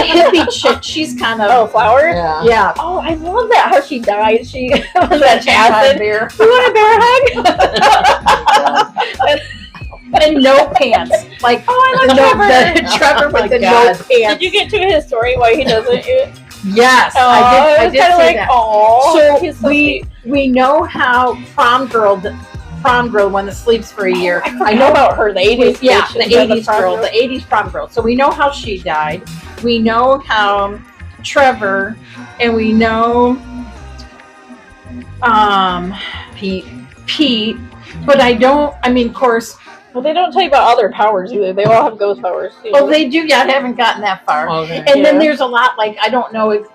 hippie chick, she's kind of. Oh, Flower. Yeah. Yeah. Oh, I love that how she died. She was That that acid. beer. You want a bear hug? And no pants. Like, Oh, I the love Trevor. Trevor Oh my with the God. no pants. Did you get to his story why he doesn't? Yes, Oh, I it did was kind of see like, that. oh, So he's so we sweet. we know how prom girl, one that sleeps for a year. I know about her, the 80s. Yeah, bitch, the and then 80s girl, the 80s prom girl. So we know how she died. We know how Trevor, and we know Pete, but I don't. I mean, of course. Well, they don't tell you about other powers either. They all have ghost powers too. Oh, they do. Yeah, I haven't gotten that far. Okay. And then Yeah. there's a lot like I don't know if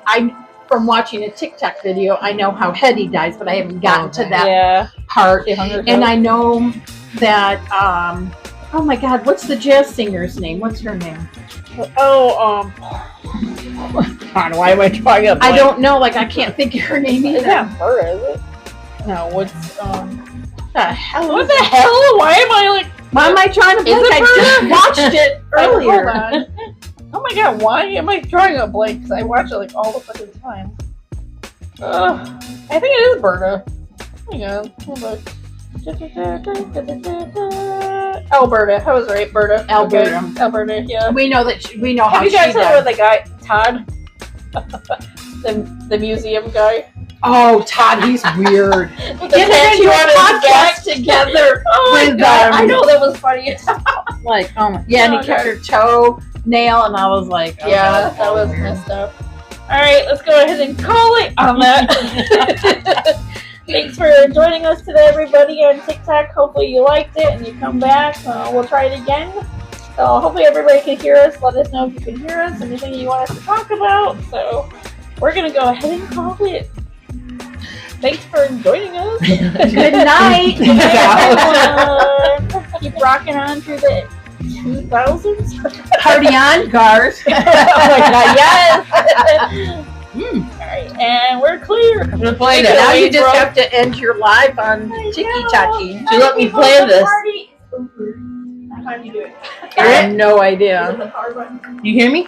from watching a TikTok video, I know how Hetty dies, but I haven't gotten to that Yeah. part. The Hunger And Games. I know that oh my god, what's the jazz singer's name? What's her name? Oh, God, why am I drawing up? I don't know, like I can't think of her name Is either. that her? Is it? No. What's The hell What is the it? hell? Why am I like? Why am I trying to Is blank? it I just Berta? watched it earlier. Hold on. Oh my god, why am I drawing a blank? Because I watch it like all the fucking time. I think it is Berta. Hang on, hold on. Alberta. I was right, Berta. Alberta. Okay. Alberta, yeah. We know that we know how Have you she guys heard of died. the guy, Todd? the museum guy? Oh, Todd, he's weird. With the Get tattoo into a on his back. podcast together. Oh my with, god, um, I know that was funny. Like, oh my, yeah, and he kept her toe nail, and I was like, oh, Yeah, God. that was messed up. Alright, let's go ahead and call it on that. Thanks for joining us today, everybody, on TikTok. Hopefully you liked it and you come back. We'll try it again. So hopefully everybody can hear us. Let us know if you can hear us, anything you want us to talk about. So we're going to go ahead and call it. Thanks for joining us. Good night. Everyone. Keep rocking on through the 2000s. Party on, Garth. Oh my god, yes! Alright, and we're clear. I'm gonna play Take it Now this. away, you just bro. have to end your live on Tiki Taki. So let me play this. How do you do it? I have no idea. Is it the power button? You hear me?